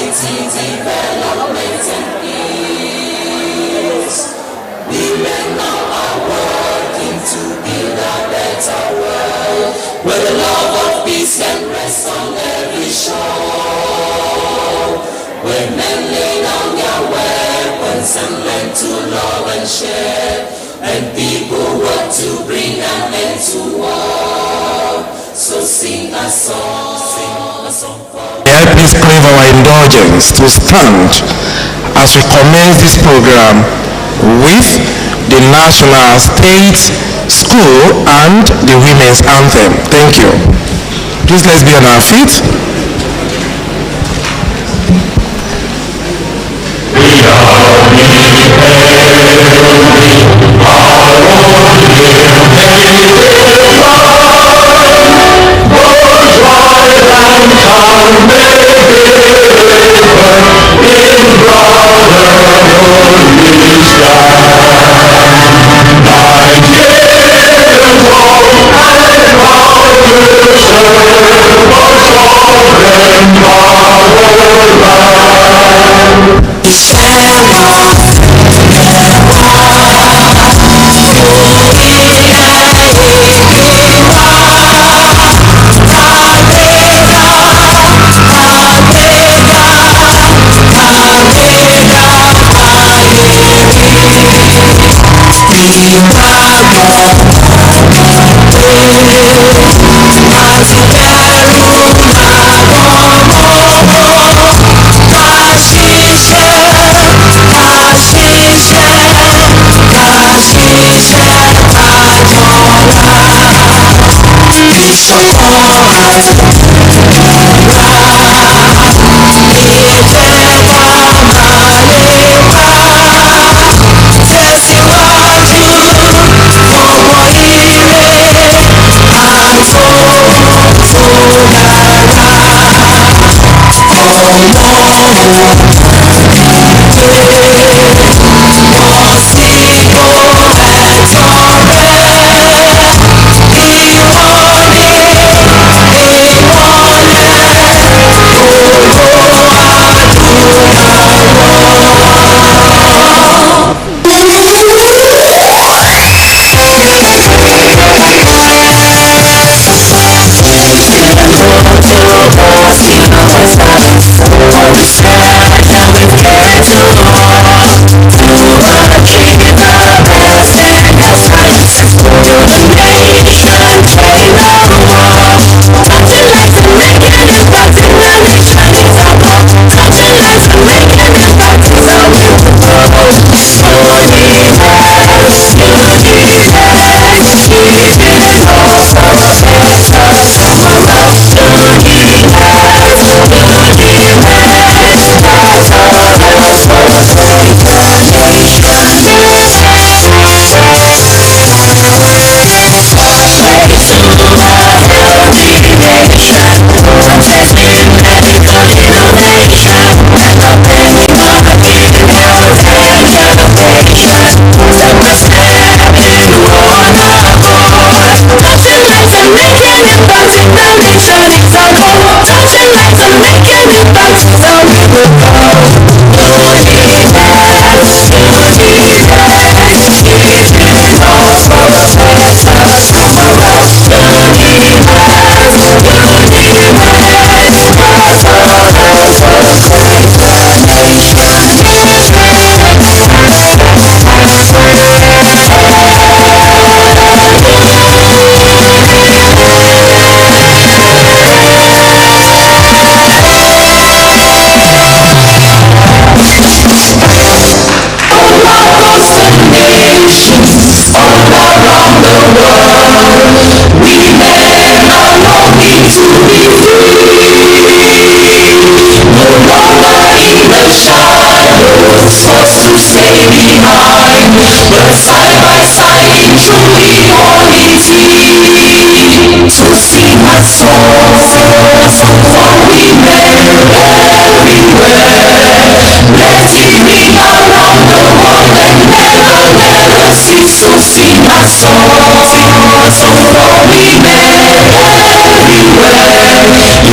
development and peace. Women now are working to build a better world, where the love of peace can rest on every shore, where men lay down their weapons and learn to love and share, and people work to bring an end to war. So sing a song for... Please crave our indulgence to stand as we commence this program with the National State School and the Women's Anthem. Thank you. Please let's be on our feet.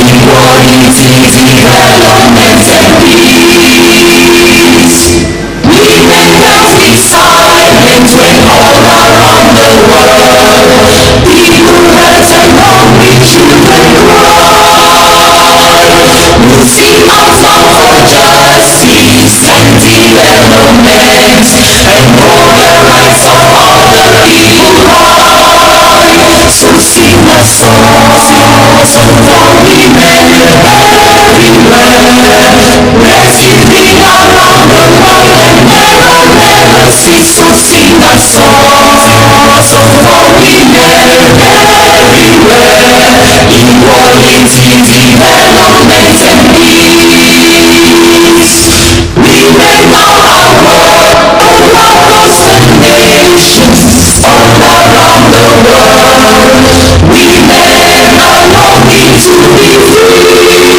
Equality, development, and peace. song for women everywhere. Let it ring around the world and never cease to sing that song. Song for women everywhere. Equality, development and peace. Women are our world all across the nations, all around the world. Women are longing to be free,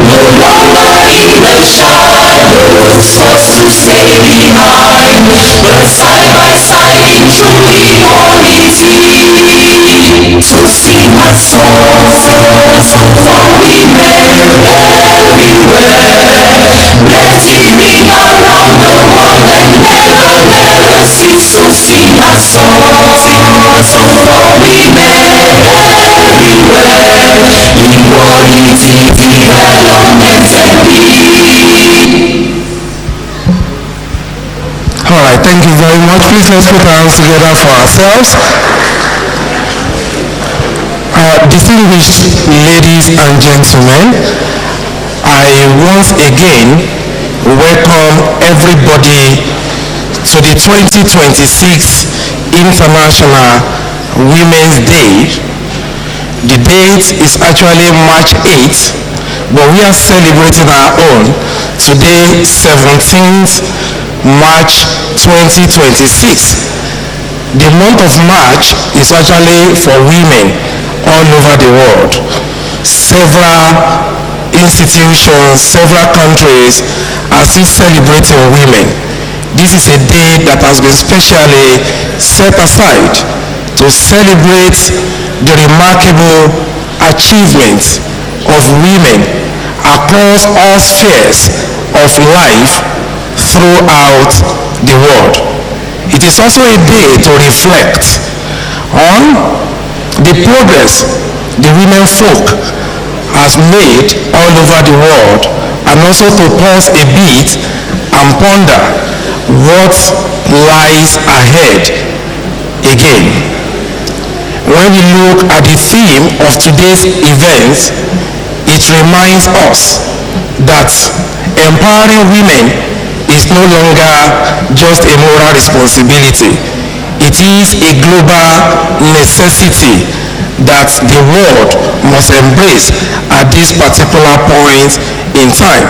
no longer in the shadows, forced to stay behind, but side by side in true equality, to sing a song for women everywhere. Let it ring around the world and never cease to sing a song for women everywhere. Equality, development and peace. All right, thank you very much. Please let's put our hands together for ourselves. Distinguished ladies and gentlemen, I once again welcome everybody to the 2026 International Women's Day. The date is actually March 8th, but we are celebrating our own today, 17th March 2026. The month of March is actually for women all over the world. Several institutions, several countries are still celebrating women. This is a day that has been specially set aside to celebrate the remarkable achievements of women across all spheres of life throughout the world. It is also a day to reflect on the progress the women folk has made all over the world, and also to pause a bit and ponder what lies ahead again. When we look at the theme of today's event, it reminds us that empowering women is no longer just a moral responsibility. It is a global necessity that the world must embrace at this particular point in time.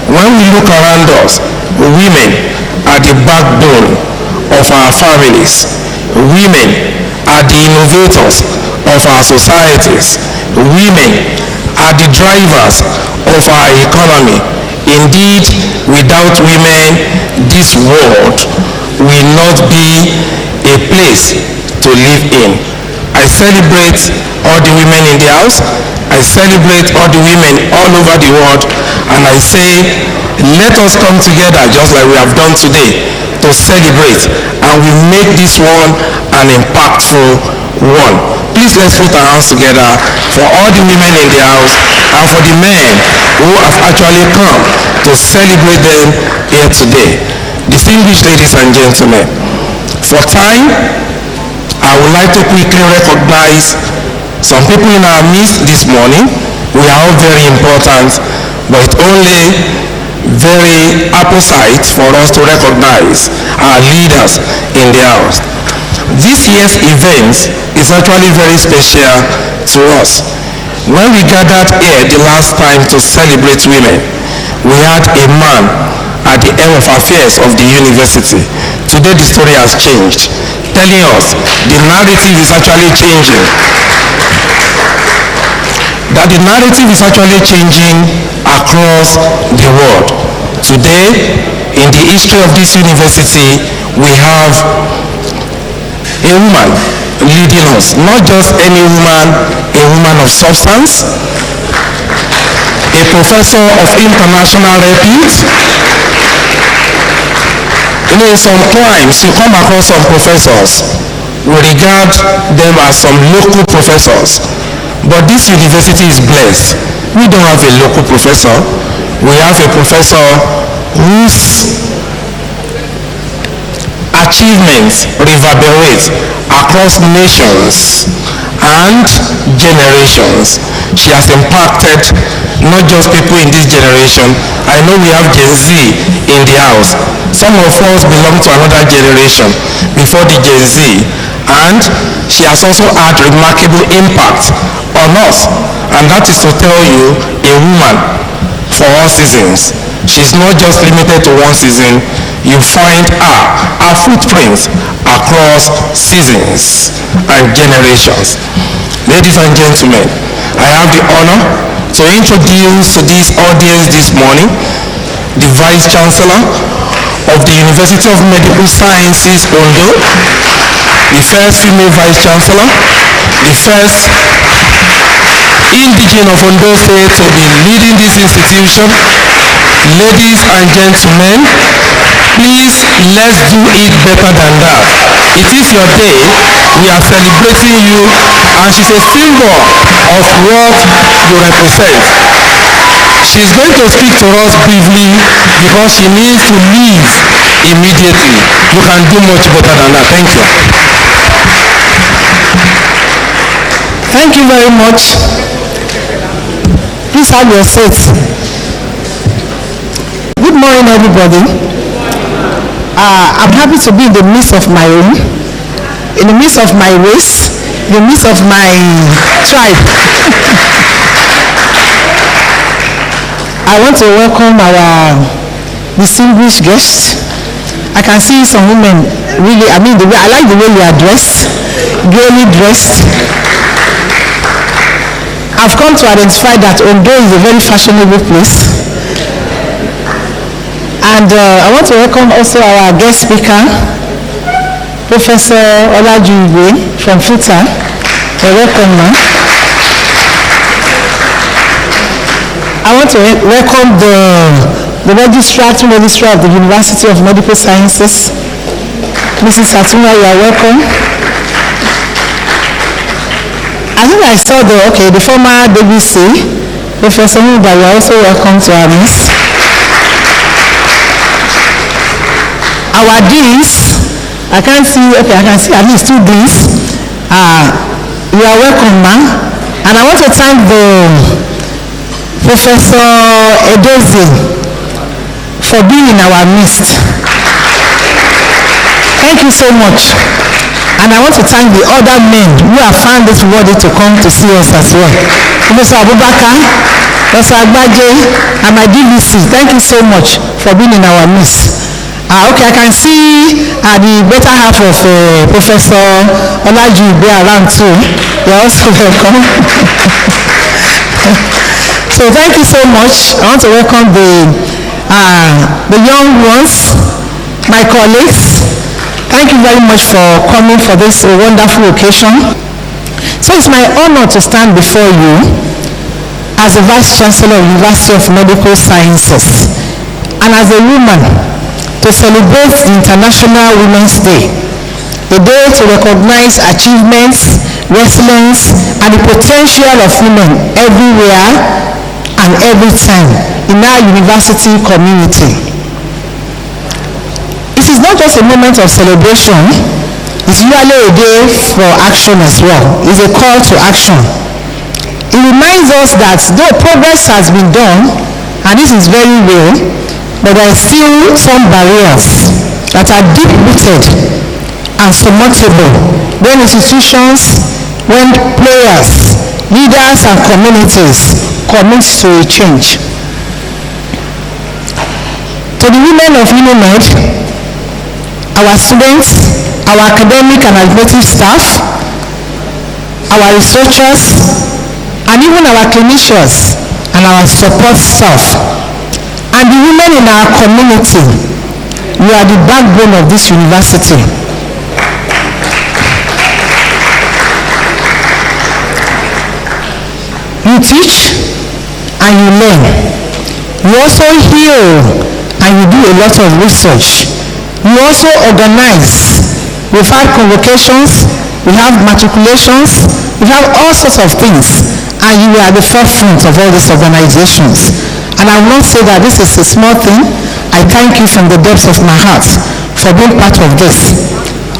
When we look around us, women are the backbone of our families. Women are the innovators of our societies. Women are the drivers of our economy. Indeed, without women, this world will not be a place to live in. I celebrate all the women in the house. I celebrate all the women all over the world, and I say, let us come together just like we have done today to celebrate, and we make this one an impactful one. Please let's put our hands together for all the women in the house and for the men who have actually come to celebrate them here today. Distinguished ladies and gentlemen, for time, I would like to quickly recognize some people in our midst this morning. We are all very important, but it's only very apposite for us to recognize our leaders in the house. This year's event is actually very special to us. When we gathered here the last time to celebrate women, we had a man at the helm of affairs of the university. Today the story has changed, telling us the narrative is actually changing. That the narrative is actually changing across the world. Today, in the history of this university, we have a woman leading us. Not just any woman, a woman of substance, a professor of international repute. You know, sometimes you come across some professors, we regard them as some local professors. But this university is blessed. We don't have a local professor. We have a professor whose achievements reverberate across nations and generations. She has impacted not just people in this generation. I know we have Gen Z in the house. Some of us belong to another generation before the Gen Z, and she has also had remarkable impact on us, and that is to tell you, a woman for all seasons. She's not just limited to one season. You find her footprints across seasons and generations. Ladies and gentlemen, I have the honor to introduce to this audience this morning the Vice Chancellor of the University of Medical Sciences, Ondo, the first female Vice Chancellor, the first indigene of Ondo State to be leading this institution. Ladies and gentlemen, please, let's do it better than that. It is your day. We are celebrating you, and she's a symbol of what you represent. She's going to speak to us briefly because she needs to leave immediately. You can do much better than that. Thank you. Thank you very much. Please have your seats. Good morning, everybody. I'm happy to be in the midst of my own, in the midst of my race, in the midst of my tribe. I want to welcome our distinguished guests. I can see some women really, I like the way you are dressed, gaily dressed. I've come to identify that Ondo is a very fashionable place. And I want to welcome also our guest speaker, Professor Olajuibe from FUTA. Welcome, ma'am. I want to welcome the registrar of the University of Medical Sciences, Mrs. Satunga. You are welcome. I think I saw the former WC, Professor Muba. You are also welcome to our midst. Our deans, I can see at least two deans. You are welcome, ma'am. And I want to thank Professor Edozie for being in our midst. Thank you so much. And I want to thank the other men who have found it worthy to come to see us as well. Professor Abubakar, Professor Agbaje, and my DVC, thank you so much for being in our midst. Okay, I can see the better half of Professor Olajuibe around too. You're also welcome. So thank you so much. I want to welcome the young ones, my colleagues. Thank you very much for coming for this wonderful occasion. So it's my honor to stand before you as the Vice Chancellor of the University of Medical Sciences and as a woman to celebrate the International Women's Day, a day to recognize achievements, resilience, and the potential of women everywhere and every time in our university community. It is not just a moment of celebration, it's usually a day for action as well. It's a call to action. It reminds us that though progress has been done, and this is very real, but there are still some barriers that are deep-rooted and surmountable when institutions, when players, leaders, and communities commit to a change. To the women of UNIMED, our students, our academic and administrative staff, our researchers, and even our clinicians and our support staff, and the women in our community, you are the backbone of this university. You teach and you learn. You also heal and you do a lot of research. You also organize. We've had convocations, we have matriculations, we have all sorts of things, and you are at the forefront of all these organizations. And I will not say that this is a small thing. I thank you from the depths of my heart for being part of this.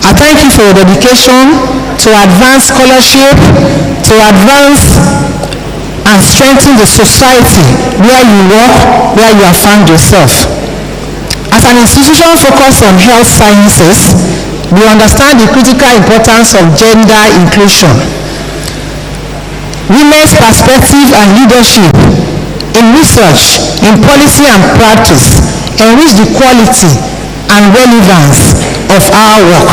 I thank you for your dedication to advance scholarship, to advance and strengthen the society where you work, where you have found yourself. As an institution focused on health sciences, we understand the critical importance of gender inclusion. Women's perspective and leadership in research, in policy and practice enrich the quality and relevance of our work.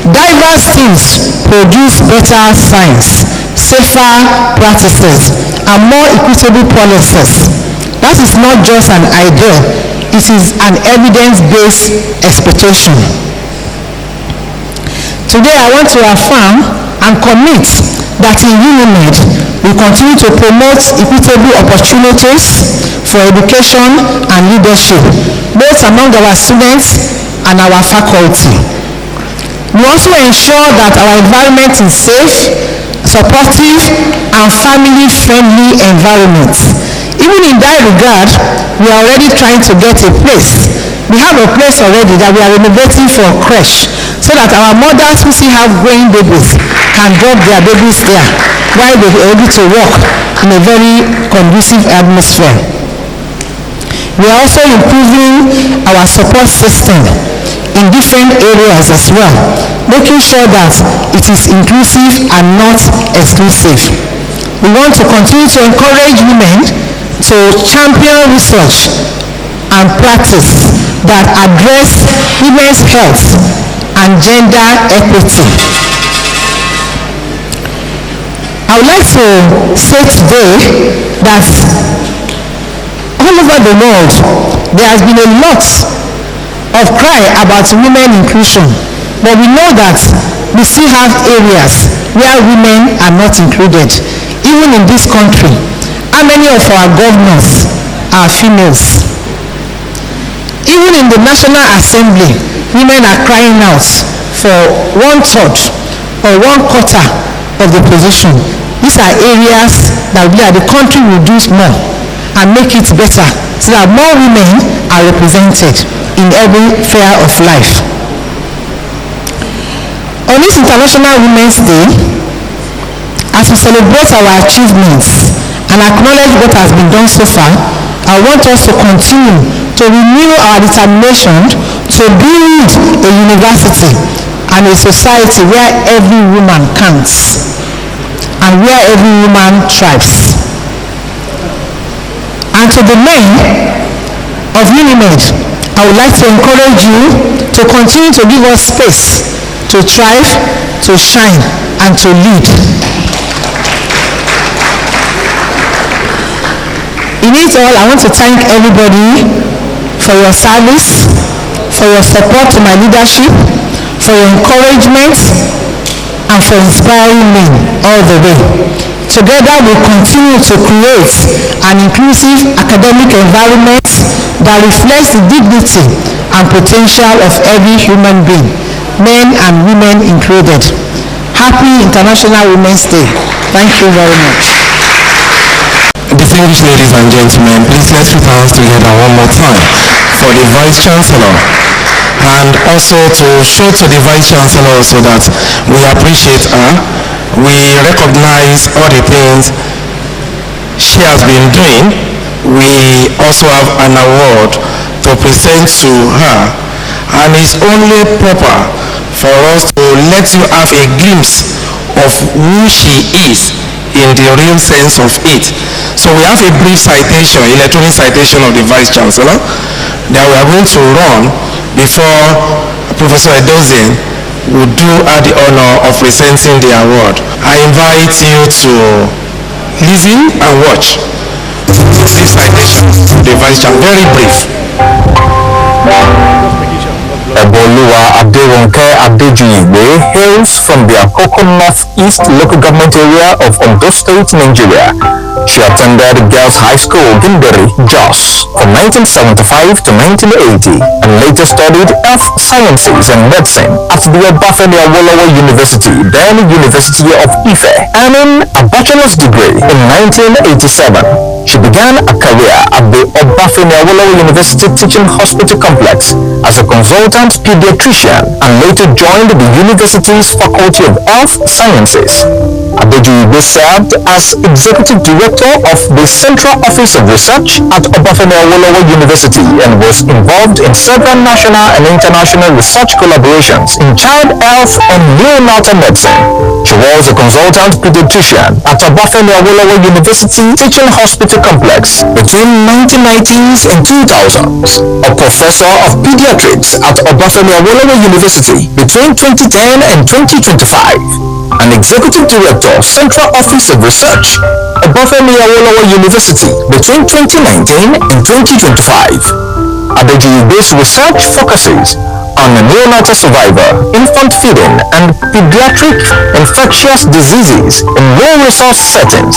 Diverse teams produce better science, safer practices, and more equitable policies. That is not just an ideal, it is an evidence-based expectation. Today I want to affirm and commit that in UNIMED we continue to promote equitable opportunities for education and leadership, both among our students and our faculty. We also ensure that our environment is safe, supportive, and family-friendly environment. Even in that regard, we are already trying to get a place. We have a place already that we are renovating for a creche, so that our mothers who still have growing babies can drop their babies there while they are able to work in a very conducive atmosphere. We are also improving our support system in different areas as well, making sure that it is inclusive and not exclusive. We want to continue to encourage women to champion research and practice that address women's health and gender equity. I would like to say today that all over the world there has been a lot of cry about women inclusion, but we know that we still have areas where women are not included. Even in this country, how many of our governors are females? Even in the National Assembly, women are crying out for 1/3 or 1/4 of the position. These are areas that the country will do more and make it better, so that more women are represented in every sphere of life. On this International Women's Day, as we celebrate our achievements and acknowledge what has been done so far, I want us to continue to renew our determination to build a university and a society where every woman counts and where every woman thrives. And to the men of UNIMED, I would like to encourage you to continue to give us space to thrive, to shine, and to lead. In it all, I want to thank everybody for your service, for your support to my leadership, for your encouragement, and for inspiring me all the way. Together we continue to create an inclusive academic environment that reflects the dignity and potential of every human being, men and women included. Happy International Women's Day. Thank you very much. Distinguished ladies and gentlemen, please let's put our hands together one more time for the Vice Chancellor, and also to show to the Vice Chancellor also that we appreciate her. We recognize all the things she has been doing. We also have an award to present to her, and it's only proper for us to let you have a glimpse of who she is in the real sense of it. So we have a brief citation, electronic citation of the Vice Chancellor that we are going to run before Professor Edozie will do her the honor of presenting the award. I invite you to listen and watch this citation of the Vice Chancellor, very brief. Eboluwa Adewonke Adejuyiwe hails from the Akoko North East local government area of Ondo State, Nigeria. She attended Girls High School, Gimberi, Jos, from 1975 to 1980 and later studied Health Sciences and Medicine at the Obafemi Awolowo University, then University of Ife, earning a bachelor's degree in 1987. She began a career at the Obafemi Awolowo University Teaching Hospital Complex as a consultant pediatrician and later joined the university's Faculty of Health Sciences. Adejuyibe served as Executive Director of the Central Office of Research at Obafemi Awolowo University and was involved in several national and international research collaborations in child health and neonatal medicine. She was a consultant pediatrician at Obafemi Awolowo University Teaching Hospital Complex between 1990s and 2000s, a professor of pediatrics at Obafemi Awolowo University between 2010 and 2025. An Executive Director, Central Office of Research, Obafemi Awolowo University between 2019 and 2025. Adejuyibe's research focuses on neonatal survival, infant feeding, and pediatric infectious diseases in low-resource settings.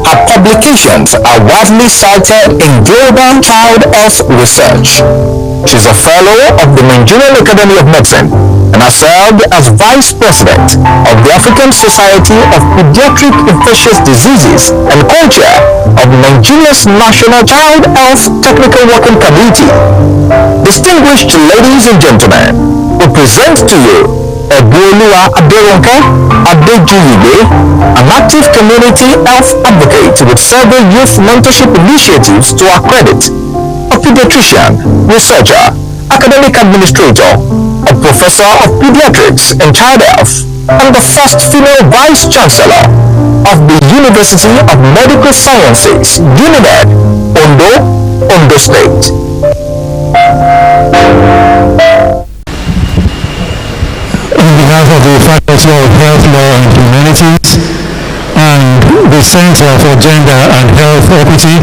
Her publications are widely cited in global child health research. She's a fellow of the Nigerian Academy of Medicine and has served as Vice President of the African Society of Pediatric Infectious Diseases and Co-Chair of Nigeria's National Child Health Technical Working Committee. Distinguished ladies and gentlemen, we present to you Eboluwa Aderonke Adejuyibe, an active community health advocate with several youth mentorship initiatives to her credit, a pediatrician, researcher, academic administrator, a professor of pediatrics and child health, and the first female vice chancellor of the University of Medical Sciences, UNIMED, Ondo State. On behalf of the Faculty of Health, Law and Humanities and the Center for Gender and Health Equity,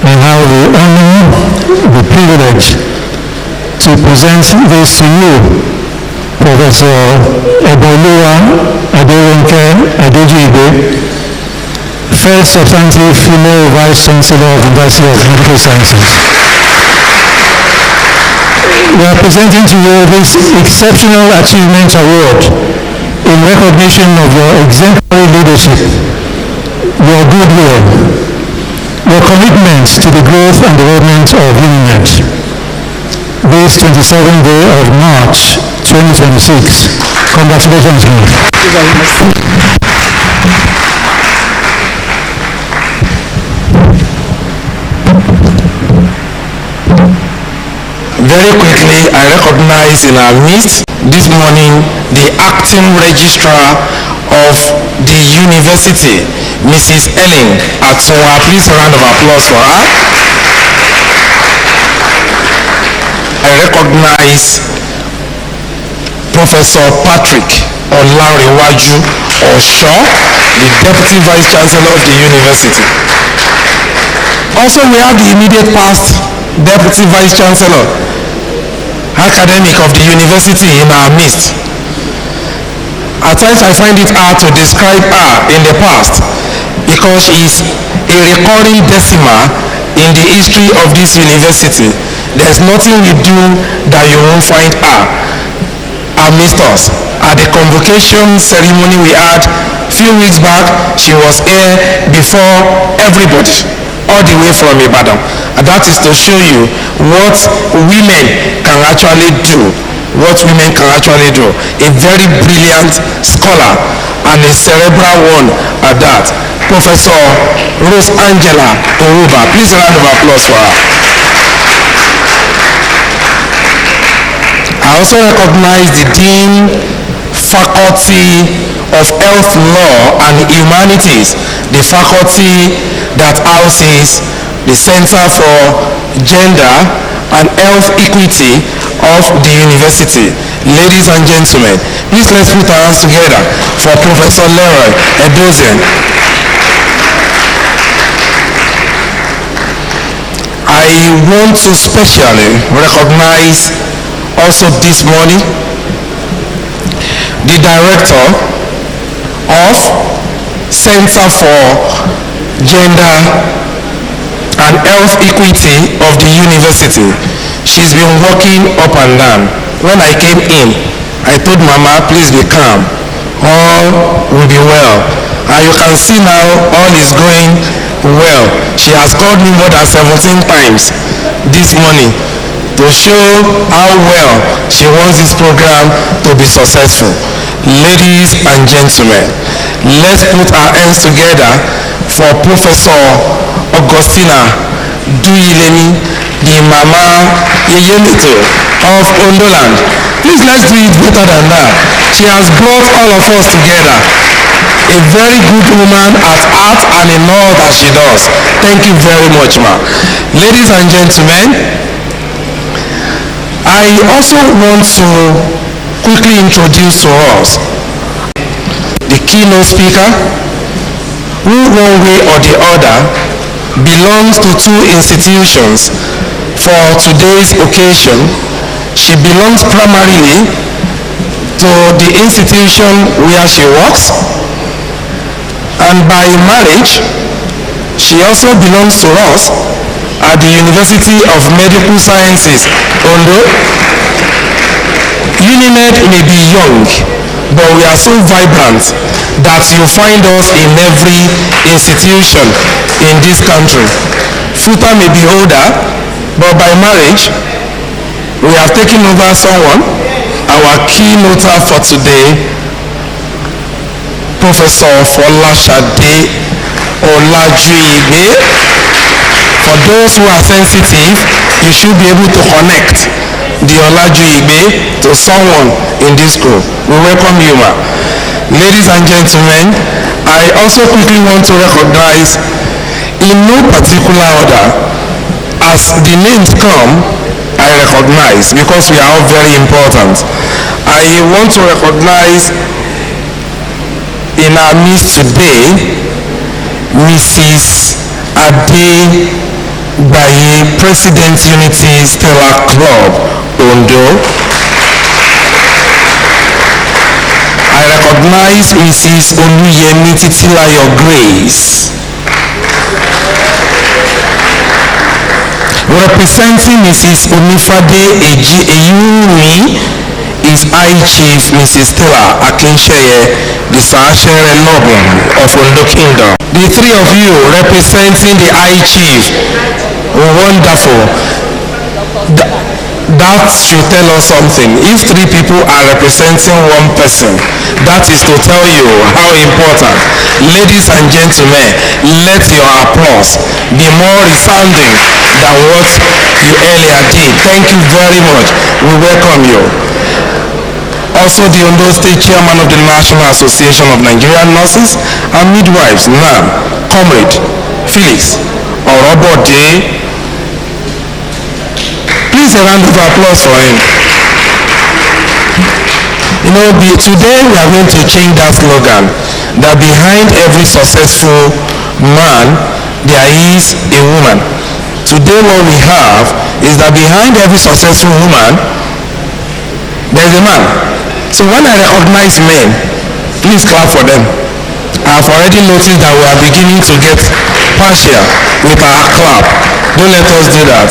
I have the honor, the privilege to present this to you, Professor Eboluwa Aderonke Adejuyibe, first substantive female Vice Chancellor of the University of Medical Sciences. We are presenting to you this Exceptional Achievement Award in recognition of your exemplary leadership, your goodwill, your commitment to the growth and development of UNIMED. This 27th day of March 2026. Congratulations, ma'am. Thank you very much. Very quickly, I recognize in our midst this morning the acting registrar of the university, Mrs. Ellen Atunwa. Please a round of applause for her. I recognize Professor Patrick Olarewaju Osho, the Deputy Vice Chancellor of the university. Also, we have the immediate past Deputy Vice Chancellor, academic of the university in our midst. At times I find it hard to describe her in the past because she is a recurring decimal in the history of this university. There's nothing you do that you won't find her amidst us. At the convocation ceremony we had a few weeks back, she was here before everybody, all the way from Ibadan. And that is to show you what women can actually do. A very brilliant scholar and a cerebral one at that. Professor Rose Angela Oruba. Please a round of applause for her. I also recognize the Dean, Faculty of Health, Law and Humanities, the faculty that houses the Center for Gender and Health Equity of the university. Ladies and gentlemen, please let's put our hands together for Professor Leroy Edozian. I want to specially recognize also this morning the director of Center for Gender and Health Equity of the university. She's been working up and down. When I came in, I told Mama, please be calm. All will be well. And you can see now all is going well. She has called me more than 17 times this morning to show how well she wants this program to be successful. Ladies and gentlemen, let's put our hands together for Professor Augustina Duyilemi, the Mama Yeyenito of Ondoland. Please, let's do it better than that. She has brought all of us together. A very good woman at heart and in all that she does. Thank you very much, ma. Ladies and gentlemen, I also want to quickly introduce to us the keynote speaker, who one way or the other belongs to two institutions for today's occasion. She belongs primarily to the institution where she works, and by marriage, she also belongs to us at the University of Medical Sciences, Ondo. Unimed may be young, but we are so vibrant that you find us in every institution in this country. FUTA may be older, but by marriage, we have taken over someone. Our keynoter for today, Professor Folashade Olajuigbe. For those who are sensitive, you should be able to connect the Olajuigbe to someone in this group. We welcome you, ma. Ladies and gentlemen, I also quickly want to recognize, in no particular order, as the names come, I recognize, because we are all very important. I want to recognize in our midst today, Mrs. Ade Baye, President Unity Stellar Club, Ondo. I recognize Mrs. Oluyemi Titilayo Grace. Representing Mrs. Onifade Eyumi is High Chief Mrs. Stella Akinsheye, the Saashere Lobun of Ondo Kingdom. The three of you representing the High Chief, wonderful. That should tell us something. If three people are representing one person, that is to tell you how important. Ladies and gentlemen, let your applause be more resounding than what you earlier did. Thank you very much. We welcome you. Also, the Ondo State Chairman of the National Association of Nigerian Nurses and Midwives, NAM, Comrade Felix Orobode. Please a round of applause for him. You know, today we are going to change that slogan, that behind every successful man, there is a woman. Today what we have is that behind every successful woman, there is a man. So when I recognize men, please clap for them. I have already noticed that we are beginning to get partial with our clap. Don't let us do that.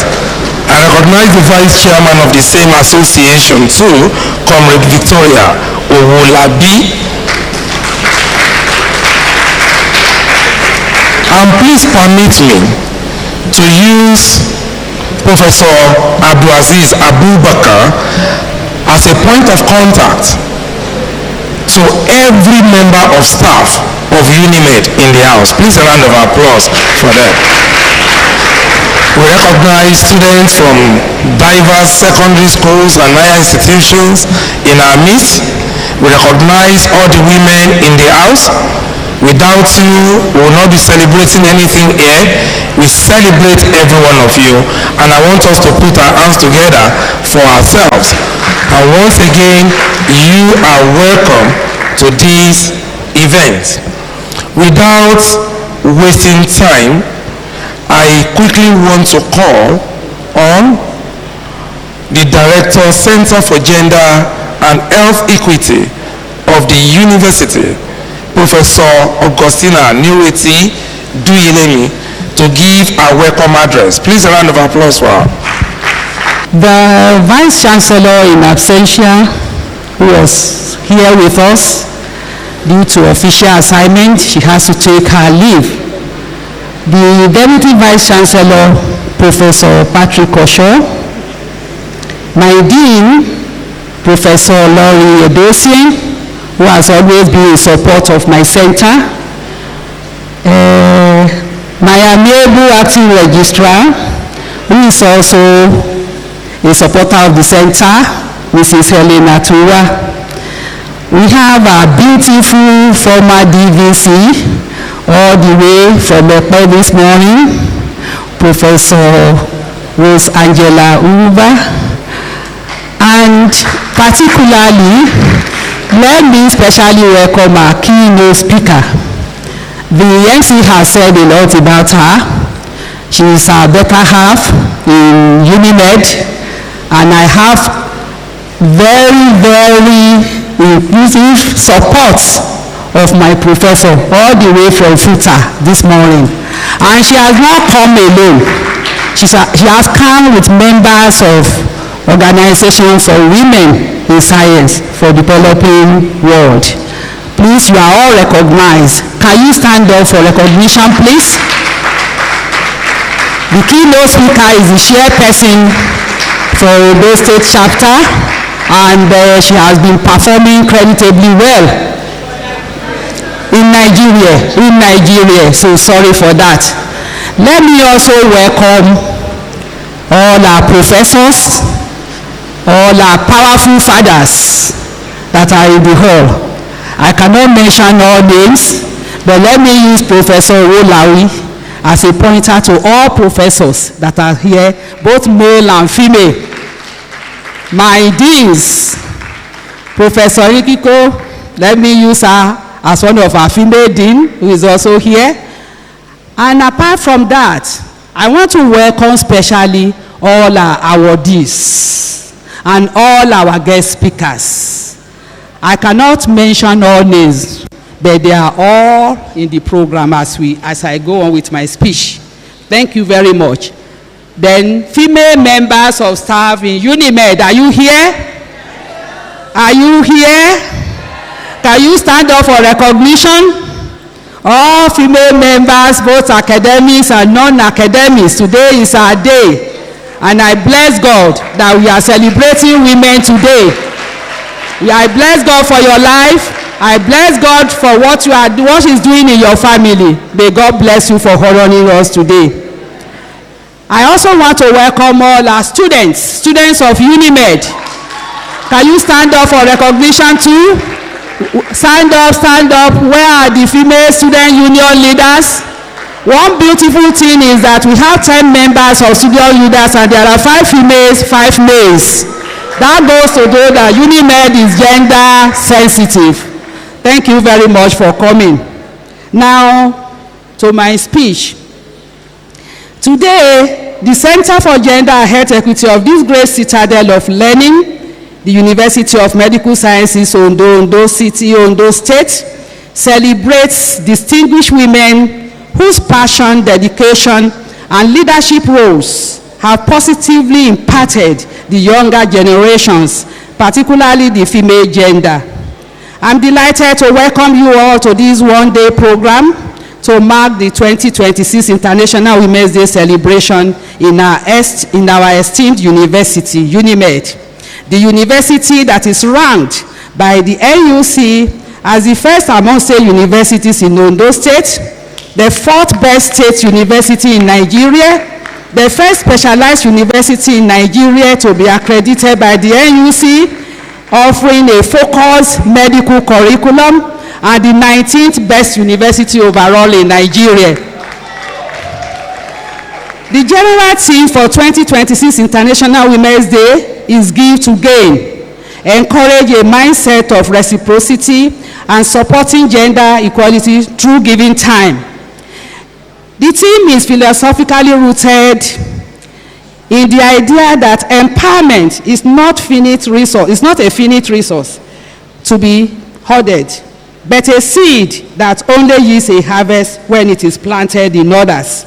I recognize the Vice Chairman of the same association too, Comrade Victoria Owolabi. And please permit me to use Professor Abdulaziz Abubakar as a point of contact to every member of staff of Unimed in the house. Please a round of applause for them. We recognize students from diverse secondary schools and higher institutions in our midst. We recognize all the women in the house. Without you, we will not be celebrating anything here. We celebrate every one of you, and I want us to put our hands together for ourselves. And once again, you are welcome to this event. Without wasting time, I quickly want to call on the Director, Center for Gender and Health Equity of the University, Professor Augustina Nureti Duyilemi to give a welcome address. Please a round of applause for her. The Vice Chancellor in absentia, who was here with us due to official assignment, she has to take her leave. The Deputy Vice Chancellor, Professor Patrick Osho, my Dean, Professor Laurie Edosian, who has always been in support of my center, my amiable acting registrar, who is also a supporter of the center, Mrs. Helena Tura. We have our beautiful former DVC, all the way from Ekpe this morning, Professor Rose Angela Uba, and particularly, let me specially welcome our keynote speaker. The MC has said a lot about her. She is our better half in Unimed, and I have very, very inclusive support of my professor all the way from FUTA this morning. And she has not come alone. She has come with members of organizations of women in science for developing world. Please, you are all recognized. Can you stand up for recognition, please? The keynote speaker is the chairperson for Edo State chapter, and she has been performing creditably well in Nigeria, so sorry for that. Let me also welcome all our professors, all our powerful fathers that are in the hall. I cannot mention all names, but let me use Professor Olawi as a pointer to all professors that are here, both male and female. My deans, Professor Rikiko, let me use her as one of our female dean, who is also here. And apart from that, I want to welcome specially all our awardees and all our guest speakers. I cannot mention all names, but they are all in the program as I go on with my speech. Thank you very much. Then, female members of staff in Unimed, are you here? Are you here? Can you stand up for recognition? All female members, both academics and non-academics, today is our day. And I bless God that we are celebrating women today. I bless God for your life. I bless God for what He's doing in your family. May God bless you for honoring us today. I also want to welcome all our students of Unimed. Can you stand up for recognition too? Stand up. Where are the female student union leaders? One beautiful thing is that we have 10 members of student leaders and there are 5 females, 5 males. That goes to show that Unimed is gender sensitive. Thank you very much for coming. Now, to my speech. Today, the Center for Gender and Health Equity of this great citadel of learning, the University of Medical Sciences, Ondo City, Ondo State, celebrates distinguished women whose passion, dedication, and leadership roles have positively impacted the younger generations, particularly the female gender. I'm delighted to welcome you all to this one-day program to mark the 2026 International Women's Day celebration in our esteemed university, Unimed. The university that is ranked by the NUC as the first among state universities in Ondo State, the 4th best state university in Nigeria, the first specialized university in Nigeria to be accredited by the NUC, offering a focused medical curriculum, and the 19th best university overall in Nigeria. The general theme for 2026 International Women's Day is Give to Gain, encourage a mindset of reciprocity and supporting gender equality through giving time. The theme is philosophically rooted in the idea that empowerment is not a finite resource to be hoarded, but a seed that only yields a harvest when it is planted in others.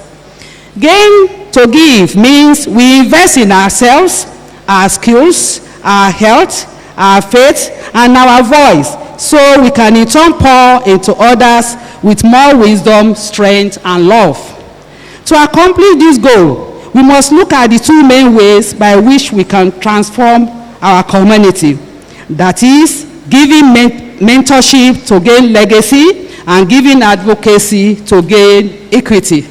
Gain to give means we invest in ourselves, our skills, our health, our faith, and our voice, so we can in turn pour into others with more wisdom, strength, and love. To accomplish this goal, we must look at the two main ways by which we can transform our community. That is, giving mentorship to gain legacy and giving advocacy to gain equity.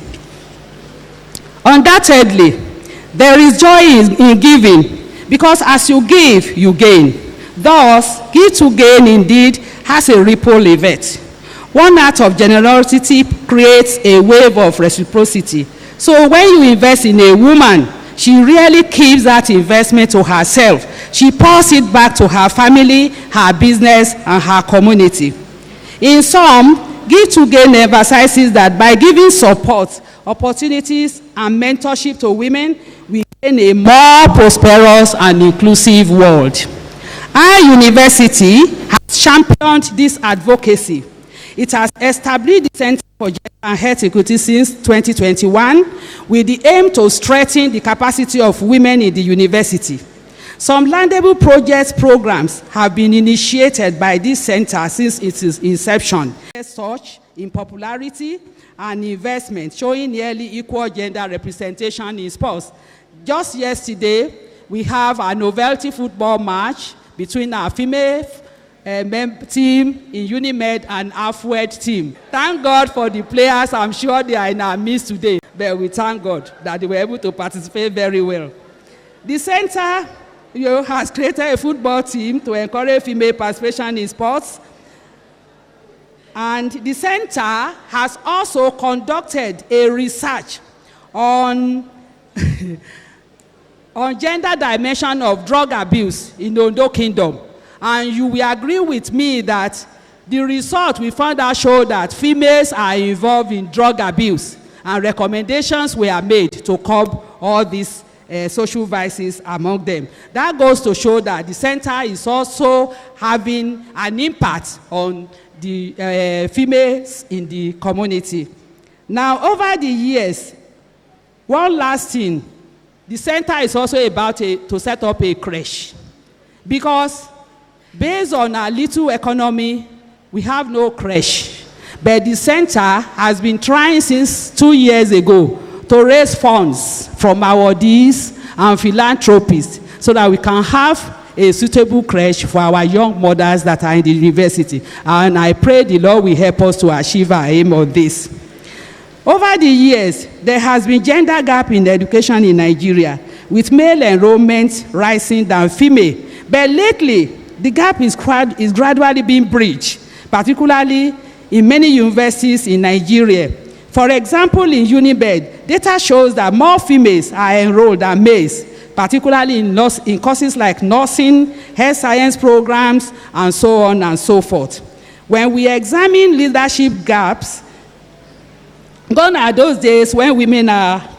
Undoubtedly, there is joy in giving, because as you give, you gain. Thus, give to gain indeed has a ripple effect. One act of generosity creates a wave of reciprocity. So when you invest in a woman, she really keeps that investment to herself. She pours it back to her family, her business, and her community. In sum, Give to Gain emphasizes that by giving support, opportunities, and mentorship to women, we gain a more prosperous and inclusive world. Our university has championed this advocacy. It has established the Center for Gender and Health Equity since 2021 with the aim to strengthen the capacity of women in the university. Some landable project programs have been initiated by this center since its inception. Such in popularity and investment, showing nearly equal gender representation in sports. Just yesterday, we have a novelty football match between our female team in Unimed and AFWED team. Thank God for the players. I'm sure they are in our midst today, but we thank God that they were able to participate very well. The center has created a football team to encourage female participation in sports, and the center has also conducted a research on gender dimension of drug abuse in the Ondo Kingdom. And you will agree with me that the result we found out showed that females are involved in drug abuse, and recommendations were made to curb all these social vices among them. That goes to show that the center is also having an impact on the females in the community. Now, over the years, one last thing, the center is also about to set up a crèche, because based on our little economy, we have no crèche. But the center has been trying since 2 years ago to raise funds from our awardees and philanthropists so that we can have a suitable crèche for our young mothers that are in the university. And I pray the Lord will help us to achieve our aim on this. Over the years, there has been gender gap in education in Nigeria, with male enrollment rising than female. But lately, the gap is gradually being bridged, particularly in many universities in Nigeria. For example, in Unimed, data shows that more females are enrolled than males, particularly in courses like nursing, health science programs, and so on and so forth. When we examine leadership gaps, gone are those days when women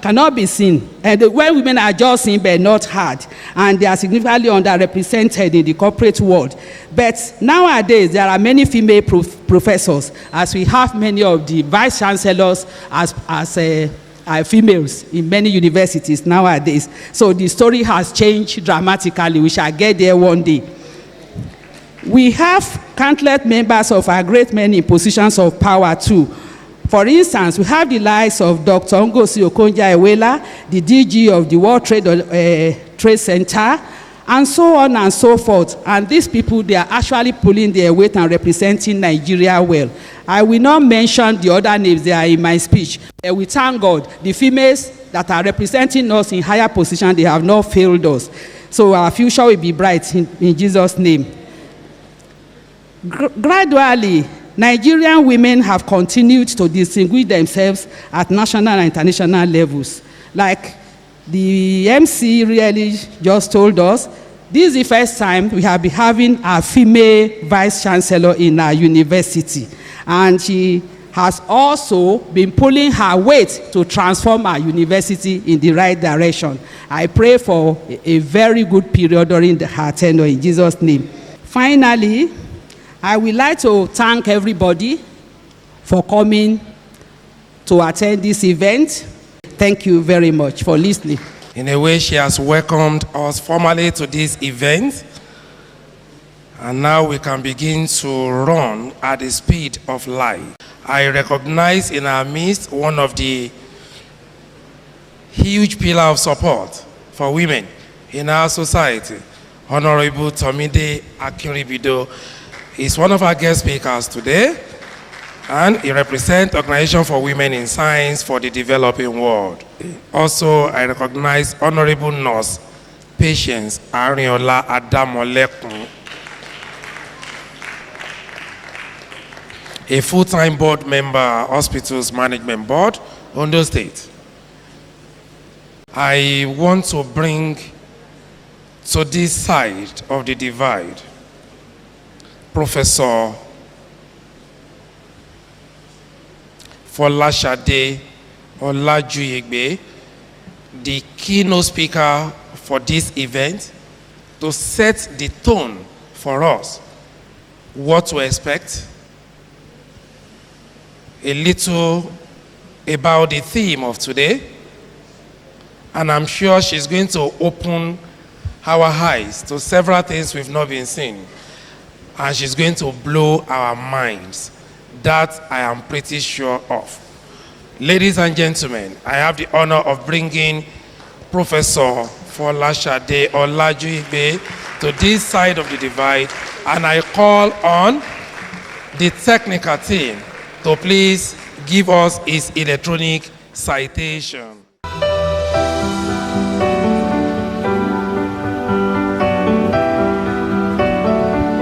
cannot be seen, and when women are just seen but not heard, and they are significantly underrepresented in the corporate world. But nowadays, there are many female professors, as we have many of the vice chancellors as females in many universities nowadays. So the story has changed dramatically. We shall get there one day. We have countless members of our great men in positions of power too. For instance, we have the likes of Dr. Ngozi Okonjo-Iweala, the DG of the World Trade Center, and so on and so forth. And these people, they are actually pulling their weight and representing Nigeria well. I will not mention the other names, they are in my speech. But we thank God, the females that are representing us in higher position, they have not failed us. So our future will be bright in Jesus' name. Gradually, Nigerian women have continued to distinguish themselves at national and international levels. Like the MC really just told us, this is the first time we have been having a female vice chancellor in our university. And she has also been pulling her weight to transform our university in the right direction. I pray for a very good period during her tenure in Jesus' name. Finally, I would like to thank everybody for coming to attend this event. Thank you very much for listening. In a way, she has welcomed us formally to this event. And now we can begin to run at the speed of light. I recognize in our midst one of the huge pillars of support for women in our society. Honorable Tomide Akinribido is one of our guest speakers today, and he represents Organization for Women in Science for the Developing World. Also, I recognize Honorable Nurse Patience Ariola Adamolekun, a full-time board member, Hospitals Management Board, Ondo State. I want to bring to this side of the divide Professor Folashade Olajuyegbe, the keynote speaker for this event, to set the tone for us, what to expect, a little about the theme of today, and I'm sure she's going to open our eyes to several things we've not been seeing, and she's going to blow our minds. That I am pretty sure of. Ladies and gentlemen, I have the honor of bringing Professor Folashade Olajuyegbe to this side of the divide, and I call on the technical team to please give us his electronic citation.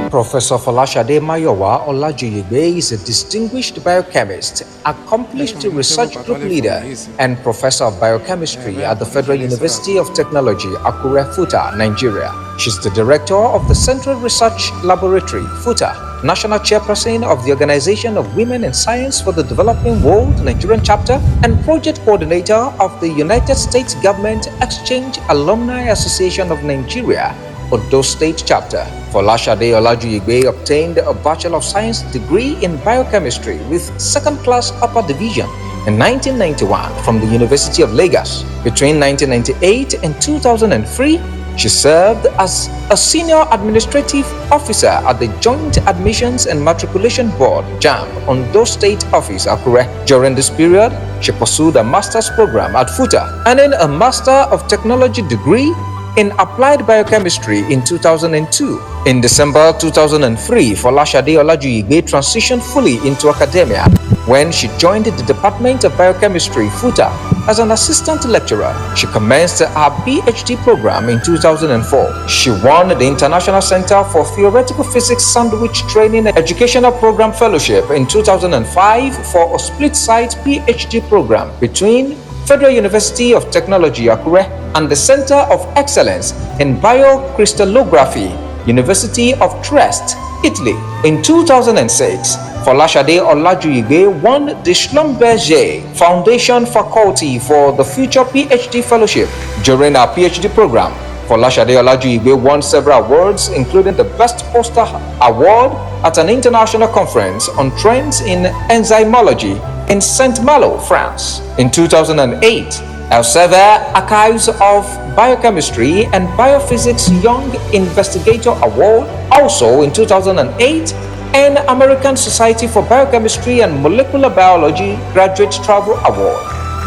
Professor Folashade Mayowa Olajuyegbe is a distinguished biochemist, accomplished research group leader, and professor of biochemistry at the Federal University of Technology, Akure, FUTA, Nigeria. She's the director of the Central Research Laboratory, FUTA, national chairperson of the Organization of Women in Science for the Developing World, Nigerian chapter, and project coordinator of the United States Government Exchange Alumni Association of Nigeria, Ondo State chapter. Folashade Olajuyegbe obtained a Bachelor of Science degree in biochemistry with second-class upper division in 1991 from the University of Lagos. Between 1998 and 2003, she served as a senior administrative officer at the Joint Admissions and Matriculation Board, JAMB, Ondo State Office, Akure. During this period, she pursued a master's program at FUTA, earning a Master of Technology degree in Applied Biochemistry in 2002. In December 2003, Folashade Olajuyegbe transitioned fully into academia when she joined the Department of Biochemistry, FUTA, as an assistant lecturer. She commenced her PhD program in 2004. She won the International Center for Theoretical Physics Sandwich Training Educational Program Fellowship in 2005 for a split-site PhD program between Federal University of Technology, Akure, and the Center of Excellence in Biocrystallography, University of Trieste, Italy. In 2006, Folashade Olajuyegbe won the Schlumberger Foundation Faculty for the Future PhD Fellowship. During her PhD program, Folashade Olajuyegbe won several awards, including the Best Poster Award at an international conference on trends in enzymology in Saint-Malo, France. In 2008, Elsevier Archives of Biochemistry and Biophysics Young Investigator Award. Also in 2008, an American Society for Biochemistry and Molecular Biology Graduate Travel Award.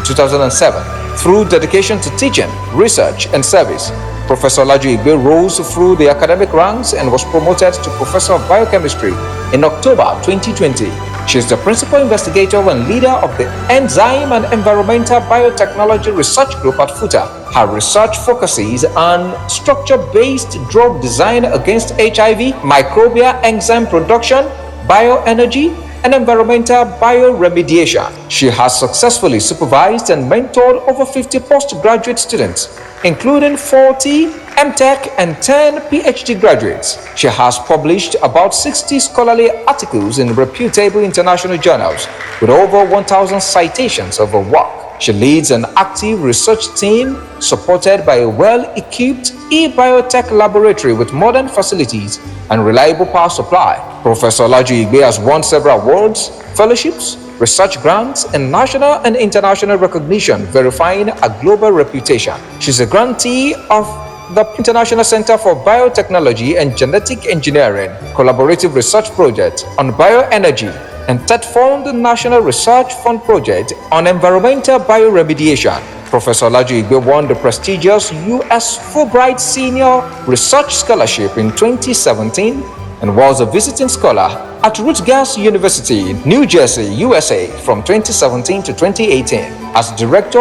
2007, through dedication to teaching, research, and service, Professor Olajuyegbe rose through the academic ranks and was promoted to Professor of Biochemistry in October 2020. She is the principal investigator and leader of the Enzyme and Environmental Biotechnology Research Group at FUTA. Her research focuses on structure-based drug design against HIV, microbial enzyme production, bioenergy, and environmental bioremediation. She has successfully supervised and mentored over 50 postgraduate students, including 40 MTech and 10 PhD graduates. She has published about 60 scholarly articles in reputable international journals with over 1,000 citations of her work. She leads an active research team supported by a well-equipped e-biotech laboratory with modern facilities and reliable power supply. Professor Olaju Igbe has won several awards, fellowships, research grants, and national and international recognition, verifying a global reputation. She's a grantee of the International Center for Biotechnology and Genetic Engineering Collaborative Research Project on Bioenergy and TED-Fund National Research Fund Project on Environmental Bioremediation. Professor Olaju Igbe won the prestigious U.S. Fulbright Senior Research Scholarship in 2017 and was a visiting scholar at Rutgers University, New Jersey, USA from 2017 to 2018. As director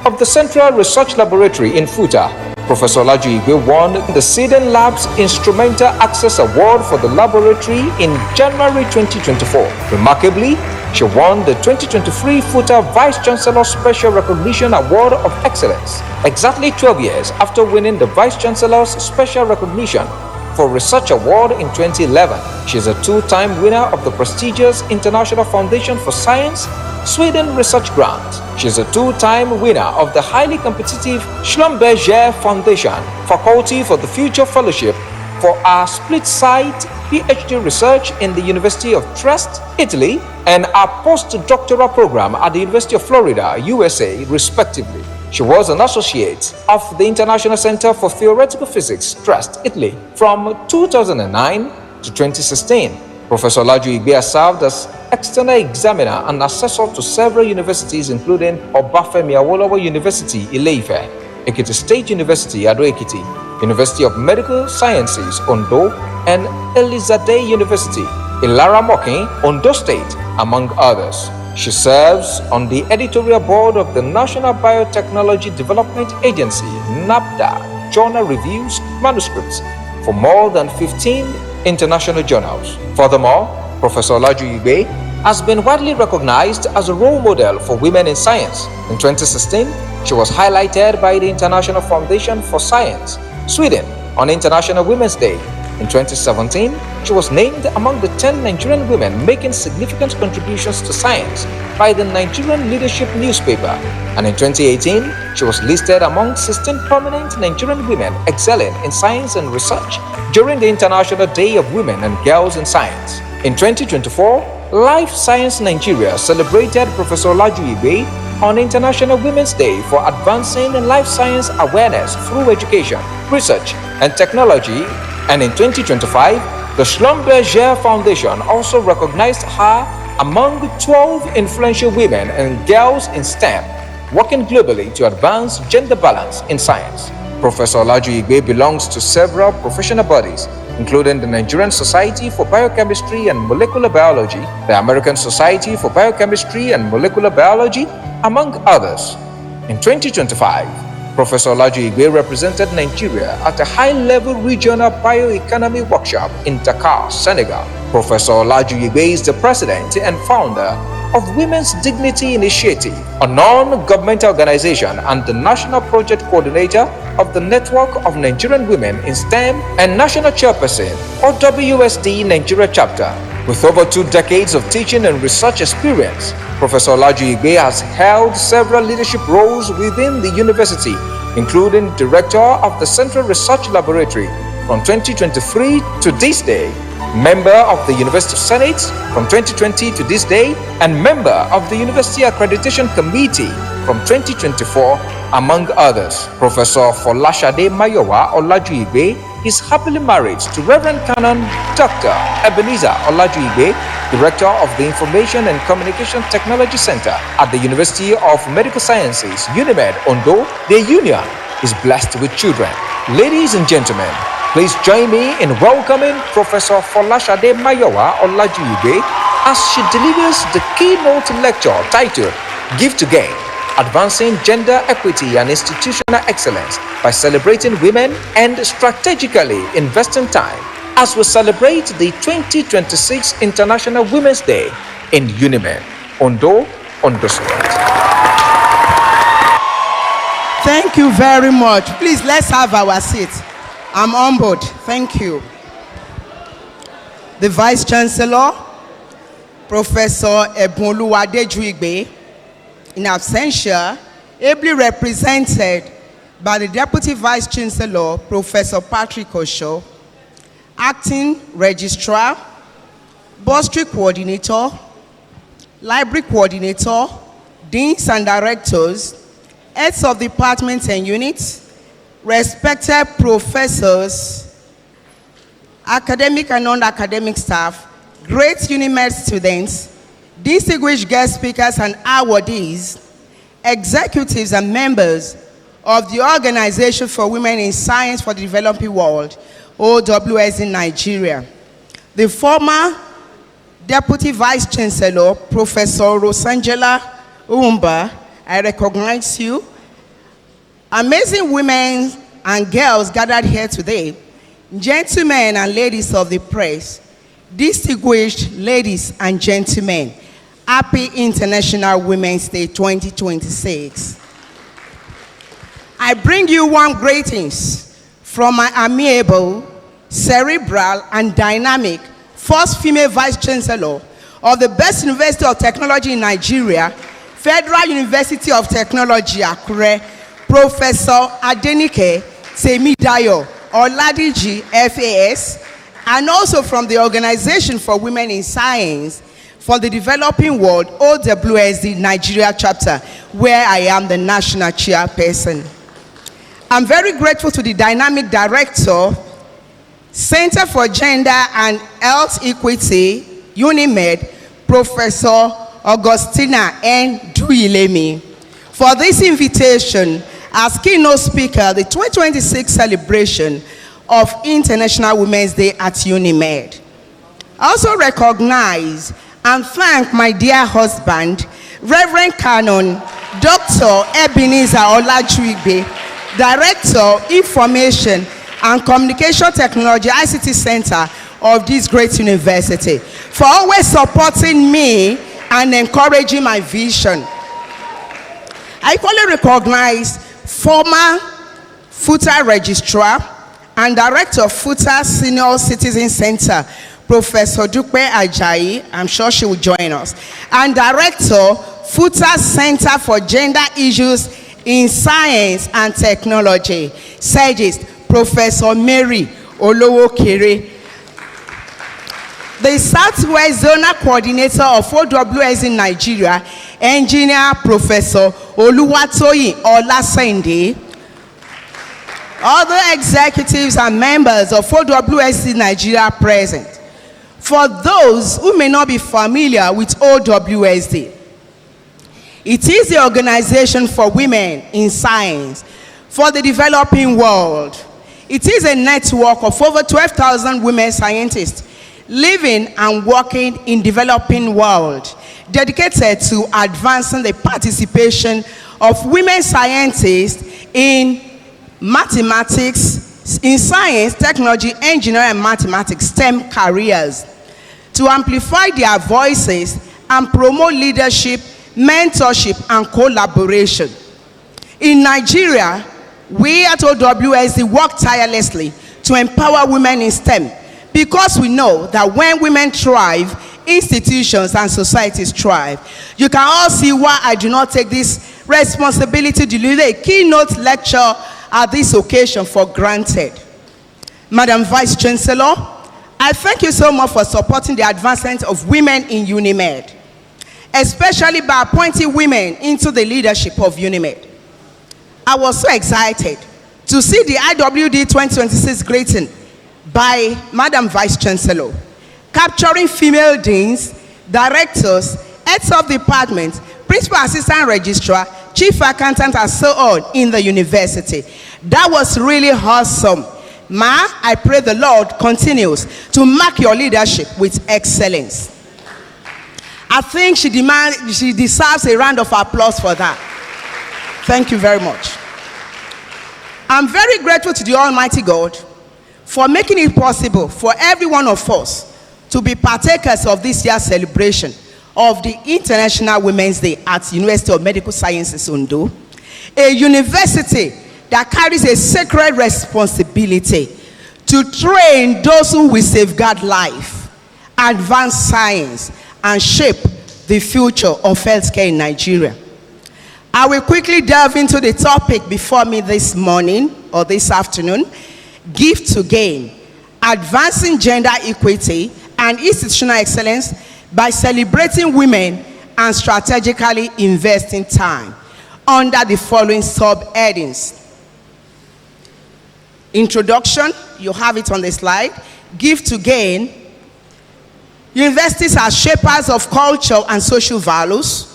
of the Central Research Laboratory in Futa, Professor Olaju Igbe won the Seeding Labs Instrumental Access Award for the laboratory in January 2024. Remarkably, she won the 2023 Futa Vice Chancellor Special Recognition Award of Excellence, exactly 12 years after winning the Vice Chancellor's Special Recognition for Research Award in 2011. She is a two-time winner of the prestigious International Foundation for Science Sweden Research Grant. She is a two-time winner of the highly competitive Schlumberger Foundation Faculty for the Future Fellowship for our split-site PhD research in the University of Trieste, Italy, and our postdoctoral program at the University of Florida, USA, respectively. She was an associate of the International Center for Theoretical Physics, Trieste, Italy, from 2009 to 2016. Professor Olaju Igbe has served as external examiner and assessor to several universities, including Obafemi Awolowo University, Ile-Ife, Ekiti State University, Ado-Ekiti, University of Medical Sciences, Ondo, and Elizade University, Ilara-Mokin, Ondo State, among others. She serves on the editorial board of the National Biotechnology Development Agency, NABDA, journal reviews manuscripts for more than 15 international journals. Furthermore, Professor Olaju Igbe has been widely recognized as a role model for women in science. In 2016, she was highlighted by the International Foundation for Science, Sweden, on International Women's Day. In 2017, she was named among the 10 Nigerian women making significant contributions to science by the Nigerian Leadership newspaper. And in 2018, she was listed among 16 prominent Nigerian women excelling in science and research during the International Day of Women and Girls in Science. In 2024, Life Science Nigeria celebrated Professor Olaju Igbe on International Women's Day for advancing life science awareness through education, research, and technology. And in 2025, the Schlumberger Foundation also recognized her among 12 influential women and girls in STEM, working globally to advance gender balance in science. Professor Olaju Igbe belongs to several professional bodies, including the Nigerian Society for Biochemistry and Molecular Biology, the American Society for Biochemistry and Molecular Biology, among others. In 2025, Professor Olaju Igbe represented Nigeria at a high-level regional bioeconomy workshop in Dakar, Senegal. Professor Olaju Igbe is the president and founder of Women's Dignity Initiative, a non-governmental organization and the national project coordinator of the Network of Nigerian Women in STEM and national chairperson of WSD Nigeria chapter. With over 2 decades of teaching and research experience, Professor Olaju Igbe has held several leadership roles within the university, including Director of the Central Research Laboratory from 2023 to this day, Member of the University Senate from 2020 to this day, and Member of the University Accreditation Committee from 2024, among others. Professor Folashade Mayowa Olaju Igbe is happily married to Reverend Canon Dr. Ebenezer Olaju Igbe, Director of the Information and Communication Technology Center at the University of Medical Sciences, UNIMED, Ondo. Their union is blessed with children. Ladies and gentlemen, please join me in welcoming Professor Folashade Mayowa Olaju Igbe as she delivers the keynote lecture titled Give to Gain, Advancing Gender Equity and Institutional Excellence by Celebrating Women and Strategically Investing Time as we celebrate the 2026 International Women's Day in UNIMED, Ondo State. Thank you very much. Please, let's have our seats. I'm humbled. Thank you. The Vice Chancellor, Professor Ebunoluwadeju Igbe, in absentia, ably represented by the Deputy Vice Chancellor, Professor Patrick Osho, Acting Registrar, bursary coordinator, library coordinator, deans and directors, heads of departments and units, respected professors, academic and non-academic staff, great UNIMED students, distinguished guest speakers and awardees, executives and members of the Organization for Women in Science for the Developing World, OWS in Nigeria. The former Deputy Vice Chancellor, Professor Rosangela Umba, I recognize you. Amazing women and girls gathered here today, gentlemen and ladies of the press, distinguished ladies and gentlemen, happy International Women's Day 2026. I bring you warm greetings from my amiable, cerebral, and dynamic first female Vice Chancellor of the best University of Technology in Nigeria, Federal University of Technology, Akure, Professor Adenike Temidayo Oladiji, FAS, and also from the Organization for Women in Science for the Developing World, OWSD Nigeria chapter, where I am the national chairperson. I'm very grateful to the dynamic director, Center for Gender and Health Equity, UNIMED, Professor Augustina N. Duilemi, for this invitation as keynote speaker, the 2026 celebration of International Women's Day at UNIMED. I also recognize and thank my dear husband, Reverend Canon Dr. Ebenezer Olajuigbe, Director, Information and Communication Technology, ICT Center of this great university, for always supporting me and encouraging my vision. I equally recognize former FUTA Registrar and Director of FUTA Senior Citizen Center, Professor Dupe Ajayi, I'm sure she will join us, and Director, FUTA Center for Gender Issues in Science and Technology, SEGIS, Professor Mary Olowokere. The Southwest Zonal Coordinator of OWS in Nigeria, Engineer Professor Oluwatoyin Olasende. Other executives and members of OWS in Nigeria present. For those who may not be familiar with OWSD, it is the Organization for Women in Science for the Developing World. It is a network of over 12,000 women scientists living and working in developing world, dedicated to advancing the participation of women scientists in mathematics, in science, technology, engineering, and mathematics, STEM careers, to amplify their voices and promote leadership, mentorship, and collaboration. In Nigeria, we at OWSD work tirelessly to empower women in STEM, because we know that when women thrive, institutions and societies thrive. You can all see why I do not take this responsibility to deliver a keynote lecture at this occasion for granted. Madam Vice Chancellor, I thank you so much for supporting the advancement of women in UNIMED, especially by appointing women into the leadership of UNIMED. I was so excited to see the IWD 2026 greeting by Madam Vice Chancellor, capturing female deans, directors, heads of departments, principal assistant registrar, chief accountant, and so on in the university. That was really awesome. Ma, I pray the Lord continues to mark your leadership with excellence. I think she deserves a round of applause for that. Thank you very much. I'm very grateful to the Almighty God for making it possible for every one of us to be partakers of this year's celebration of the International Women's Day at University of Medical Sciences, Ondo, a university that carries a sacred responsibility to train those who will safeguard life, advance science, and shape the future of healthcare in Nigeria. I will quickly delve into the topic before me this morning or this afternoon: gift to gain, advancing gender equity and institutional excellence by celebrating women and strategically investing time under the following subheadings. Introduction, you have it on the slide. Give to gain. Universities are shapers of culture and social values.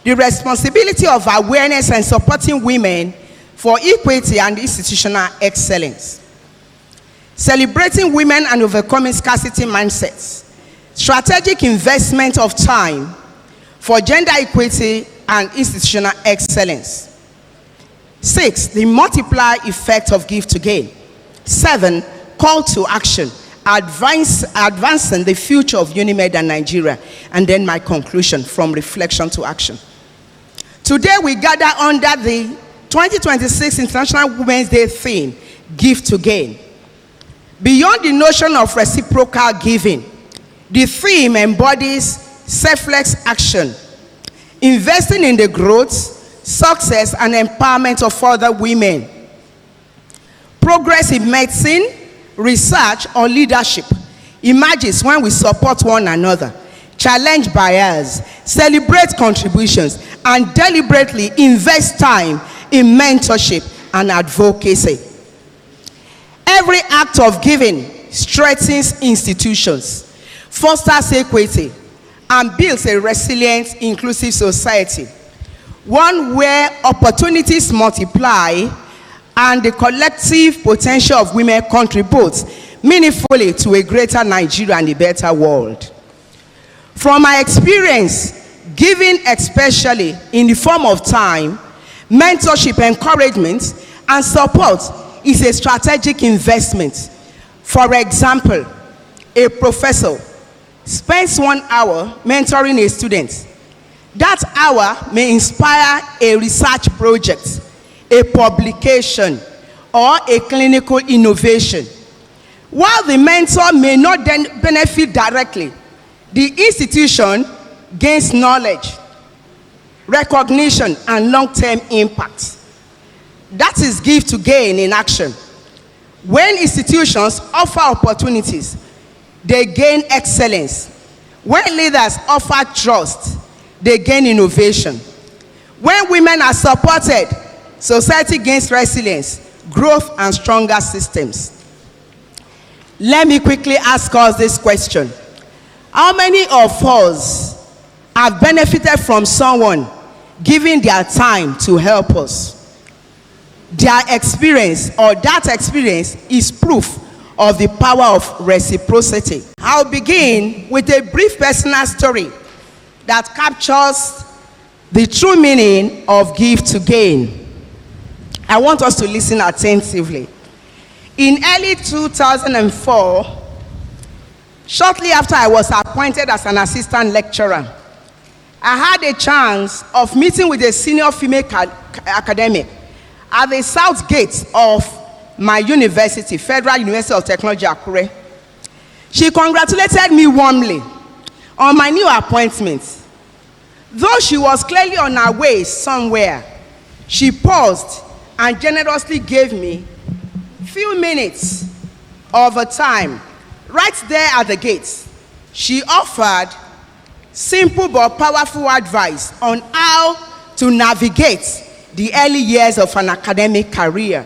The responsibility of awareness and supporting women for equity and institutional excellence. Celebrating women and overcoming scarcity mindsets. Strategic investment of time for gender equity and institutional excellence. 6, the multiplier effect of give to gain. 7, call to action, advancing the future of UNIMED and Nigeria. And then my conclusion, from reflection to action. Today we gather under the 2026 International Women's Day theme, Give to Gain. Beyond the notion of reciprocal giving, the theme embodies selfless action, investing in the growth, success, and empowerment of other women. Progress in medicine, research, or leadership emerges when we support one another, challenge bias, celebrate contributions, and deliberately invest time in mentorship and advocacy. Every act of giving strengthens institutions, fosters equity, and builds a resilient, inclusive society, one where opportunities multiply and the collective potential of women contributes meaningfully to a greater Nigeria and a better world. From my experience, giving, especially in the form of time, mentorship, encouragement, and support, is a strategic investment. For example, a professor spends 1 hour mentoring a student. That hour may inspire a research project, a publication, or a clinical innovation. While the mentor may not then benefit directly, the institution gains knowledge, recognition, and long-term impact. That is give to gain in action. When institutions offer opportunities, they gain excellence. When leaders offer trust, they gain innovation. When women are supported, society gains resilience, growth, and stronger systems. Let me quickly ask us this question. How many of us have benefited from someone giving their time to help us? Their experience, or that experience, is proof of the power of reciprocity. I'll begin with a brief personal story that captures the true meaning of give to gain. I want us to listen attentively. In early 2004, shortly after I was appointed as an assistant lecturer, I had a chance of meeting with a senior female academic at the south gate of my university, Federal University of Technology, Akure. She congratulated me warmly on my new appointment. Though she was clearly on her way somewhere, she paused and generously gave me a few minutes of her time right there at the gate. She offered simple but powerful advice on how to navigate the early years of an academic career.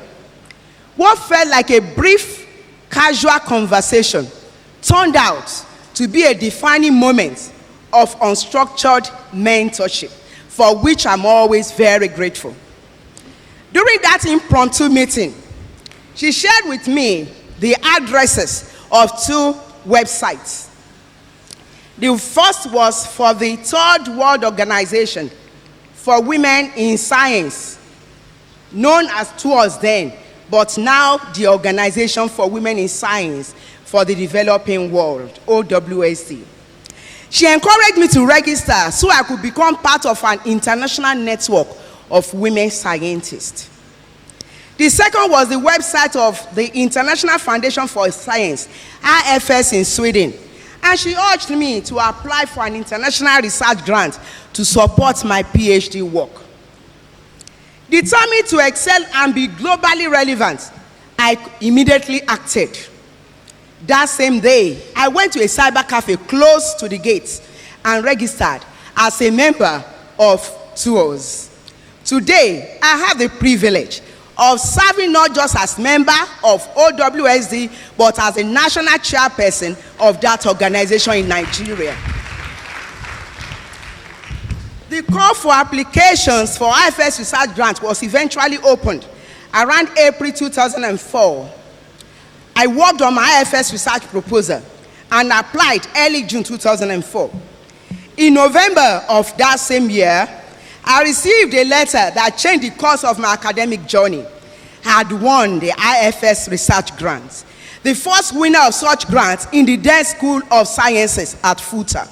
What felt like a brief, casual conversation turned out to be a defining moment of unstructured mentorship, for which I'm always very grateful. During that impromptu meeting, she shared with me the addresses of 2 websites. The first was for the Third World Organization for Women in Science, known as TWOS then, but now the Organization for Women in Science for the Developing World, OWSD. She encouraged me to register so I could become part of an international network of women scientists. The second was the website of the International Foundation for Science, IFS, in Sweden. And she urged me to apply for an international research grant to support my PhD work. Determined to excel and be globally relevant, I immediately acted. That same day, I went to a cyber cafe close to the gates and registered as a member of TOURS. Today, I have the privilege of serving not just as member of OWSD, but as a national chairperson of that organization in Nigeria. The call for applications for IFS research grant was eventually opened around April 2004. I worked on my IFS research proposal and applied early June 2004. In November of that same year, I received a letter that changed the course of my academic journey. I had won the IFS research grant, the first winner of such grants in the then School of Sciences at FUTA.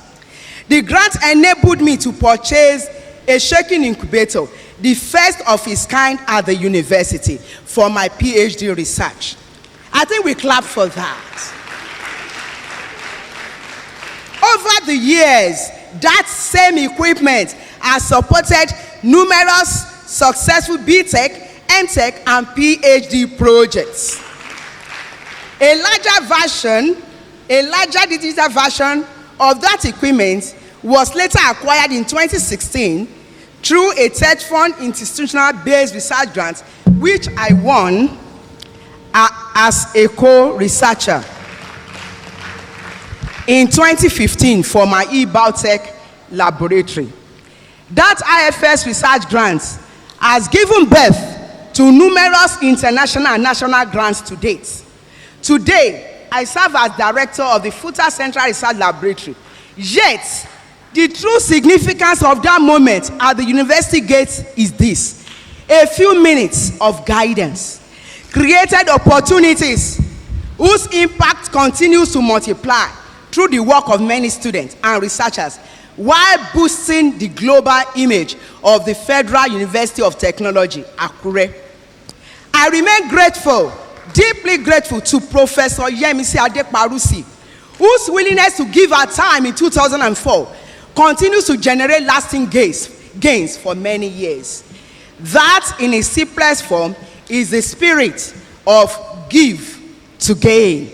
The grant enabled me to purchase a shaking incubator, the first of its kind at the university, for my PhD research. I think we clap for that. Over the years, that same equipment has supported numerous successful BTech, MTech, and PhD projects. A larger digital version of that equipment was later acquired in 2016 through a TED Fund institutional-based research grant, which I won as a co-researcher in 2015 for my e-biotech laboratory. That IFS research grant has given birth to numerous international and national grants to date. Today, I serve as director of the FUTA Central Research Laboratory. Yet, the true significance of that moment at the university gates is this: a few minutes of guidance created opportunities whose impact continues to multiply through the work of many students and researchers, while boosting the global image of the Federal University of Technology, Akure. I remain grateful, deeply grateful to Professor Yemisi Adeparusi, whose willingness to give her time in 2004 continues to generate lasting gains for many years. That, in its simplest form, is the spirit of give to gain.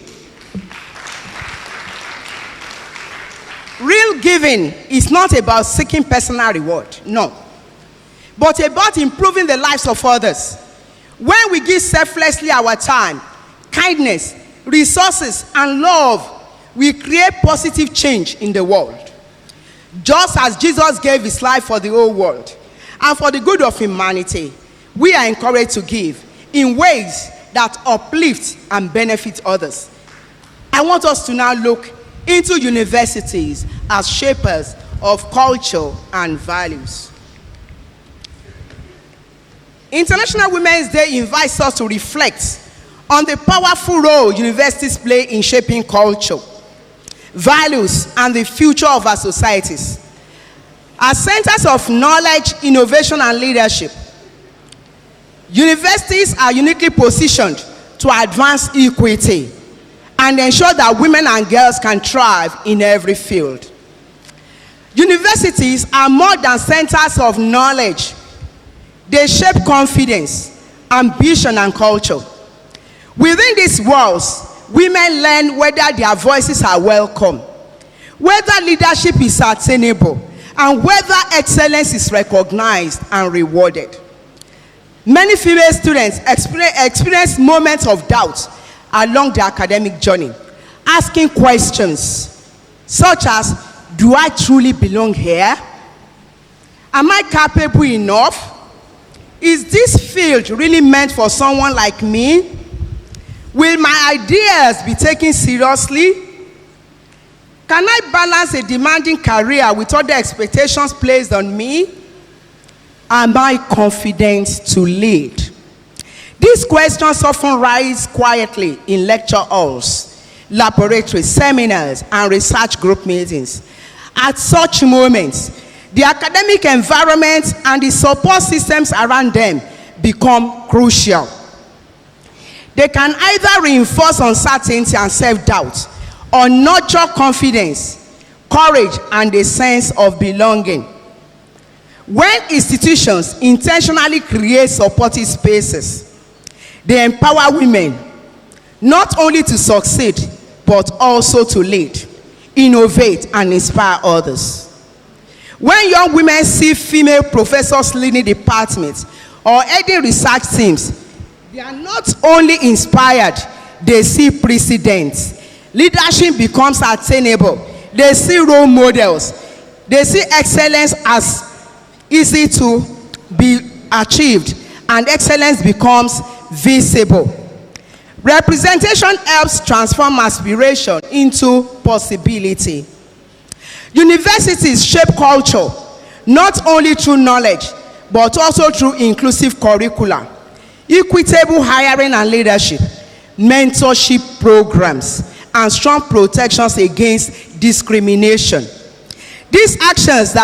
Real giving is not about seeking personal reward, no, but about improving the lives of others. When we give selflessly our time, kindness, resources, and love, we create positive change in the world. Just as Jesus gave his life for the whole world and for the good of humanity, we are encouraged to give in ways that uplift and benefit others. I want us to now look into universities as shapers of culture and values. International Women's Day invites us to reflect on the powerful role universities play in shaping culture, values, and the future of our societies. As centers of knowledge, innovation, and leadership, universities are uniquely positioned to advance equity and ensure that women and girls can thrive in every field. Universities are more than centers of knowledge. They shape confidence, ambition, and culture. Within these walls, women learn whether their voices are welcome, whether leadership is attainable, and whether excellence is recognized and rewarded. Many female students experience moments of doubt along their academic journey, asking questions such as, do I truly belong here? Am I capable enough? Is this field really meant for someone like me? Will my ideas be taken seriously? Can I balance a demanding career with other expectations placed on me? Am I confident to lead? These questions often rise quietly in lecture halls, laboratories, seminars, and research group meetings. At such moments, the academic environment and the support systems around them become crucial. They can either reinforce uncertainty and self-doubt or nurture confidence, courage, and a sense of belonging. When institutions intentionally create supportive spaces, they empower women not only to succeed, but but also to lead, innovate, and inspire others. When young women see female professors leading departments or heading research teams, they are not only inspired, they see precedents. Leadership becomes attainable. They see role models. They see excellence as easy to be achieved, and excellence becomes visible. Representation helps transform aspiration into possibility. Universities shape culture not only through knowledge but also through inclusive curricula, equitable hiring and leadership, mentorship programs, and strong protections against discrimination. These actions show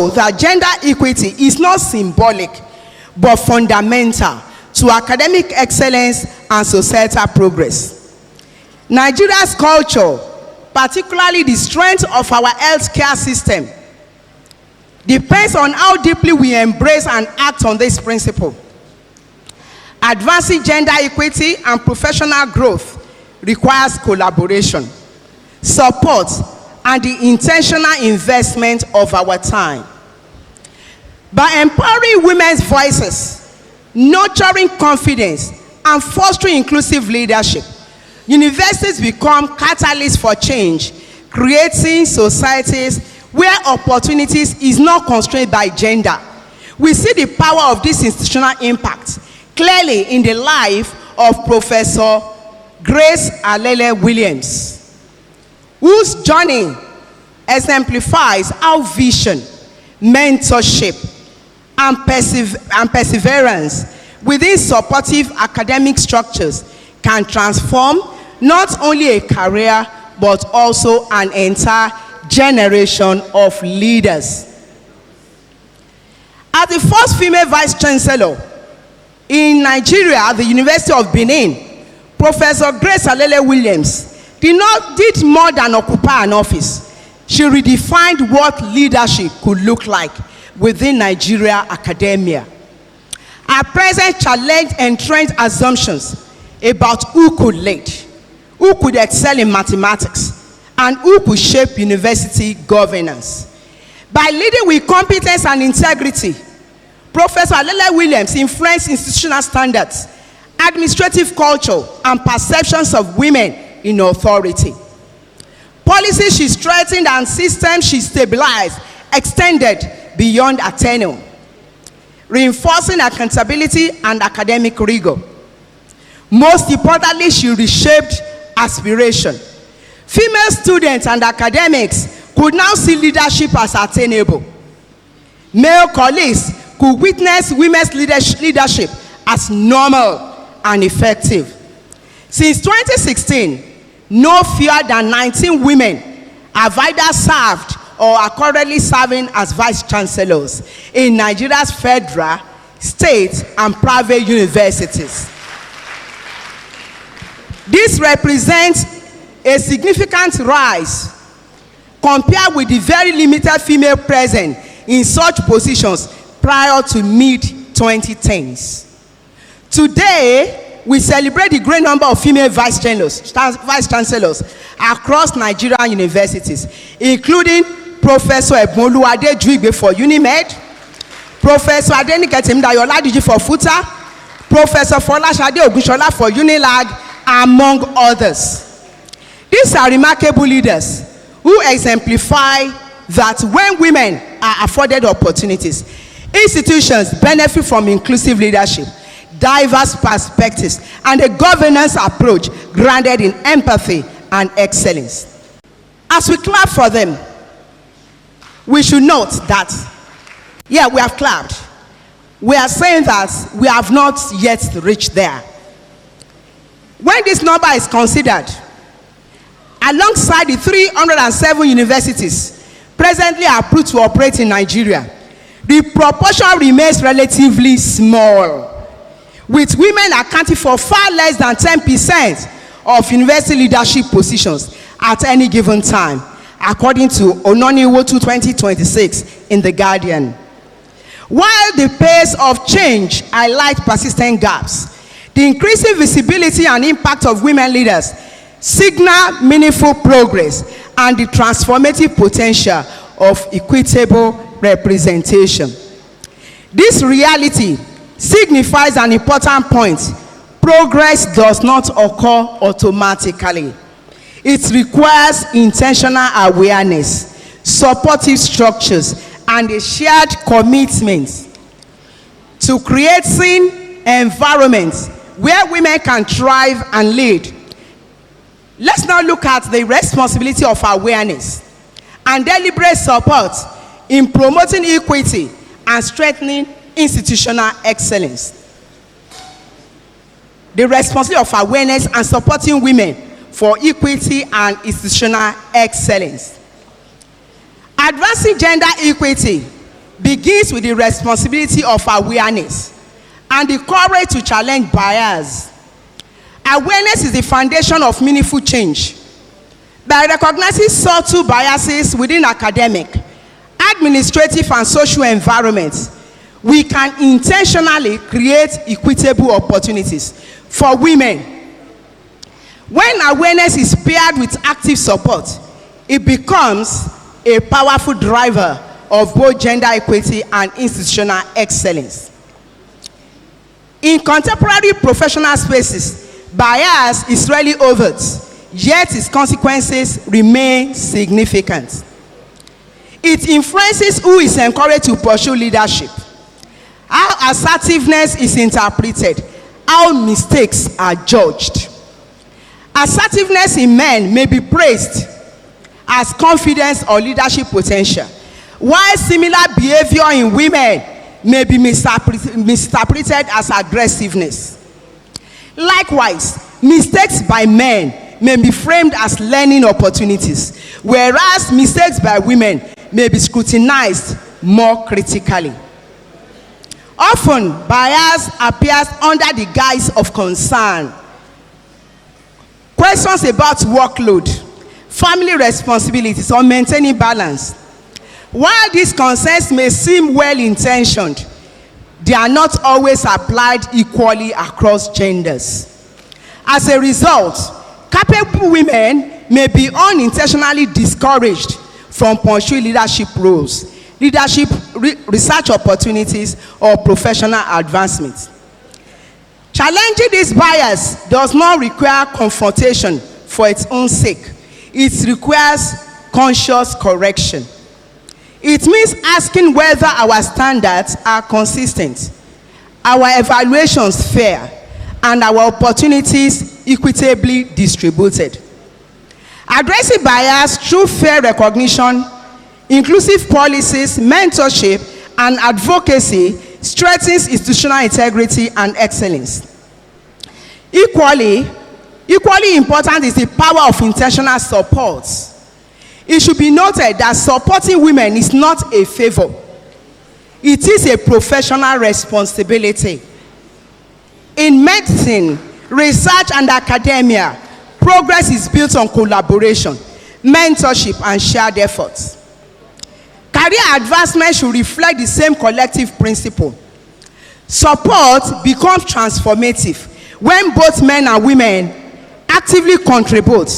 that gender equity is not symbolic but fundamental to academic excellence and societal progress. Nigeria's culture, particularly the strength of our healthcare system, depends on how deeply we embrace and act on this principle. Advancing gender equity and professional growth requires collaboration, support, and the intentional investment of our time. By empowering women's voices, nurturing confidence, and fostering inclusive leadership, universities become catalysts for change, creating societies where opportunities is not constrained by gender. We see the power of this institutional impact clearly in the life of Professor Grace Alele Williams, whose journey exemplifies how vision, mentorship, and perseverance within supportive academic structures can transform not only a career but also an entire generation of leaders. As the first female vice chancellor in Nigeria at the University of Benin, Professor Grace Alele Williams did more than occupy an office. She redefined what leadership could look like within Nigeria academia. Her presence challenged entrenched assumptions about who could lead, who could excel in mathematics, and who could shape university governance. By leading with competence and integrity, Professor Alele Williams influenced institutional standards, administrative culture, and perceptions of women in authority. Policies she strengthened and systems she stabilized extended beyond her tenure, reinforcing accountability and academic rigor. Most importantly, she reshaped aspiration. Female students and academics could now see leadership as attainable. Male colleagues could witness women's leadership as normal and effective. Since 2016, no fewer than 19 women have either served or are currently serving as vice chancellors in Nigeria's federal, state, and private universities. This represents a significant rise compared with the very limited female presence in such positions prior to mid-2010s. Today, we celebrate the great number of female vice chancellors across Nigerian universities, including Professor Ebonluwade Juigbe for UNIMED, Professor Adenike Temdayo Ladiji for FUTA, Professor Folashade Ogunshola for UNILAG, among others. These are remarkable leaders who exemplify that when women are afforded opportunities, institutions benefit from inclusive leadership, diverse perspectives, and a governance approach grounded in empathy and excellence. As we clap for them, we should note that, yeah, we have clapped. We are saying that we have not yet reached there. When this number is considered, alongside the 307 universities presently approved to operate in Nigeria, the proportion remains relatively small, with women accounting for far less than 10% of university leadership positions at any given time, according to Ononiwotu 2026 in The Guardian. While the pace of change highlights persistent gaps, The increasing visibility and impact of women leaders signal meaningful progress and the transformative potential of equitable representation. This reality signifies an important point. Progress does not occur automatically. It requires intentional awareness, supportive structures, and a shared commitment to creating environments where women can thrive and lead. Let's now look at the responsibility of awareness and deliberate support in promoting equity and strengthening institutional excellence. The responsibility of awareness and supporting women for equity and institutional excellence. Advancing gender equity begins with the responsibility of awareness and the courage to challenge bias. Awareness is the foundation of meaningful change. By recognizing subtle biases within academic, administrative, and social environments, we can intentionally create equitable opportunities for women. When awareness is paired with active support, it becomes a powerful driver of both gender equity and institutional excellence. In contemporary professional spaces, bias is rarely overt, yet its consequences remain significant. It influences who is encouraged to pursue leadership, how assertiveness is interpreted, how mistakes are judged. Assertiveness in men may be praised as confidence or leadership potential, while similar behavior in women may be misinterpreted as aggressiveness. Likewise, mistakes by men may be framed as learning opportunities, whereas mistakes by women may be scrutinized more critically. Often, bias appears under the guise of concern. Questions about workload, family responsibilities, or maintaining balance. While these concerns may seem well-intentioned, they are not always applied equally across genders. As a result, capable women may be unintentionally discouraged from pursuing leadership roles, leadership research opportunities, or professional advancements. Challenging this bias does not require confrontation for its own sake. It requires conscious correction. It means asking whether our standards are consistent, our evaluations fair, and our opportunities equitably distributed. Addressing bias through fair recognition, inclusive policies, mentorship, and advocacy strengthens institutional integrity and excellence. Equally important is the power of intentional support. It should be noted that supporting women is not a favor. It is a professional responsibility. In medicine, research, and academia, progress is built on collaboration, mentorship, and shared efforts. Career advancement should reflect the same collective principle. Support becomes transformative when both men and women actively contribute.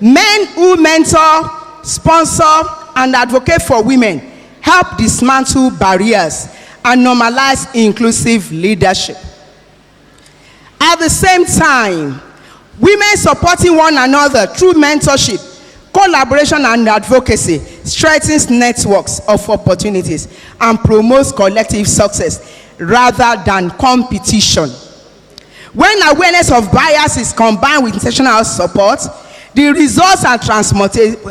Men who mentor, sponsor, and advocate for women help dismantle barriers and normalize inclusive leadership. At the same time, women supporting one another through mentorship, collaboration, and advocacy strengthens networks of opportunities and promotes collective success rather than competition. When awareness of bias is combined with intentional support, the results are transformative.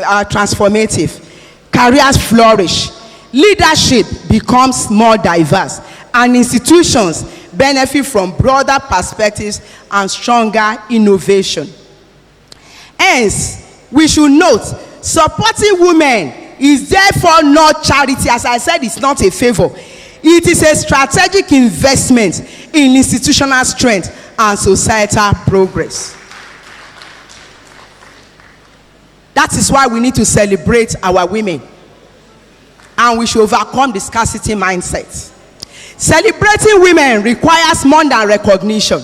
Careers flourish, leadership becomes more diverse, and institutions benefit from broader perspectives and stronger innovation. Hence, we should note, supporting women is therefore not charity. As I said, it's not a favor. It is a strategic investment in institutional strength and societal progress. That is why we need to celebrate our women, and we should overcome the scarcity mindset. Celebrating women requires more than recognition.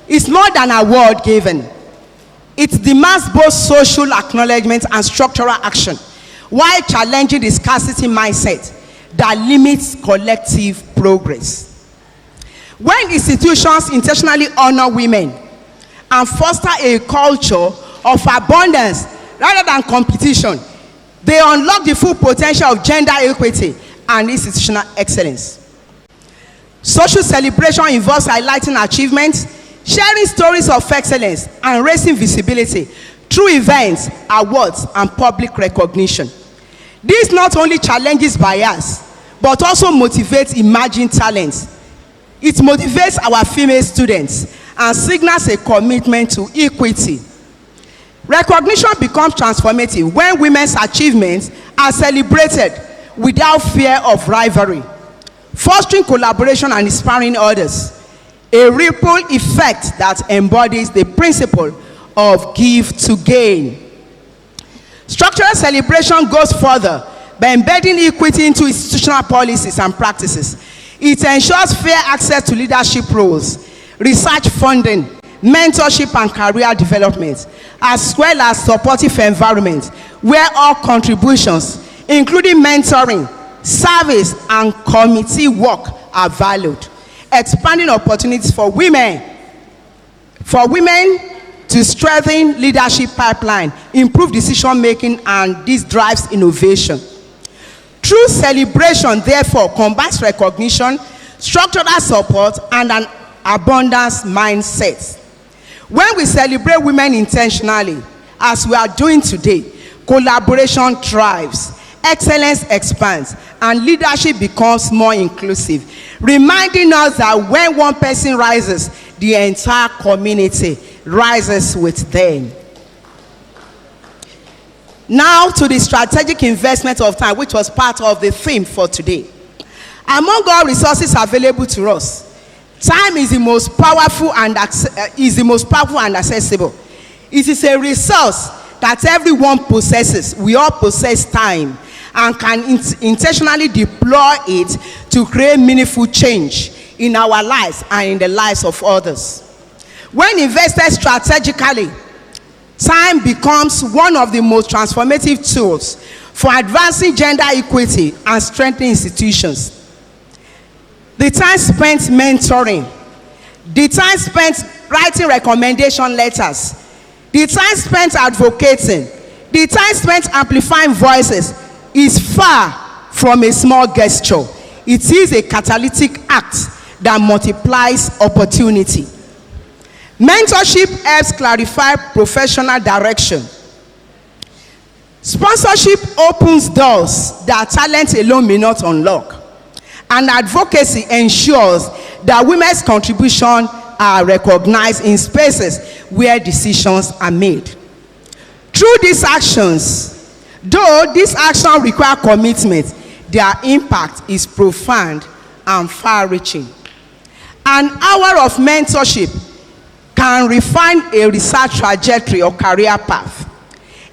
is more than a word given. It demands both social acknowledgement and structural action, while challenging the scarcity mindset that limits collective progress. When institutions intentionally honor women and foster a culture of abundance rather than competition, they unlock the full potential of gender equity and institutional excellence. Social celebration involves highlighting achievements, sharing stories of excellence, and raising visibility through events, awards, and public recognition. This not only challenges bias, but also motivates emerging talents. It motivates our female students and signals a commitment to equity. Recognition becomes transformative when women's achievements are celebrated without fear of rivalry, fostering collaboration and inspiring others. A ripple effect that embodies the principle of give to gain. Structural celebration goes further by embedding equity into institutional policies and practices. It ensures fair access to leadership roles, research funding, mentorship and career development, as well as supportive environment where all contributions, including mentoring, service, and committee work are valued, expanding opportunities for women to strengthen leadership pipeline, improve decision making, and this drives innovation. True celebration, therefore, combines recognition, structural support, and an abundance mindset. When we celebrate women intentionally, as we are doing today, collaboration thrives, excellence expands, and leadership becomes more inclusive, reminding us that when one person rises, the entire community rises with them. Now to the strategic investment of time, which was part of the theme for today. Among all resources available to us, time is the most powerful and accessible. It is a resource that everyone possesses. We all possess time and can intentionally deploy it to create meaningful change in our lives and in the lives of others. When invested strategically, time becomes one of the most transformative tools for advancing gender equity and strengthening institutions. The time spent mentoring, the time spent writing recommendation letters, the time spent advocating, the time spent amplifying voices is far from a small gesture. It is a catalytic act that multiplies opportunity. Mentorship helps clarify professional direction. Sponsorship opens doors that talent alone may not unlock. And advocacy ensures that women's contributions are recognized in spaces where decisions are made. Through these actions, though these actions require commitment, their impact is profound and far-reaching. An hour of mentorship can refine a research trajectory or career path.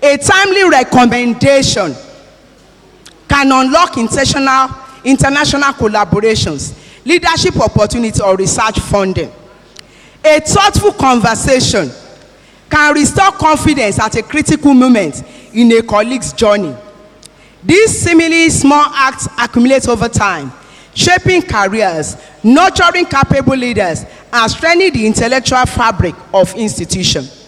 A timely recommendation can unlock international collaborations, leadership opportunities, or research funding. A thoughtful conversation can restore confidence at a critical moment in a colleague's journey. These seemingly small acts accumulate over time, shaping careers, nurturing capable leaders, and strengthening the intellectual fabric of institutions.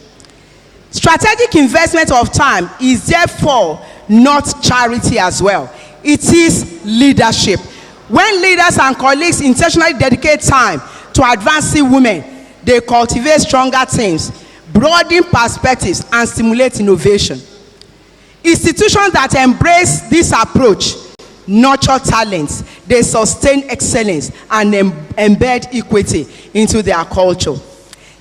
Strategic investment of time is therefore not charity as well. It is leadership. When leaders and colleagues intentionally dedicate time to advancing women, they cultivate stronger teams, broaden perspectives, and stimulate innovation. Institutions that embrace this approach nurture talents, they sustain excellence, and embed equity into their culture.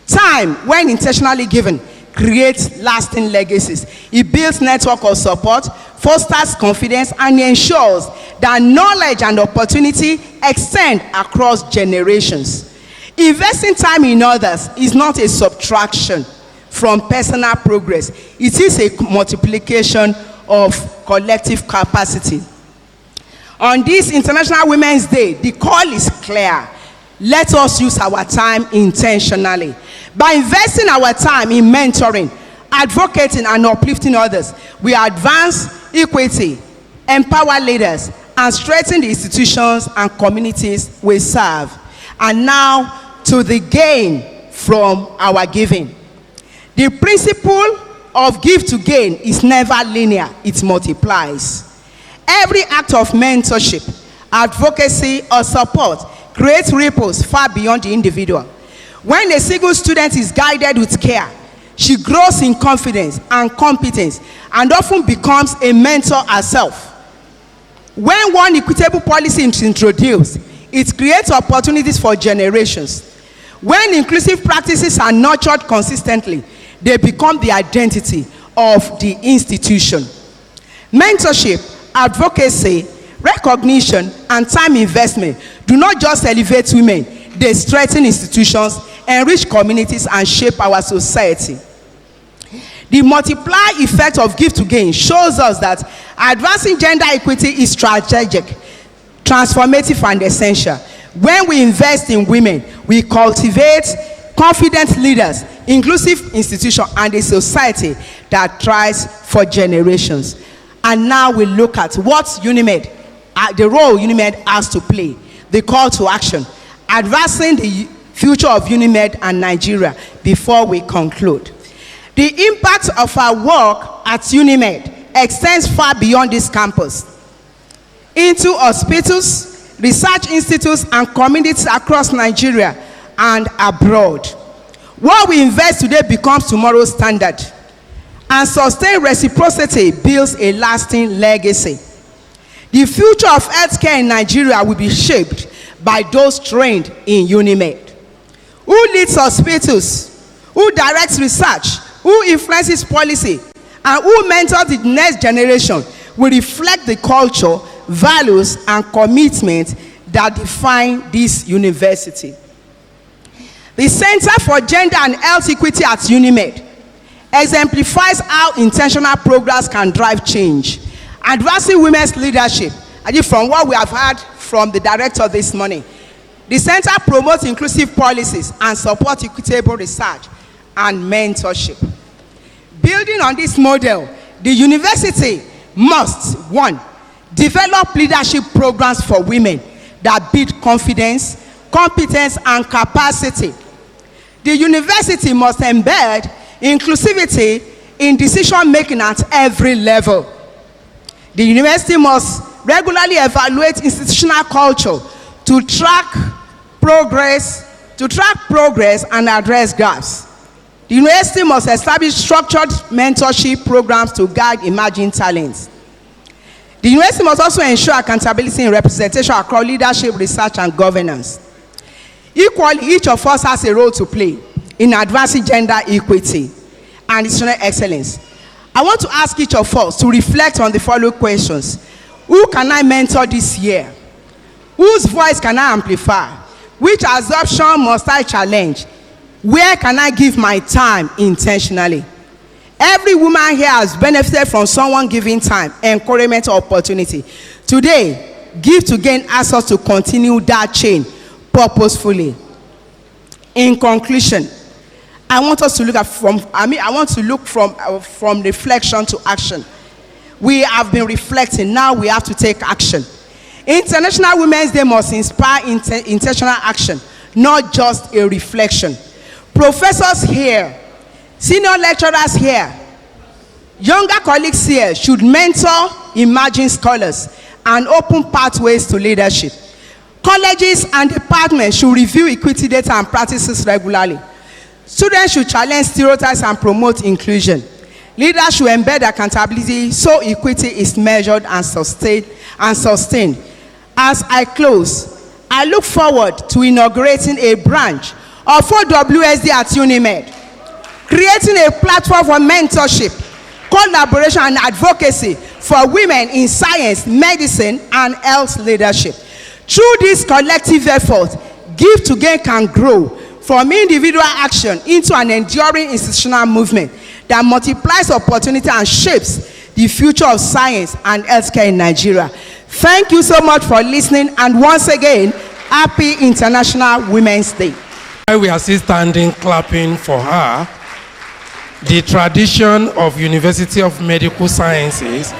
Time, when intentionally given, creates lasting legacies. It builds network of support, fosters confidence, and ensures that knowledge and opportunity extend across generations. Investing time in others is not a subtraction from personal progress. It is a multiplication of collective capacity. On this International Women's Day, the call is clear. Let us use our time intentionally. By investing our time in mentoring, advocating, and uplifting others, we advance equity, empower leaders, and strengthen the institutions and communities we serve. And now to the gain from our giving. The principle of give to gain is never linear, it multiplies. Every act of mentorship, advocacy, or support creates ripples far beyond the individual. When a single student is guided with care, she grows in confidence and competence and often becomes a mentor herself. When one equitable policy is introduced, it creates opportunities for generations. When inclusive practices are nurtured consistently, they become the identity of the institution. Mentorship, advocacy, recognition, and time investment do not just elevate women, they strengthen institutions, enrich communities, and shape our society. The multiply effect of give to gain shows us that advancing gender equity is strategic, transformative, and essential. When we invest in women, we cultivate confident leaders, inclusive institutions, and a society that thrives for generations. And now we look at what UNIMED, the role UNIMED has to play, the call to action, advancing the future of UNIMED and Nigeria before we conclude. The impact of our work at UNIMED extends far beyond this campus into hospitals, research institutes, and communities across Nigeria and abroad. What we invest today becomes tomorrow's standard, and sustained reciprocity builds a lasting legacy. The future of healthcare in Nigeria will be shaped by those trained in UNIMED. Who leads hospitals, who directs research, who influences policy, and who mentors the next generation will reflect the culture, values, and commitment that define this university. The Center for Gender and Health Equity at UNIMED exemplifies how intentional programs can drive change, advancing women's leadership. And from what we have heard from the director this morning, the center promotes inclusive policies and supports equitable research and mentorship. Building on this model, the university must, 1, develop leadership programs for women that build confidence, competence, and capacity. The university must embed inclusivity in decision-making at every level. The university must regularly evaluate institutional culture to track progress and address gaps. The university must establish structured mentorship programs to guide emerging talents. The university must also ensure accountability and representation across leadership, research, and governance. Equally, each of us has a role to play in advancing gender equity and institutional excellence. I want to ask each of us to reflect on the following questions. Who can I mentor this year? Whose voice can I amplify? Which assumption must I challenge? Where can I give my time intentionally? Every woman here has benefited from someone giving time, encouragement, or opportunity. Today, Give to Gain asks us to continue that chain purposefully. In conclusion, I want us to look from reflection to action. We have been reflecting, now we have to take action. International Women's Day must inspire intentional action, not just a reflection. Professors here, senior lecturers here, younger colleagues here should mentor emerging scholars and open pathways to leadership. Colleges and departments should review equity data and practices regularly. Students should challenge stereotypes and promote inclusion. Leaders should embed accountability so equity is measured and sustained. As I close, I look forward to inaugurating a branch of OWSD at UNIMED, creating a platform for mentorship, collaboration, and advocacy for women in science, medicine, and health leadership. Through this collective effort, Give to Gain can grow from individual action into an enduring institutional movement that multiplies opportunity and shapes the future of science and healthcare in Nigeria. Thank you so much for listening, and once again, happy International Women's Day. While we are still standing clapping for her, the tradition of University of Medical Sciences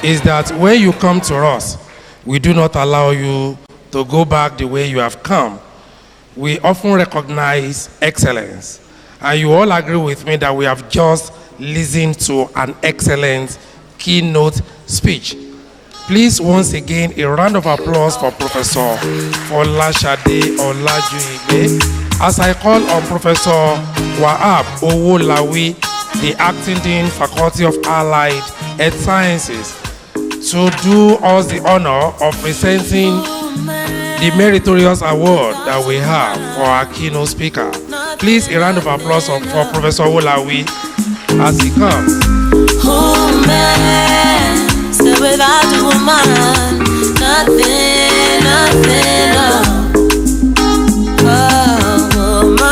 is that when you come to us, we do not allow you to go back the way you have come. We often recognize excellence. And you all agree with me that we have just listened to an excellent keynote speech. Please, once again, a round of applause for Professor Folashade Olajuigbe. As I call on Professor Wahab Owolawi, the Acting Dean, Faculty of Allied Health Sciences, to do us the honor of presenting the meritorious award that we have for our keynote speaker. Please, a round of applause for Professor Owolawi as he comes. So without a woman, nothing, nothing, no. Woman,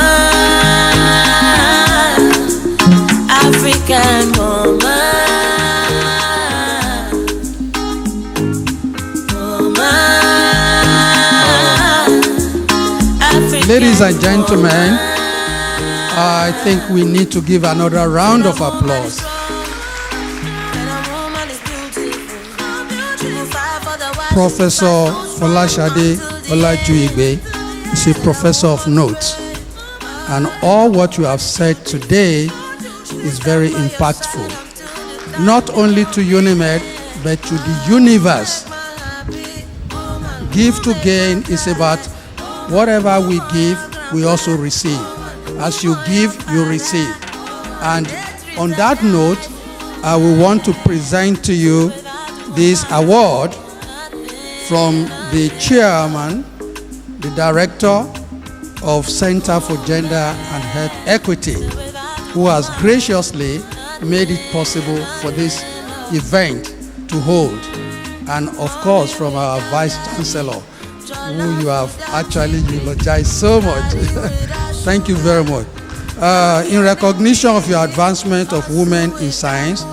African woman, African. Ladies and gentlemen, I think we need to give another round of applause. Professor Folashade Olajuigbe is a professor of note, and all what you have said today is very impactful, not only to UNIMED, but to the universe. Give to gain is about whatever we give, we also receive. As you give, you receive. And on that note, I will want to present to you this award from the chairman, the director of Center for Gender and Health Equity, who has graciously made it possible for this event to hold. And of course, from our Vice Chancellor, who you have actually eulogized so much. Thank you very much. In recognition of your advancement of women in science,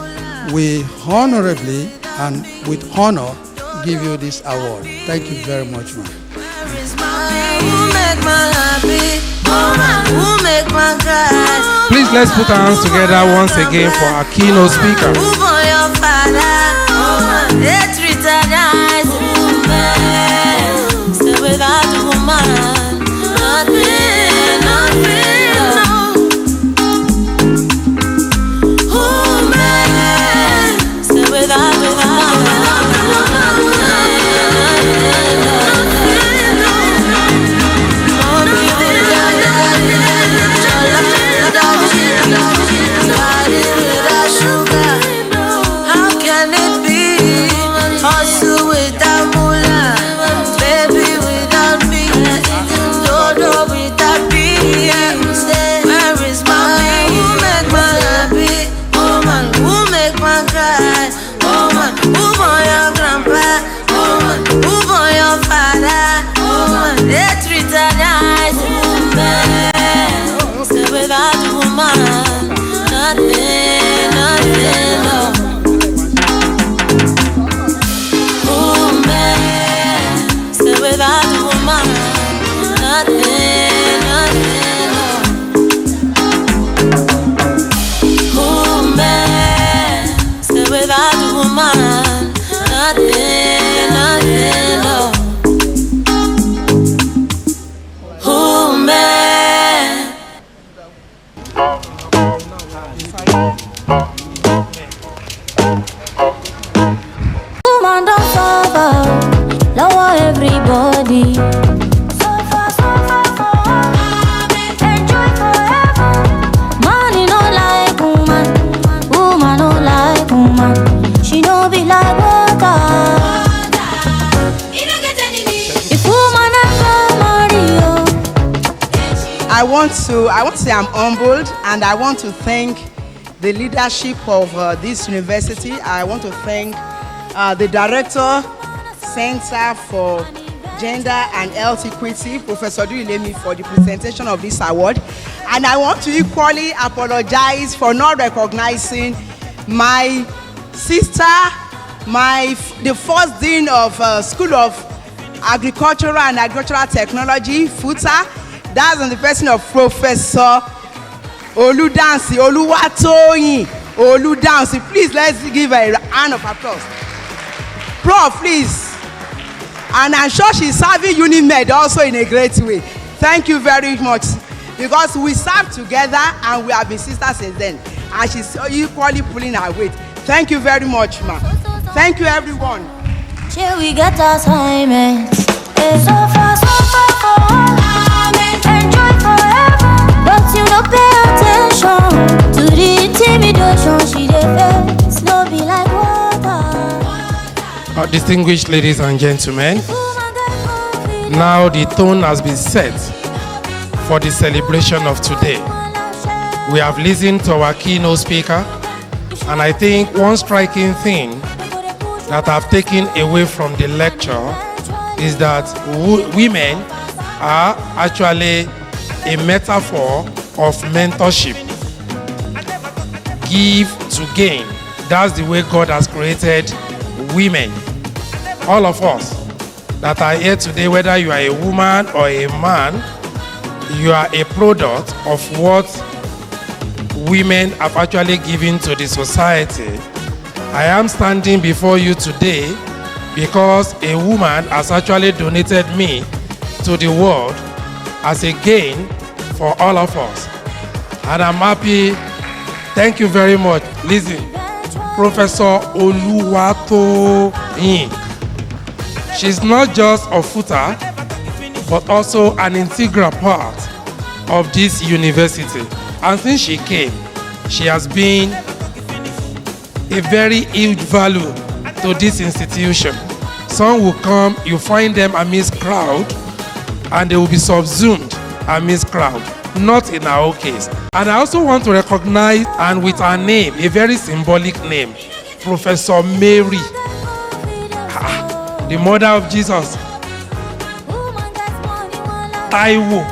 we honorably and with honor give you this award. Thank you very much, ma'am. Please, let's put our hands together once again for our keynote speaker. Without a woman, nothing, nothing, no. Woman, stay without a woman. How can it be? Hustle without moolah, baby without me, dodo without me. Where is mommy? Who make my happy? Woman, who make my cry? Woman, who for your grandpa? Woman, who for your father? Woman, they treat her nice. Woman, stay without a woman, nothing, nothing, no. Without a woman, nothing, nothing, no. Woman, stay without a woman, nothing, nothing, no. Woman. Woman, don't suffer. Lower everybody. Suffer, suffer, enjoy forever. Money no like woman, woman no like woman. She no be like water. If woman ever marry you, I want to say I'm humbled, and I want to thank the leadership of this university. I want to thank the director, Center for Gender and Health Equity, Professor Duilemi, for the presentation of this award. And I want to equally apologize for not recognizing my sister, the first dean of School of Agricultural and Agricultural Technology, FUTA, That's in the person of Professor Oludansi, Oluwatoyin Oludansi. Please, let's give her a round of applause. Prof, please. And I'm sure she's serving UNIMED also in a great way. Thank you very much. Because we served together and we have been sisters since then. And she's equally pulling her weight. Thank you very much, ma'am. Thank you, everyone. Here we get assignments. So far, for all. Enjoy forever. But you don't pay attention to the intimidation she dey face. No be like water. Distinguished ladies and gentlemen, now the tone has been set for the celebration of today. We have listened to our keynote speaker, and I think one striking thing that I've taken away from the lecture is that women are actually a metaphor of mentorship. Give to gain. That's the way God has created women. All of us that are here today, whether you are a woman or a man, you are a product of what women have actually given to the society. I am standing before you today because a woman has actually donated me to the world as a gain for all of us. And I'm happy. Thank you very much. Listen, Professor Oluwatoyin. She's not just a footer, but also an integral part of this university. And since she came, she has been a very huge value to this institution. Some will come, you find them amidst crowd, and they will be subsumed amidst crowd. Not in our case. And I also want to recognize, and with her name, a very symbolic name, Professor Mary, the mother of Jesus. Taiwo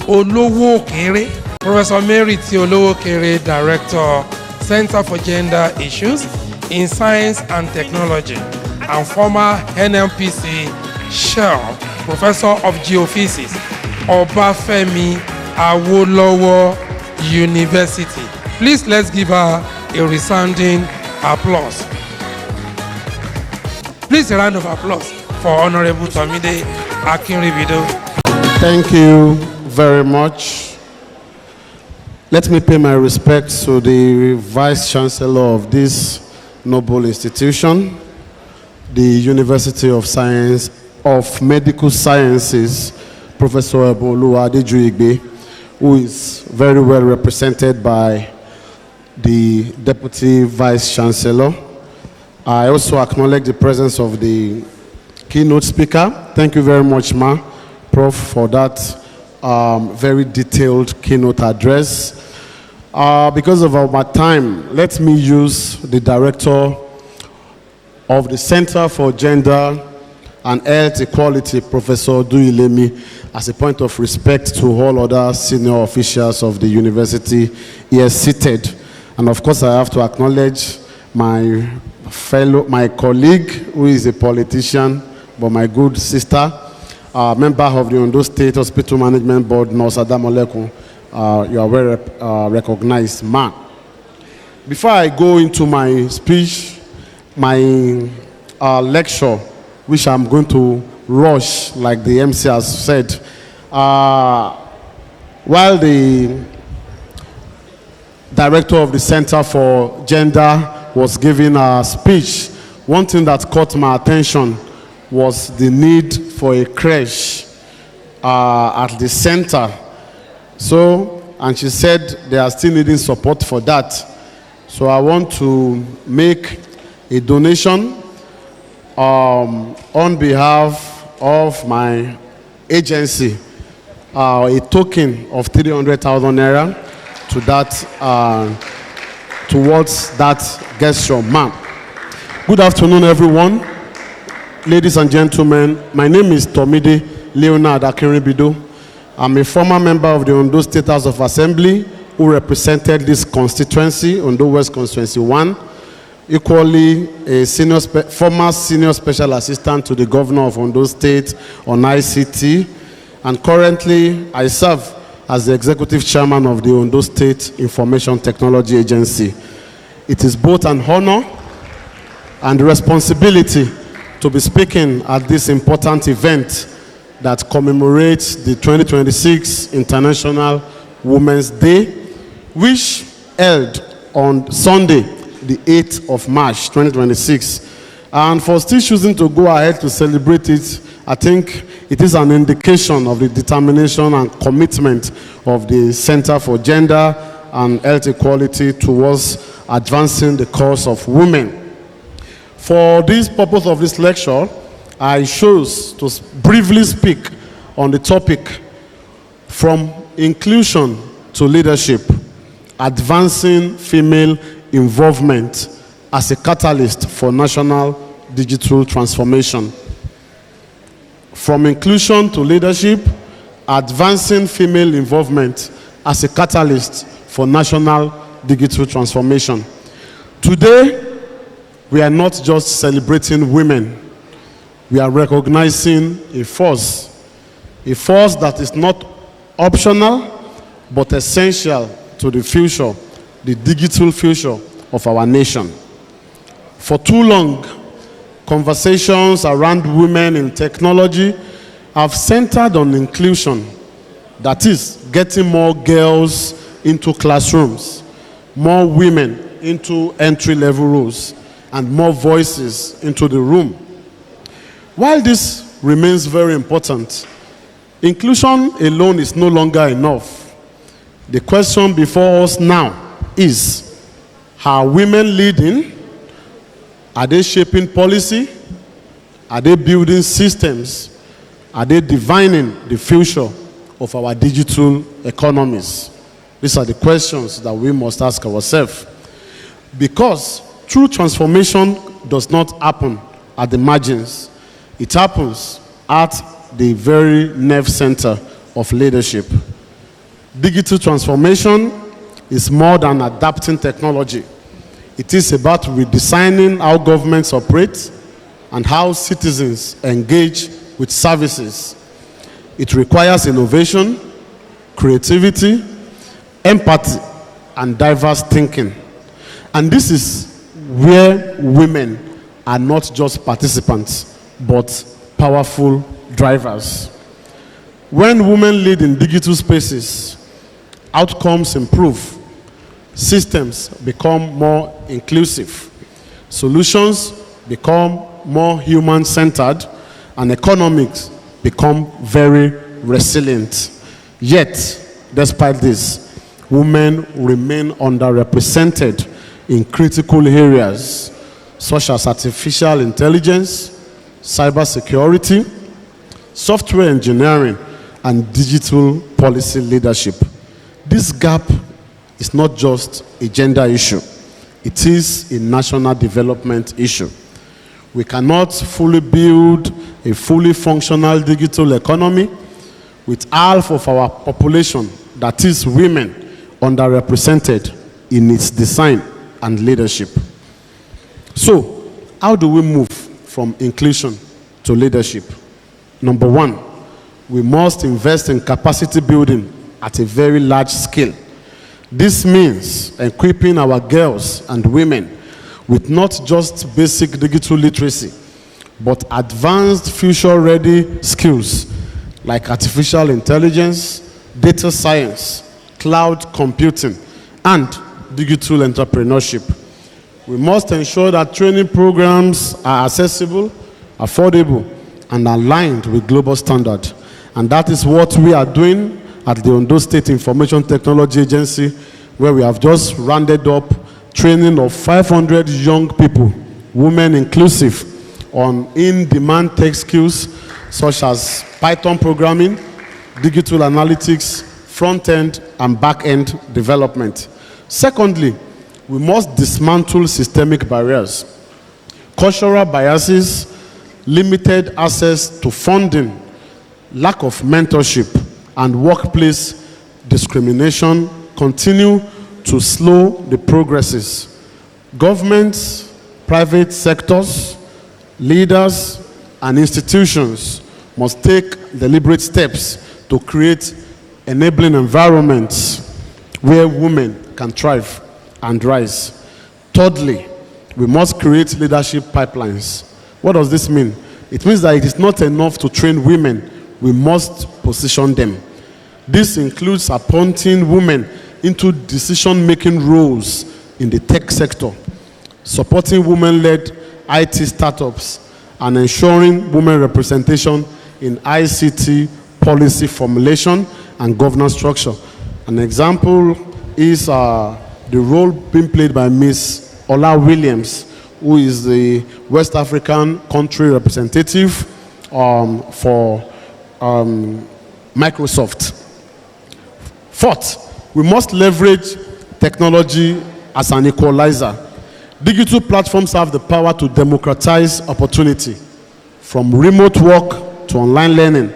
Olowokere. Professor Mary T. Olowokere, Director, Center for Gender Issues in Science and Technology, and former NMPC Shell, Professor of Geophysics, Obafemi Awolowo University. Please, let's give her a resounding applause. Please, a round of applause for Honorable Tomide Akinribido. Thank you very much. Let me pay my respects to the Vice Chancellor of this noble institution, the University of Science of Medical Sciences, Professor Ebolu Adejuigbe, who is very well represented by the Deputy Vice Chancellor. I also acknowledge the presence of the keynote speaker. Thank you very much, Prof, for that very detailed keynote address. Because of our time, let me use the Director of the Center for Gender and Health Equality, Professor Duilemi, as a point of respect to all other senior officials of the university here seated. And of course, I have to acknowledge my colleague, who is a politician, but my good sister, member of the Ondo State Hospital Management Board, Nurse Adamolekun. You are well recognized, man. Before I go into my speech, my lecture, which I'm going to rush, like the MC has said, while the director of the Center for Gender was giving a speech, one thing that caught my attention was the need for a creche at the center. So, and she said they are still needing support for that. So I want to make a donation on behalf of my agency, a token of 300,000 naira to that, towards that gesture, ma'am. Good afternoon, everyone. Ladies and gentlemen, my name is Tomide Leonard Akinribido. I'm a former member of the Ondo State House of Assembly who represented this constituency, Ondo West Constituency 1. Equally, a former senior special assistant to the governor of Ondo State on ICT. and currently I serve as the Executive Chairman of the Ondo State Information Technology Agency. It is both an honor and responsibility to be speaking at this important event that commemorates the 2026 International Women's Day, which held on Sunday, the 8th of March 2026. And for still choosing to go ahead to celebrate it, I think it is an indication of the determination and commitment of the Center for Gender and Health Equality towards advancing the cause of women. For this purpose of this lecture, I chose to briefly speak on the topic from inclusion to leadership, advancing female involvement as a catalyst for national digital transformation. From inclusion to leadership, advancing female involvement as a catalyst for national digital transformation. Today, we are not just celebrating women, we are recognizing a force that is not optional, but essential to the future, the digital future of our nation. For too long, conversations around women in technology have centered on inclusion, that is, getting more girls into classrooms, more women into entry-level roles, and more voices into the room. While this remains very important, inclusion alone is no longer enough. The question before us now is, are women leading? Are they shaping policy? Are they building systems? Are they defining the future of our digital economies? These are the questions that we must ask ourselves. Because true transformation does not happen at the margins. It happens at the very nerve center of leadership. Digital transformation is more than adapting technology. It is about redesigning how governments operate and how citizens engage with services. It requires innovation, creativity, empathy, and diverse thinking. And this is where women are not just participants, but powerful drivers. When women lead in digital spaces, outcomes improve, systems become more inclusive, solutions become more human-centered, and economics become very resilient. Yet, despite this, women remain underrepresented in critical areas such as artificial intelligence, cybersecurity, software engineering, and digital policy leadership. This gap is not just a gender issue, it is a national development issue. We cannot fully build a fully functional digital economy with half of our population, that is women, underrepresented in its design and leadership. So, how do we move from inclusion to leadership? Number one, we must invest in capacity building at a very large scale. This means equipping our girls and women with not just basic digital literacy, but advanced future-ready skills like artificial intelligence, data science, cloud computing, and digital entrepreneurship. We must ensure that training programs are accessible, affordable, and aligned with global standards. And that is what we are doing at the Ondo State Information Technology Agency, where we have just rounded up training of 500 young people, women inclusive, on in-demand tech skills such as Python programming, digital analytics, front-end and back-end development. Secondly, we must dismantle systemic barriers. Cultural biases, limited access to funding, lack of mentorship, and workplace discrimination continue to slow the progresses. Governments, private sectors, leaders, and institutions must take deliberate steps to create enabling environments where women can thrive and rise. Thirdly, we must create leadership pipelines. What does this mean? It means that it is not enough to train women, we must position them. This includes appointing women into decision-making roles in the tech sector, supporting women-led IT startups, and ensuring women representation in ICT policy formulation and governance structure. An example is the role being played by Ms. Ola Williams, who is the West African country representative for Microsoft. Fourth, we must leverage technology as an equalizer. Digital platforms have the power to democratize opportunity. From remote work to online learning,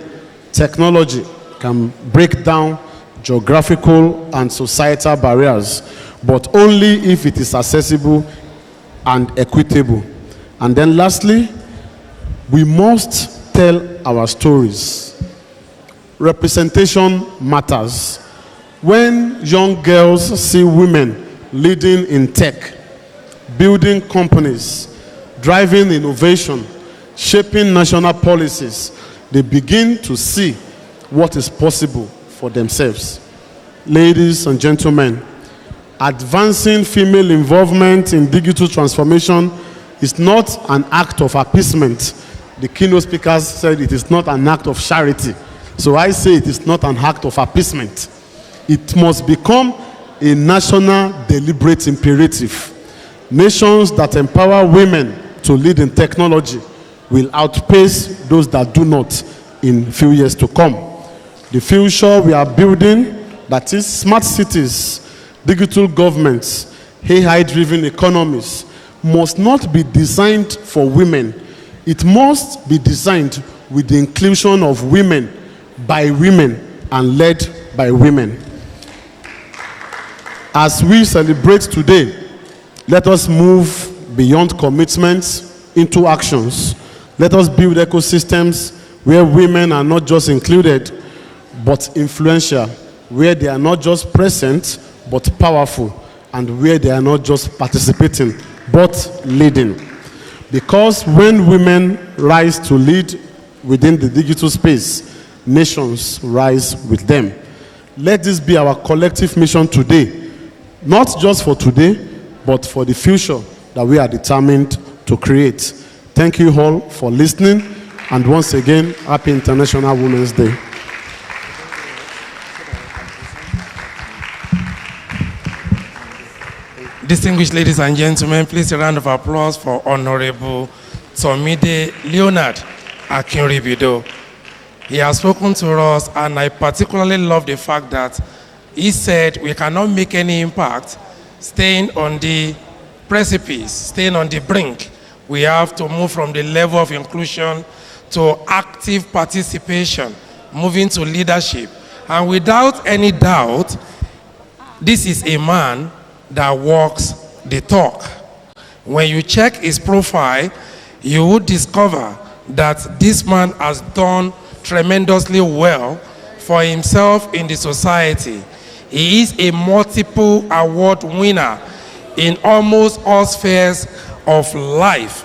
technology can break down geographical and societal barriers, but only if it is accessible and equitable. And then lastly, we must tell our stories. Representation matters. When young girls see women leading in tech, building companies, driving innovation, shaping national policies, they begin to see what is possible for themselves. Ladies and gentlemen, advancing female involvement in digital transformation is not an act of appeasement. The keynote speakers said it is not an act of charity. So I say it is not an act of appeasement. It must become a national deliberate imperative. Nations that empower women to lead in technology will outpace those that do not in few years to come. The future we are building, that is smart cities, digital governments, AI-driven economies, must not be designed for women. It must be designed with the inclusion of women, by women, and led by women. As we celebrate today, let us move beyond commitments into actions. Let us build ecosystems where women are not just included, but influential, where they are not just present, but powerful, and where they are not just participating, but leading. Because when women rise to lead within the digital space, nations rise with them. Let this be our collective mission today, not just for today, but for the future that we are determined to create. Thank you all for listening, and once again, happy International Women's Day. Distinguished ladies and gentlemen, please a round of applause for Honorable Tomide Leonard Akinribido. He has spoken to us, and I particularly love the fact that he said we cannot make any impact staying on the precipice, staying on the brink. We have to move from the level of inclusion to active participation, moving to leadership. And without any doubt, this is a man that walks the talk. When you check his profile, you would discover that this man has done tremendously well for himself in the society. He is a multiple award winner in almost all spheres of life.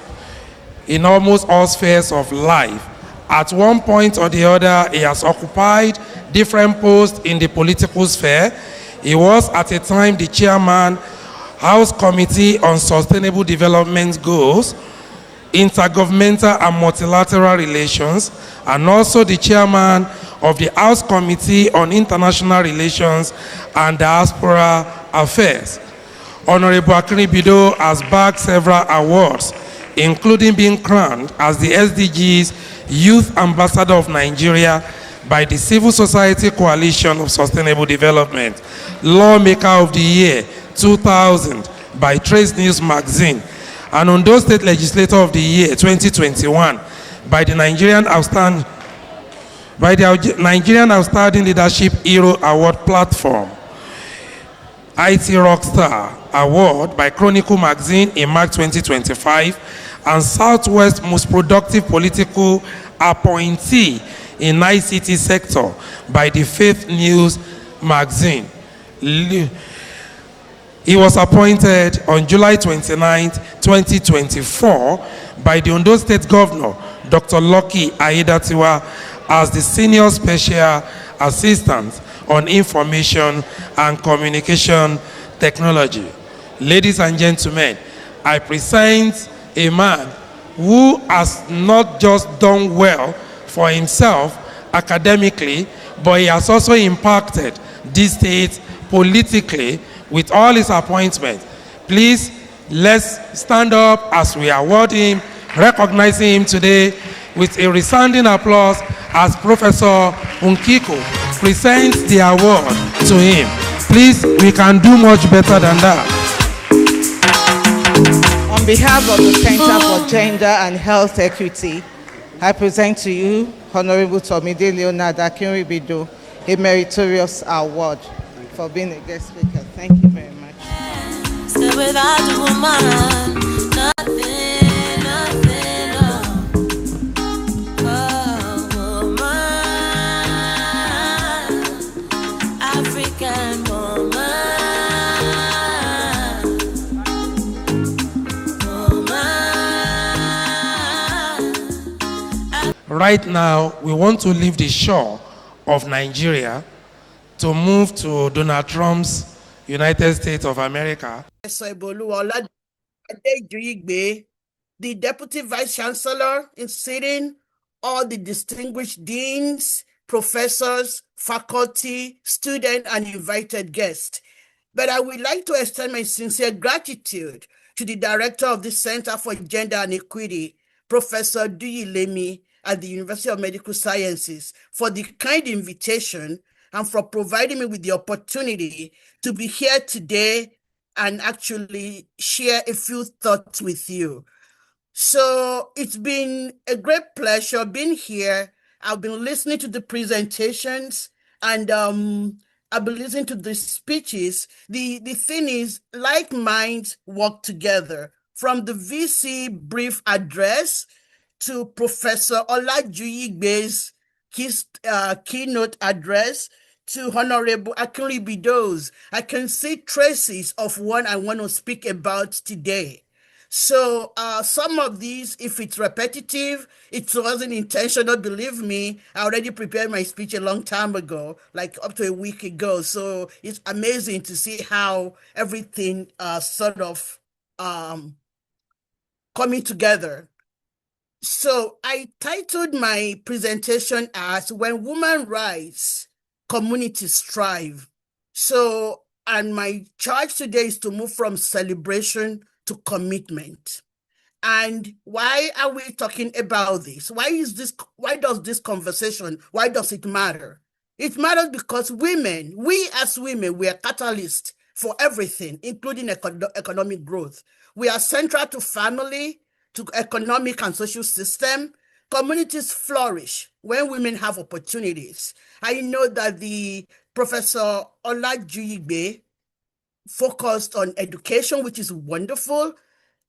In almost all spheres of life. At one point or the other, he has occupied different posts in the political sphere. He was at a time the chairman, House Committee on Sustainable Development Goals, Intergovernmental and Multilateral Relations, and also the chairman of the House Committee on International Relations and Diaspora Affairs. Honorable Akinribido has bagged several awards, including being crowned as the SDG's Youth Ambassador of Nigeria by the Civil Society Coalition of Sustainable Development, Lawmaker of the Year 2000 by Trace News Magazine, and Ondo State Legislator of the Year 2021 by the Nigerian Outstanding Leadership Hero Award Platform, IT Rockstar Award by Chronicle Magazine in March 2025, and Southwest Most Productive Political Appointee in ICT sector by the Faith News magazine. He was appointed on July 29, 2024 by the Ondo State Governor, Dr. Lucky Aiyedatiwa, as the Senior Special Assistant on Information and Communication Technology. Ladies and gentlemen, I present a man who has not just done well for himself academically, but he has also impacted this state politically with all his appointments. Please, let's stand up as we award him, recognizing him today with a resounding applause as Professor Nkiko presents the award to him. Please, we can do much better than that. On behalf of the Center for Gender and Health Equity, I present to you Honorable Tomide Leonard Akinribido, a meritorious award for being a guest speaker. Thank you very much. So without a woman, nothing, oh, woman, African woman. Right now, we want to leave the shore of Nigeria to move to Donald Trump's United States of America. The Deputy Vice Chancellor is sitting, all the distinguished deans, professors, faculty, students, and invited guests. But I would like to extend my sincere gratitude to the Director of the Center for Gender and Equity, Professor Duyilemi at the University of Medical Sciences, for the kind invitation and for providing me with the opportunity to be here today and actually share a few thoughts with you. So it's been a great pleasure being here. I've been listening to the presentations and I've been listening to the speeches. The thing is, like minds work together. From the VC brief address to Professor Olajuyigbe's his keynote address to Honorable Akinribido's, I can see traces of what I want to speak about today. So some of these, if it's repetitive, it wasn't intentional, believe me. I already prepared my speech a long time ago, like up to a week ago. So it's amazing to see how everything sort of coming together. So I titled my presentation as When Women Rise, Communities Thrive. So, and my charge today is to move from celebration to commitment. And why are we talking about this? Why does this conversation, why does it matter? It matters because women, we as women, we are catalysts for everything, including economic growth. We are central to family, to economic and social system. Communities flourish when women have opportunities. I know that the Professor Olajuyigbe focused on education, which is wonderful,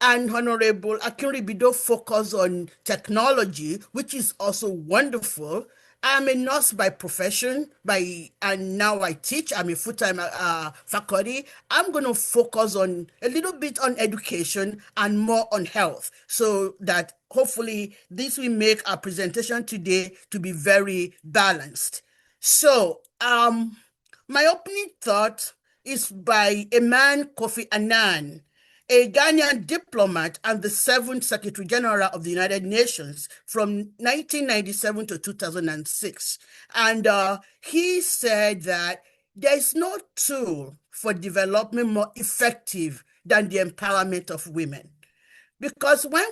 and Honorable Akinribido focused on technology, which is also wonderful. I'm a nurse by profession, and now I teach. I'm a full-time faculty. I'm going to focus on a little bit on education and more on health, so that hopefully this will make our presentation today to be very balanced. So my opening thought is by a man, Kofi Annan, a Ghanaian diplomat and the 7th Secretary General of the United Nations from 1997 to 2006. And he said that there is no tool for development more effective than the empowerment of women. Because when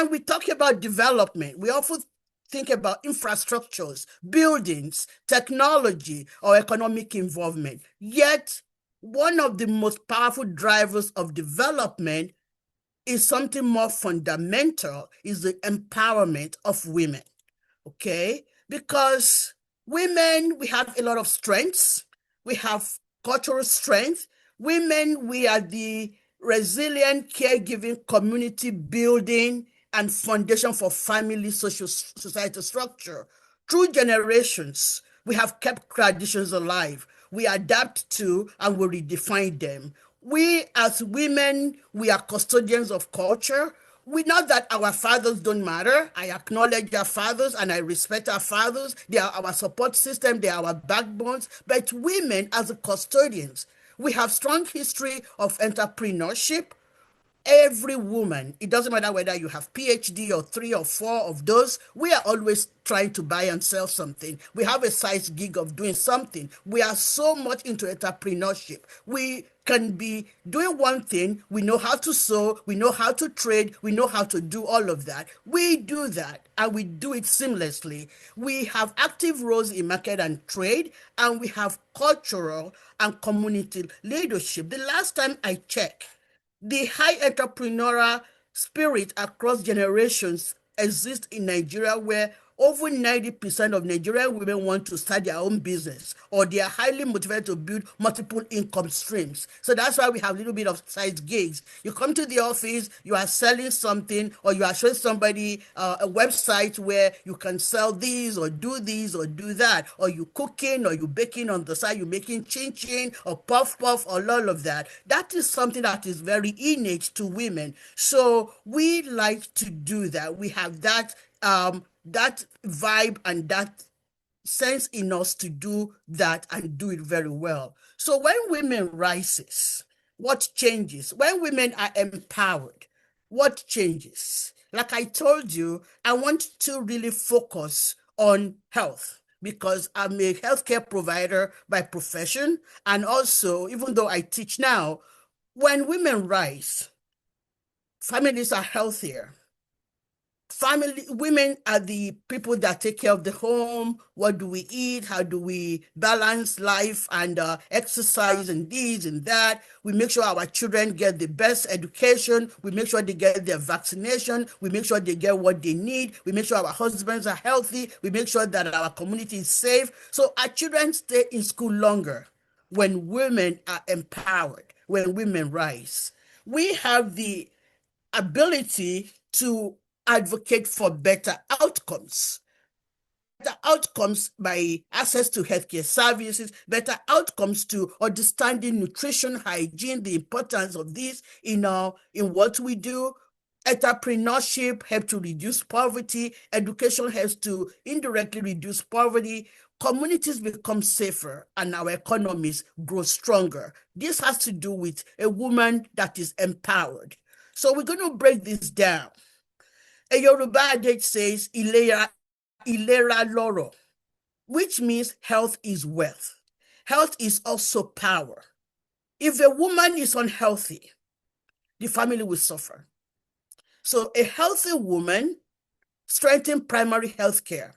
we talk about development, we often think about infrastructures, buildings, technology, or economic involvement. Yet, one of the most powerful drivers of development is something more fundamental, is the empowerment of women, okay? Because women, we have a lot of strengths. We have cultural strength. Women, we are the resilient, caregiving, community building, and foundation for family, social, society structure. Through generations, we have kept traditions alive. We adapt to and we redefine them. We as women, we are custodians of culture. We know that our fathers don't matter. I acknowledge our fathers and I respect our fathers. They are our support system, they are our backbones. But women, as custodians, we have strong history of entrepreneurship. Every woman, it doesn't matter whether you have PhD or 3 or 4 of those, we are always trying to buy and sell something. We have a side gig of doing something. We are so much into entrepreneurship. We can be doing one thing, we know how to sew, we know how to trade, we know how to do all of that. We do that and we do it seamlessly. We have active roles in market and trade, and we have cultural and community leadership. The last time I checked, the high entrepreneurial spirit across generations exists in Nigeria, where over 90% of Nigerian women want to start their own business, or they are highly motivated to build multiple income streams. So that's why we have a little bit of side gigs. You come to the office, you are selling something, or you are showing somebody a website where you can sell these or do that, or you cooking or you baking on the side, you making chin chin or puff puff or all of that. That is something that is very innate to women. So we like to do that. We have that that vibe and that sense in us to do that and do it very well. So when women rises, what changes? When women are empowered, what changes? Like I told you, I want to really focus on health because I'm a healthcare provider by profession. And also, even though I teach now, when women rise, families are healthier. Women are the people that take care of the home. What do we eat? How do we balance life and exercise and this and that? We make sure our children get the best education. We make sure they get their vaccination. We make sure they get what they need. We make sure our husbands are healthy. We make sure that our community is safe. So our children stay in school longer when women are empowered, when women rise. We have the ability to advocate for better outcomes. Better outcomes by access to healthcare services, better outcomes to understanding nutrition, hygiene, the importance of this in what we do. Entrepreneurship helps to reduce poverty. Education helps to indirectly reduce poverty. Communities become safer and our economies grow stronger. This has to do with a woman that is empowered. So we're going to break this down. A Yoruba adage says, Ilera loro, which means health is wealth. Health is also power. If a woman is unhealthy, the family will suffer. So a healthy woman strengthens primary health care.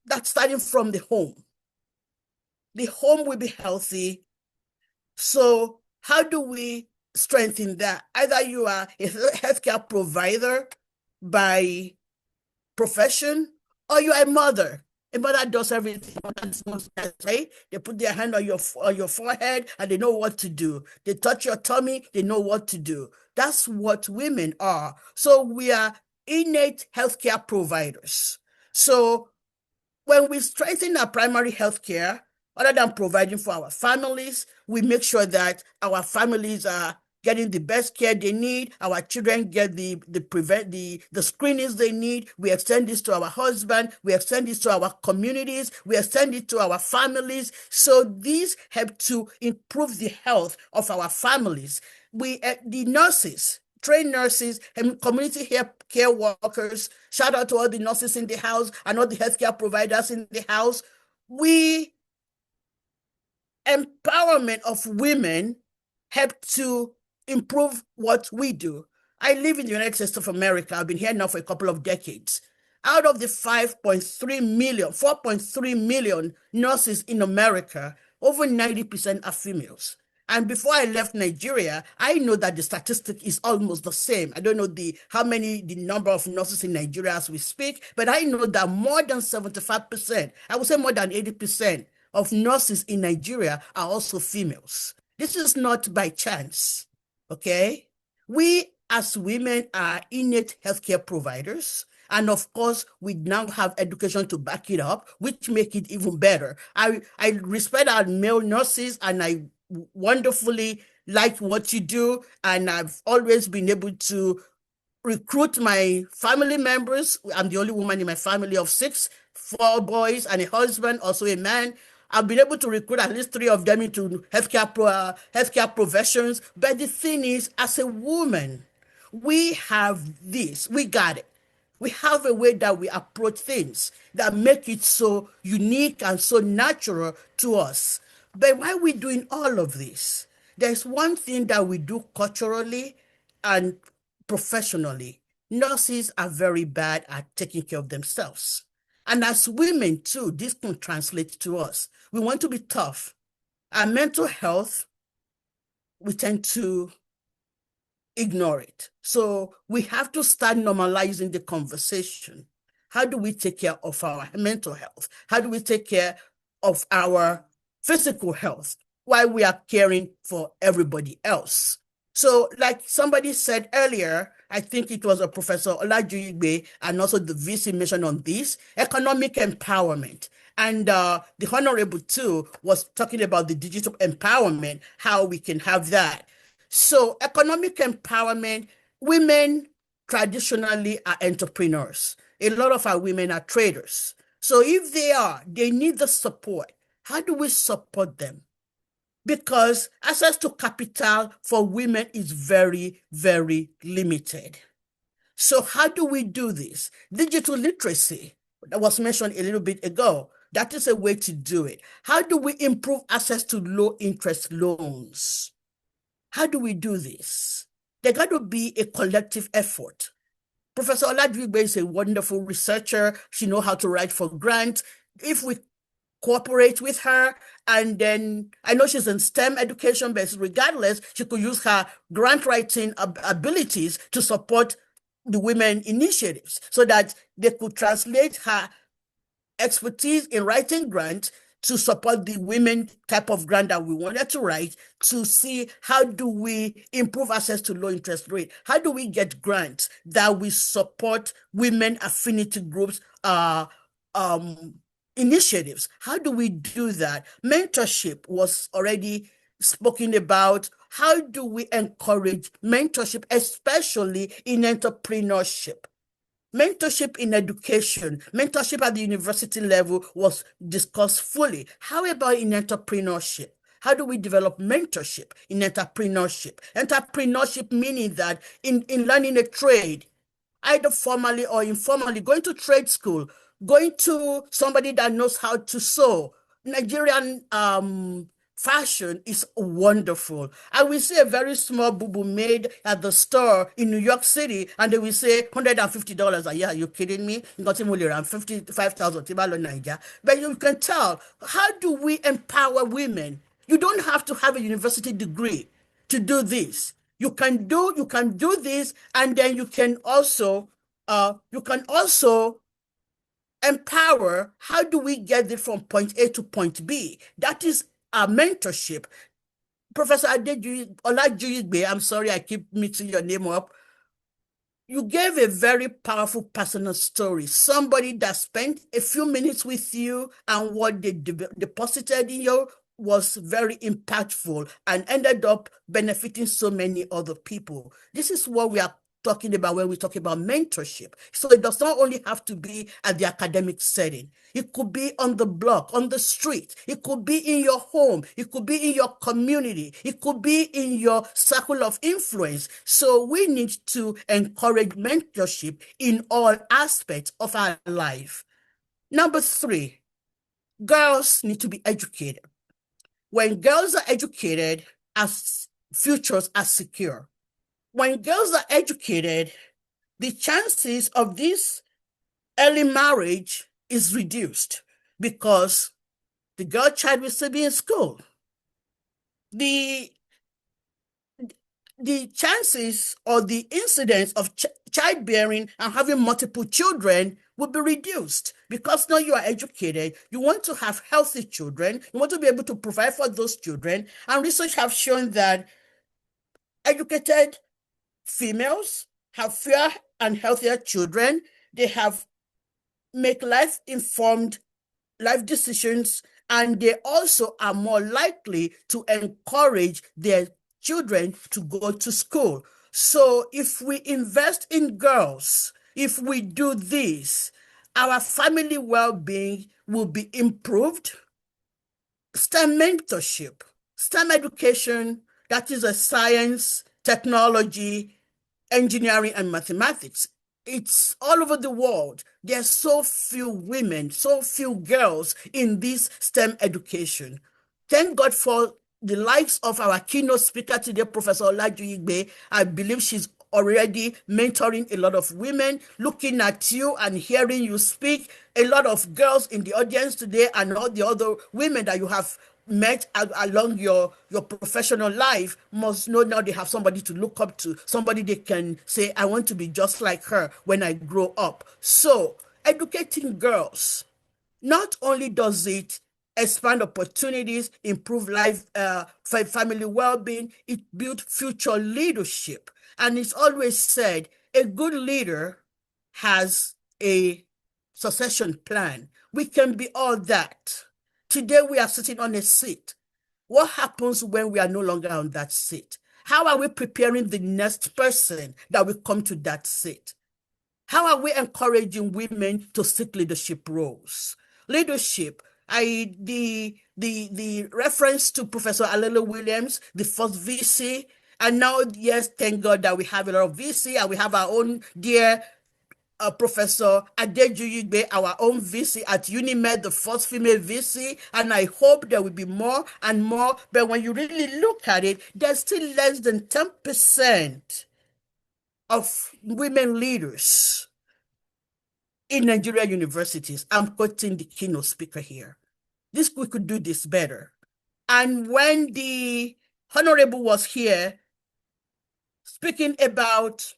That's starting from the home. The home will be healthy. So how do we strengthen that? Either you are a healthcare provider by profession, or you are a mother. A mother does everything. Right? They put their hand on your forehead and they know what to do. They touch your tummy, they know what to do. That's what women are. So we are innate healthcare providers. So when we strengthen our primary healthcare, other than providing for our families, we make sure that our families are getting the best care they need. Our children get the screenings they need. We extend this to our husband. We extend this to our communities. We extend it to our families. So these help to improve the health of our families. The nurses, trained nurses, and community care workers, shout out to all the nurses in the house and all the healthcare providers in the house. Empowerment of women help to improve what we do. I live in the United States of America. I've been here now for a couple of decades. Out of the 4.3 million nurses in America, over 90% are females. And before I left Nigeria, I know that the statistic is almost the same. I don't know the number of nurses in Nigeria as we speak, but I know that more than 75%, I would say more than 80% of nurses in Nigeria are also females. This is not by chance, okay? We as women are innate healthcare providers, And of course, we now have education to back it up, which make it even better. I respect our male nurses, and I wonderfully like what you do. And I've always been able to recruit my family members. I'm the only woman in my family of 6, 4 boys and a husband, also a man. I've been able to recruit at least 3 of them into healthcare professions. But the thing is, as a woman, we have this. We got it. We have a way that we approach things that make it so unique and so natural to us. But while we're doing all of this, there's one thing that we do culturally and professionally. Nurses are very bad at taking care of themselves. And as women too, this can translate to us. We want to be tough. Our mental health, we tend to ignore it. So we have to start normalizing the conversation. How do we take care of our mental health? How do we take care of our physical health while we are caring for everybody else? So like somebody said earlier, I think it was a Professor Olajuyibe and also the VC mentioned on this, economic empowerment. And the Honorable too was talking about the digital empowerment, how we can have that. So economic empowerment, women traditionally are entrepreneurs. A lot of our women are traders. So if they need the support. How do we support them? Because access to capital for women is very, very limited. So how do we do this? Digital literacy, that was mentioned a little bit ago, that is a way to do it. How do we improve access to low interest loans? How do we do this? There got to be a collective effort. Professor Olajuyibe is a wonderful researcher. She knows how to write for grants. If we cooperate with her, and then I know she's in STEM education, but regardless, she could use her grant writing abilities to support the women initiatives so that they could translate her expertise in writing grants to support the women type of grant that we wanted to write, to see how do we improve access to low interest rate? How do we get grants that we support women affinity groups initiatives? How do we do that? Mentorship was already spoken about. How do we encourage mentorship, especially in entrepreneurship? Mentorship in education, mentorship at the university level was discussed fully. How about in entrepreneurship? How do we develop mentorship in entrepreneurship? Entrepreneurship meaning that in learning a trade, either formally or informally, going to trade school, going to somebody that knows how to sew. Nigerian fashion is wonderful. I will see a very small boo-boo made at the store in New York City, and they will say $150. Are you kidding me? You got him only around 55,000. But you can tell, how do we empower women? You don't have to have a university degree to do this. You can do this, and then you can also empower. How do we get it from point A to point B? That is our mentorship. Professor Olajuyibe, I'm sorry I keep mixing your name up. You gave a very powerful personal story. Somebody that spent a few minutes with you, and what they deposited in you was very impactful and ended up benefiting so many other people. This is what we are talking about when we talk about mentorship. So it does not only have to be at the academic setting. It could be on the block, on the street. It could be in your home. It could be in your community. It could be in your circle of influence. So we need to encourage mentorship in all aspects of our life. Number 3, girls need to be educated. When girls are educated, our futures are secure. When girls are educated, the chances of this early marriage is reduced because the girl child will still be in school. The chances or the incidence of childbearing and having multiple children will be reduced because now you are educated. You want to have healthy children. You want to be able to provide for those children. And research have shown that educated females have fewer and healthier children they have make life-informed life decisions, and they also are more likely to encourage their children to go to school. So if we invest in girls, if we do this, our family well-being will be improved. STEM mentorship, STEM education, that is a science, technology, engineering, and mathematics. It's all over the world. There's so few women, so few girls in this STEM education. Thank God for the likes of our keynote speaker today, Professor Olajuyibe. I believe she's already mentoring a lot of women. Looking at you and hearing you speak, a lot of girls in the audience today and all the other women that you have met along your professional life must know now they have somebody to look up to, somebody they can say, I want to be just like her when I grow up. So educating girls, not only does it expand opportunities, improve life, family well-being, it builds future leadership. And it's always said, a good leader has a succession plan. We can be all that. Today we are sitting on a seat. What happens when we are no longer on that seat? How are we preparing the next person that will come to that seat? How are we encouraging women to seek leadership roles? Leadership, the reference to Professor Alele Williams, the first VC, and now, yes, thank God that we have a lot of VC and we have our own dear Professor Adejuyigbe, our own VC at UNIMED, the first female VC, and I hope there will be more and more. But when you really look at it, there's still less than 10% of women leaders in Nigeria universities. I'm quoting the keynote speaker here. We could do this better. And when the Honorable was here speaking about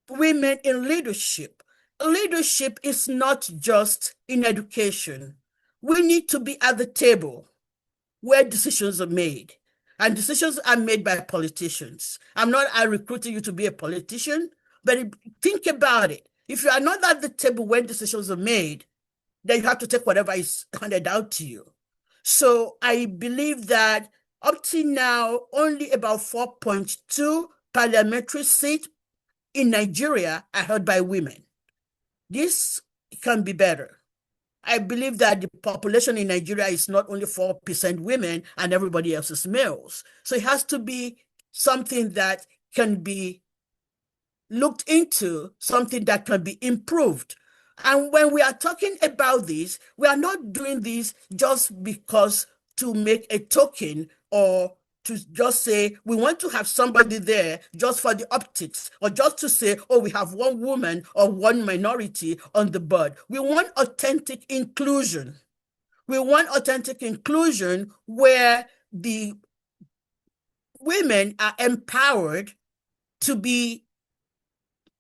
women in leadership, leadership is not just in education. We need to be at the table where decisions are made. And decisions are made by politicians. I'm not recruiting you to be a politician, but think about it. If you are not at the table when decisions are made, then you have to take whatever is handed out to you. So I believe that up to now, only about 4.2 parliamentary seats in Nigeria are held by women. This can be better. I believe that the population in Nigeria is not only 4% women and everybody else is males. So it has to be something that can be looked into, something that can be improved. And when we are talking about this, we are not doing this just because to make a token or to just say we want to have somebody there just for the optics, or just to say, oh, we have one woman or one minority on the board. We want authentic inclusion. We want authentic inclusion where the women are empowered to be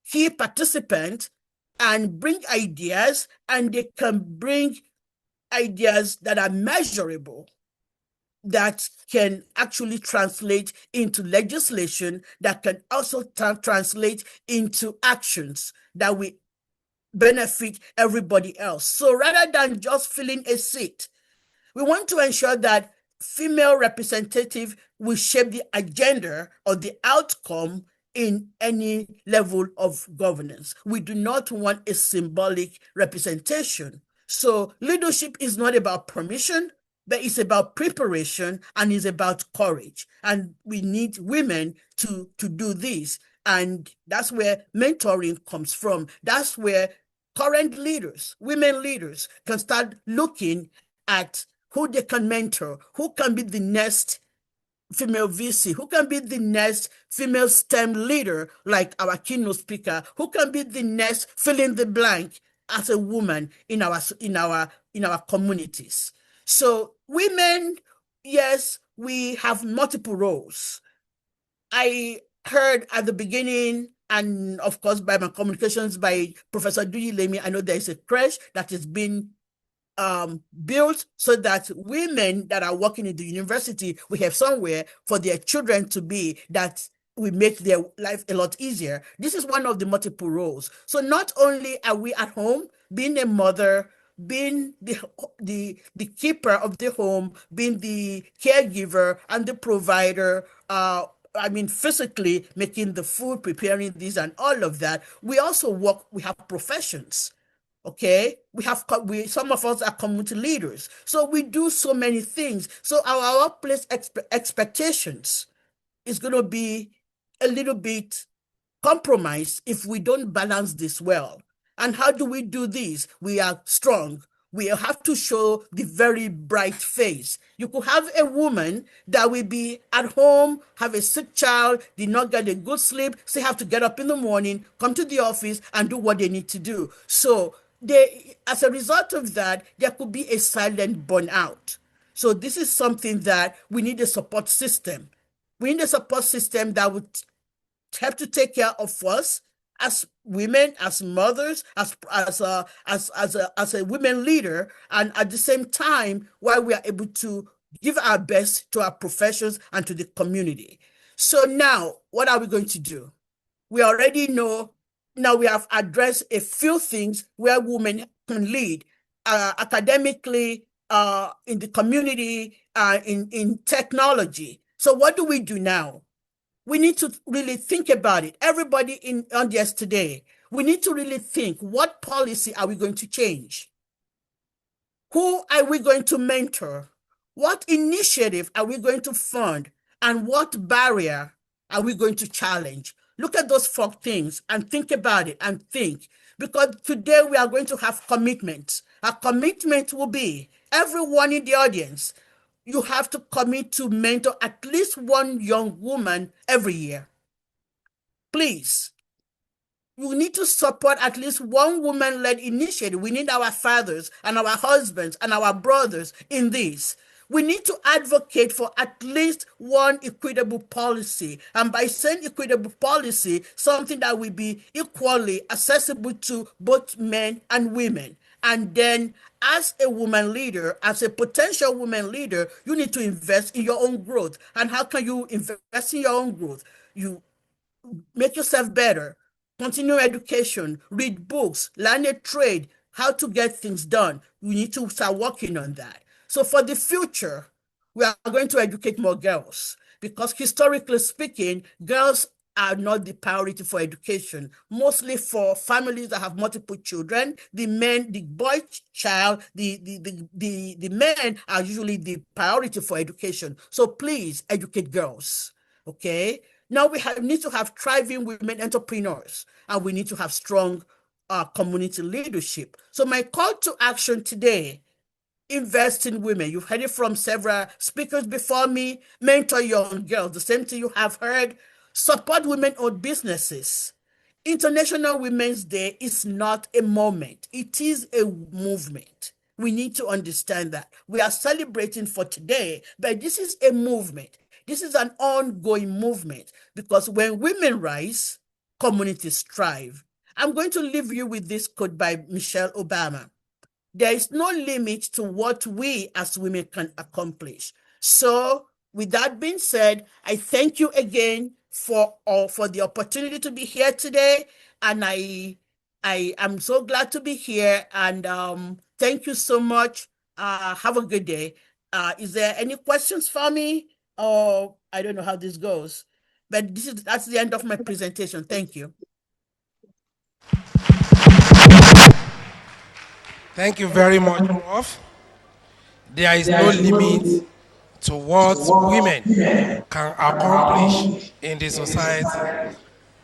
key participants and bring ideas, and they can bring ideas that are measurable, that can actually translate into legislation, that can also translate into actions that will benefit everybody else. So rather than just filling a seat, we want to ensure that female representative will shape the agenda or the outcome in any level of governance. We do not want a symbolic representation. So leadership is not about permission, but it's about preparation and it's about courage. And we need women to do this. And that's where mentoring comes from. That's where current leaders, women leaders, can start looking at who they can mentor, who can be the next female VC, who can be the next female STEM leader, like our keynote speaker, who can be the next fill in the blank as a woman in our communities. So women, yes, we have multiple roles. I heard at the beginning, and of course by my communications by Professor Duyilemi, I know there is a creche that has been built so that women that are working in the university will have somewhere for their children to be, that we make their life a lot easier. This is one of the multiple roles. So not only are we at home, being a mother, being the keeper of the home, being the caregiver and the provider, physically making the food, preparing this and all of that. We also work, we have professions. Okay, some of us are community leaders, so we do so many things. So our workplace expectations is going to be a little bit compromised if we don't balance this well. And how do we do this? We are strong. We have to show the very bright face. You could have a woman that will be at home, have a sick child, did not get a good sleep, still have to get up in the morning, come to the office and do what they need to do. So as a result of that, there could be a silent burnout. So this is something that we need a support system. We need a support system that would have to take care of us as women, as mothers, as a women leader, and at the same time, while we are able to give our best to our professions and to the community. So now, what are we going to do? We already know, now we have addressed a few things where women can lead academically, in the community, in technology. So what do we do now? We need to really think about it. Everybody in audience today, we need to really think, what policy are we going to change? Who are we going to mentor? What initiative are we going to fund? And what barrier are we going to challenge? Look at those 4 things and think about it and think. Because today we are going to have commitments. Our commitment will be, everyone in the audience, you have to commit to mentor at least one young woman every year. Please. You need to support at least one woman-led initiative. We need our fathers and our husbands and our brothers in this. We need to advocate for at least one equitable policy. And by saying equitable policy, something that will be equally accessible to both men and women. And then as a woman leader, as a potential woman leader, you need to invest in your own growth. And how can you invest in your own growth? You make yourself better, continue education, read books, learn a trade, how to get things done. You need to start working on that. So for the future, we are going to educate more girls because historically speaking, girls are not the priority for education. Mostly for families that have multiple children, the boy child, the men are usually the priority for education. So please educate girls, okay? Now we need to have thriving women entrepreneurs, and we need to have strong community leadership. So my call to action today, invest in women. You've heard it from several speakers before me. Mentor young girls, the same thing you have heard. Support women-owned businesses. International Women's Day is not a moment. It is a movement. We need to understand that. We are celebrating for today, but this is a movement. This is an ongoing movement because when women rise, communities thrive. I'm going to leave you with this quote by Michelle Obama. There is no limit to what we as women can accomplish. So with that being said, I thank you again for the opportunity to be here today. And I am so glad to be here. And thank you so much. Have a good day. Is there any questions for me? Or I don't know how this goes. But that's the end of my presentation. Thank you. Thank you very much, Prof. There is no limit to what women can accomplish in the society.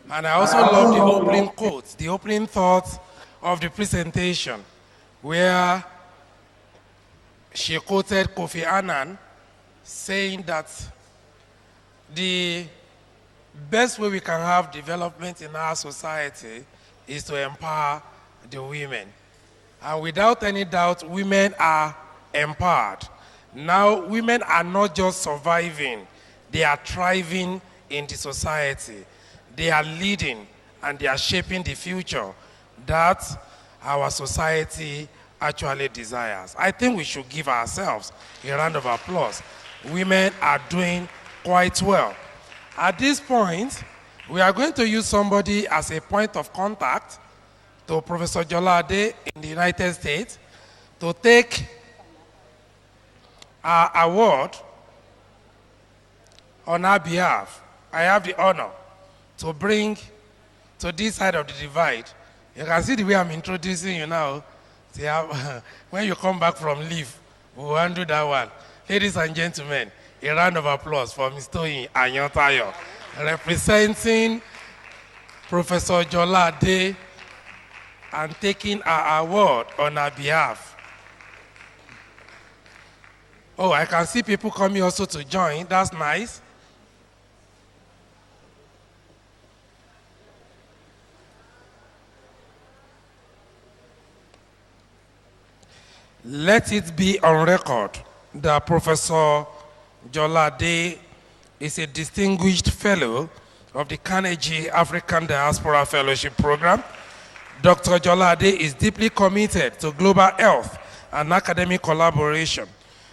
And I also love the opening quote, the opening thought of the presentation, where she quoted Kofi Annan saying that the best way we can have development in our society is to empower the women. And without any doubt, women are empowered. Now, women are not just surviving, they are thriving in the society. They are leading and they are shaping the future that our society actually desires. I think we should give ourselves a round of applause. Women are doing quite well. At this point, we are going to use somebody as a point of contact to Professor Jolade in the United States to take our award on our behalf. I have the honor to bring to this side of the divide. You can see the way I'm introducing you now. See how, when you come back from leave, we'll handle that one. Ladies and gentlemen, a round of applause for Mr. Toyin Anyantayo, representing Professor Jolade and taking our award on our behalf. Oh, I can see people coming also to join. That's nice. Let it be on record that Professor Jolade is a distinguished fellow of the Carnegie African Diaspora Fellowship Program. Dr. Jolade is deeply committed to global health and academic collaboration.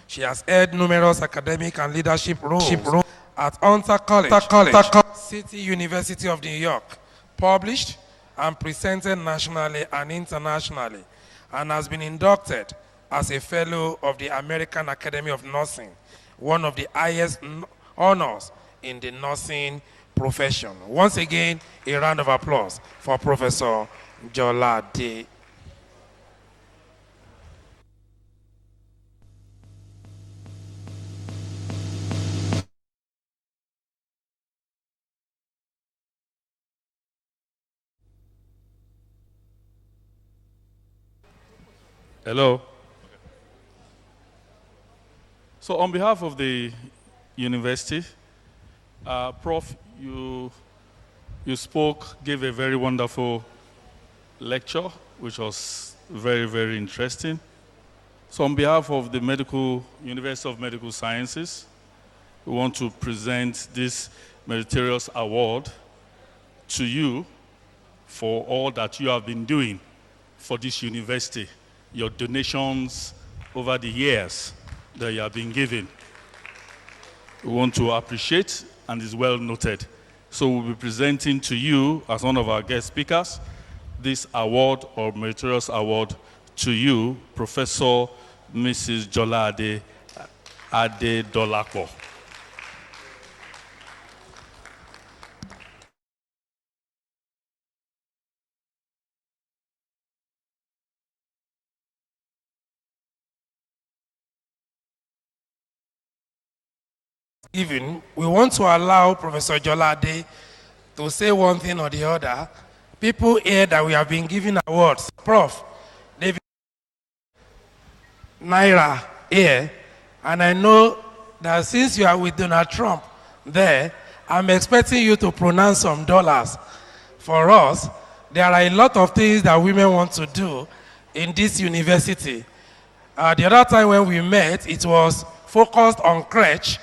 She has held numerous academic and leadership roles at Hunter College, City University of New York, published and presented nationally and internationally, and has been inducted as a fellow of the American Academy of Nursing, one of the highest honors in the nursing profession. Once again, a round of applause for Professor Jolade. Hello. So on behalf of the university, Prof, you spoke, gave a very wonderful lecture, which was very, very interesting. So on behalf of the University of Medical Sciences, we want to present this meritorious award to you for all that you have been doing for this university, your donations over the years that you have been giving. We want to appreciate, and is well noted. So we'll be presenting to you, as one of our guest speakers, this award or meritorious award to you, Professor Mrs. Jolade Adedolapo. Even we want to allow Professor Jolade to say one thing or the other. People hear that we have been giving awards. Prof, David Naira here, and I know that since you are with Donald Trump there, I'm expecting you to pronounce some dollars. For us, there are a lot of things that women want to do in this university. The other time when we met, it was focused on crèche,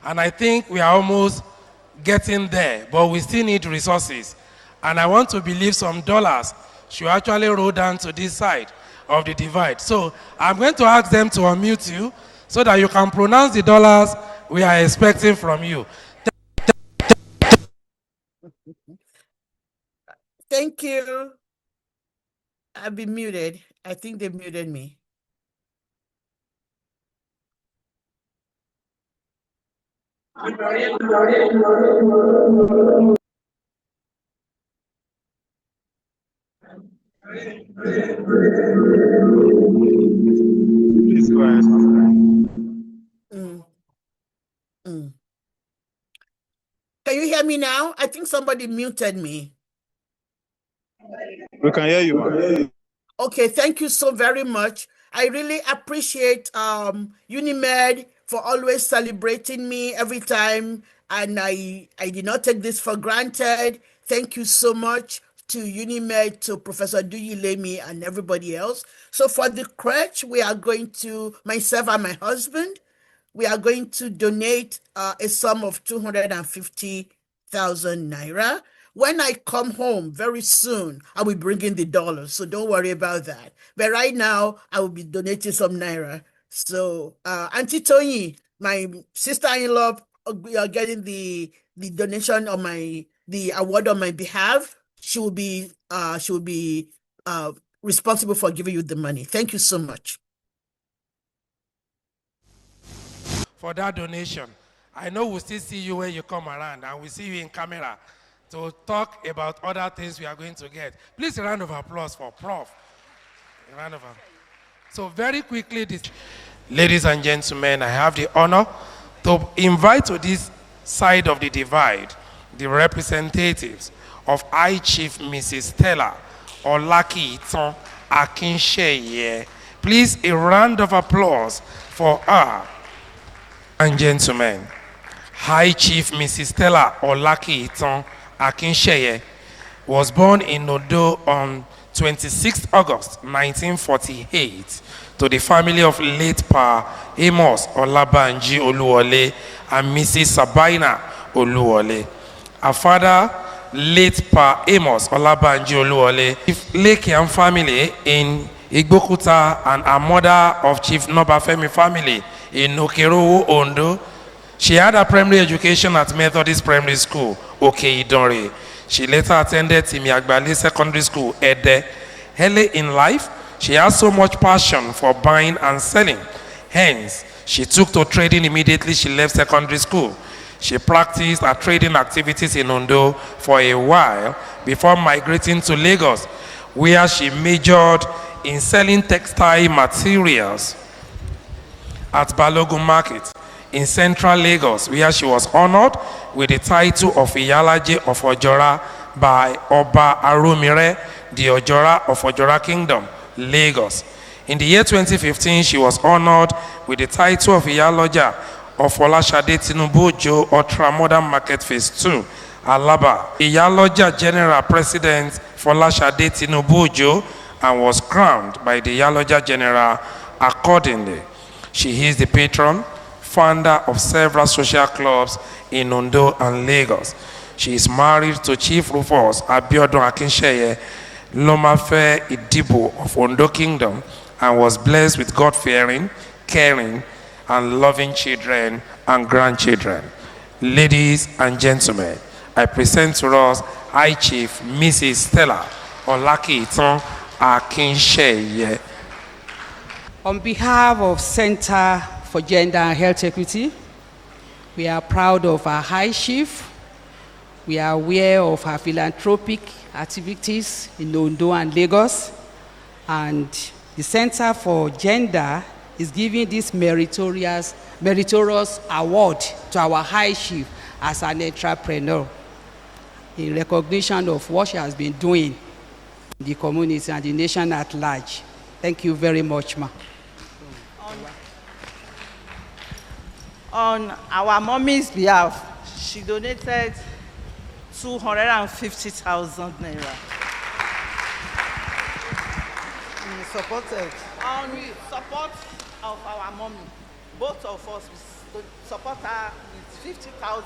and I think we are almost getting there, but we still need resources. And I want to believe some dollars should actually roll down to this side of the divide. So I'm going to ask them to unmute you so that you can pronounce the dollars we are expecting from you. Thank you. I've been muted. I think they muted me. Please go ahead. Can you hear me now? I think somebody muted me. We can hear you. Okay, thank you so very much. I really appreciate UNIMED for always celebrating me every time, and I did not take this for granted. Thank you so much to UNIMED, to Professor Duyilemi, and everybody else. So for the crèche, we are going to, myself and my husband, we are going to donate a sum of 250,000 naira. When I come home very soon, I will bring in the dollars, so don't worry about that. But right now, I will be donating some naira. So, Auntie Tony, my sister-in-law, we are getting the the donation on the award on my behalf, she will be responsible for giving you the money. Thank you so much. For that donation. I know we'll still see you when you come around, and we'll see you in camera to talk about other things we are going to get. Please, a round of applause for Prof. A round of applause. So very quickly, ladies and gentlemen, I have the honor to invite to this side of the divide the representatives of High Chief Mrs. Stella Olaki Iton Akinsheye. Please, a round of applause for her. And gentlemen, High Chief Mrs. Stella Olaki Iton Akinsheye was born in Odo on 26 August 1948 to the family of late Pa Amos Olabanji Oluwole and Mrs. Sabina Oluwole. Her father, late Pa Amos Olabanji Oluwole, Lekian family in Igbokuta, and her mother of Chief Nobafemi family in Okerowo, Ondo. She had her primary education at Methodist Primary School, Okeidore. She later attended Timiagbali Secondary School, Ede. Early in life, she had so much passion for buying and selling. Hence, she took to trading immediately she left secondary school. She practiced her trading activities in Ondo for a while before migrating to Lagos, where she majored in selling textile materials at Balogun Market in central Lagos, where she was honored with the title of Iyalaje of Ojora by Oba Aromire, the Ojora of Ojora Kingdom, Lagos. In the year 2015, she was honored with the title of Iyaloja of Olashade Tinubu Ojo Ultra-Modern Market Phase 2, Alaba. Iyaloja General President Olashade Tinubu Ojo, and was crowned by the Iyaloja General accordingly. She is the patron, founder of several social clubs in Ondo and Lagos. She is married to Chief Rufus Abiodun Akinsheye Lomafe Idibo of Ondo Kingdom, and was blessed with God-fearing, caring, and loving children and grandchildren. Ladies and gentlemen, I present to us High Chief Mrs. Stella Olaki Iton Akinsheye. On behalf of Center for Gender and Health Equity, we are proud of our High Chief. We are aware of her philanthropic activities in Ondo and Lagos. And the Center for Gender is giving this meritorious award to our High Chief as an entrepreneur in recognition of what she has been doing in the community and the nation at large. Thank you very much, ma. On our mommy's behalf, she donated 250,000 naira. Supported. On support of our mommy, both of us we support her with 50,000.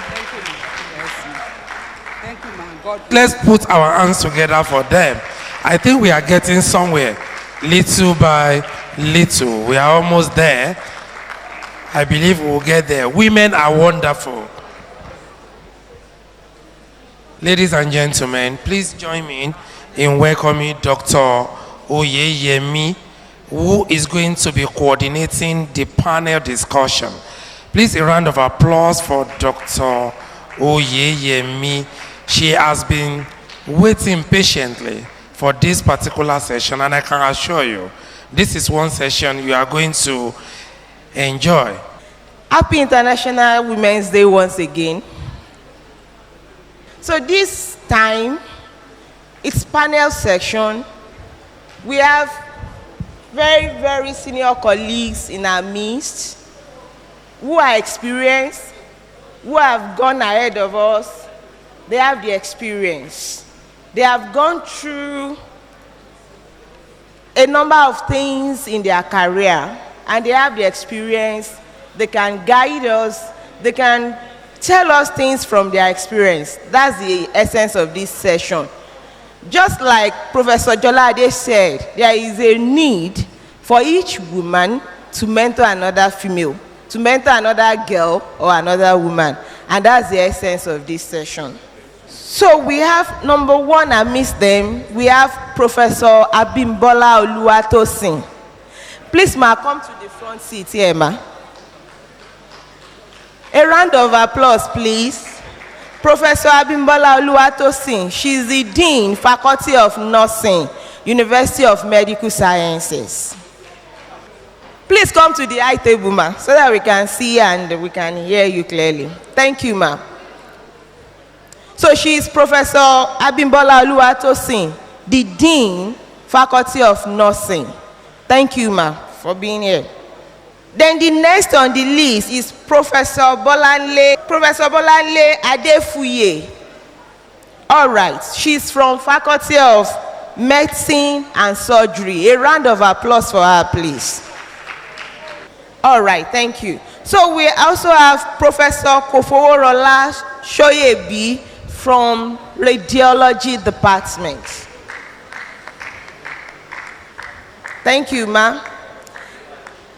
Thank you, ma. Thank you, ma. God Let's put our hands together for them. I think we are getting somewhere, little by little. We are almost there. I believe we'll get there. Women are wonderful. Ladies and gentlemen, please join me in welcoming Dr. Oyeyemi, who is going to be coordinating the panel discussion. Please, a round of applause for Dr. Oyeyemi. She has been waiting patiently for this particular session, and I can assure you, this is one session you are going to enjoy. Happy International Women's Day once again. So this time, it's panel section. We have very, very senior colleagues in our midst who are experienced, who have gone ahead of us. They have the experience. They have gone through a number of things in their career, and they have the experience. They can guide us. They can tell us things from their experience. That's the essence of this session. Just like Professor Jolade said, there is a need for each woman to mentor another female to mentor another girl or another woman. And that's the essence of this session. So we have number one amidst them, we have Professor Abimbola Oluwatosin. Please, ma, come to the front seat here, ma. A round of applause, please. Professor Abimbola Oluwatosin, she's the Dean, Faculty of Nursing, University of Medical Sciences. Please come to the high table, ma, so that we can see and we can hear you clearly. Thank you, ma. So she is Professor Abimbola Oluwatosin, the Dean, Faculty of Nursing. Thank you, ma, for being here. Then the next on the list is Professor Bolanle Adefuye. All right, she's from Faculty of Medicine and Surgery. A round of applause for her, please. All right, thank you. So we also have Professor Kofoworola Shoyebi from Radiology Department. Thank you, ma.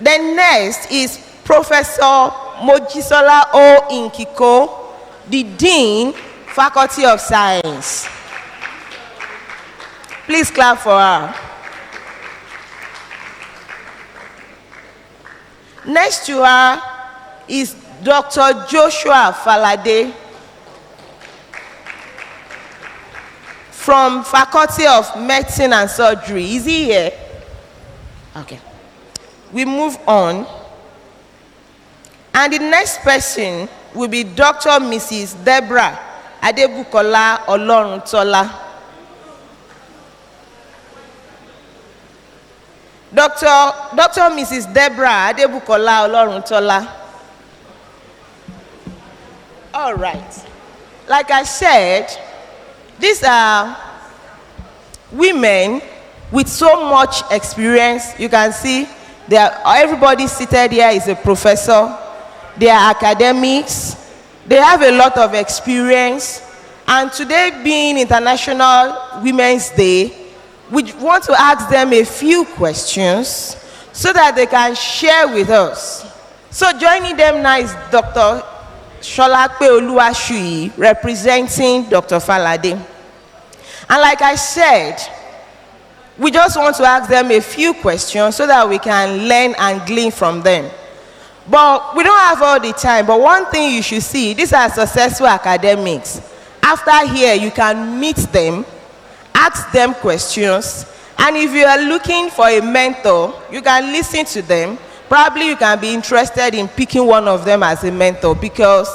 Then next is Professor Mojisola O. Inkiko, the Dean, Faculty of Science. Please clap for her. Next to her is Dr. Joshua Falade from Faculty of Medicine and Surgery. Is he here? Okay. We move on. And the next person will be Dr. Mrs. Deborah Adebukola Oloruntola. Dr. Mrs. Deborah Adebukola Oloruntola. All right. Like I said, these are women with so much experience. You can see everybody seated here is a professor. They are academics. They have a lot of experience. And today being International Women's Day, we want to ask them a few questions so that they can share with us. So joining them now is Dr. Sholape Oluwashuyi, representing Dr. Falade. And like I said, we just want to ask them a few questions so that we can learn and glean from them. But we don't have all the time. But one thing you should see, these are successful academics. After here, you can meet them, ask them questions, and if you are looking for a mentor, you can listen to them. Probably you can be interested in picking one of them as a mentor, because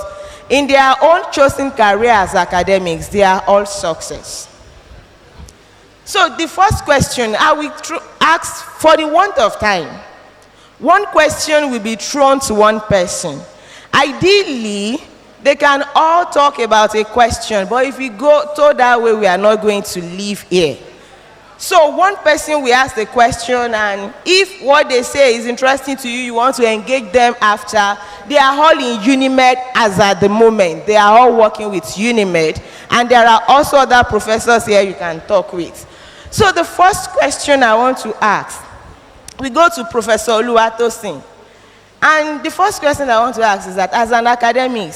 in their own chosen career as academics, they are all success. So the first question, I will ask for the want of time. One question will be thrown to one person. Ideally, they can all talk about a question, but if we go to that way, we are not going to leave here. So one person will ask the question, and if what they say is interesting to you, you want to engage them after. They are all in Unimed as at the moment. They are all working with Unimed, and there are also other professors here you can talk with. So the first question I want to ask, we go to Professor Oluwatosin. And the first question I want to ask is that, as an academic,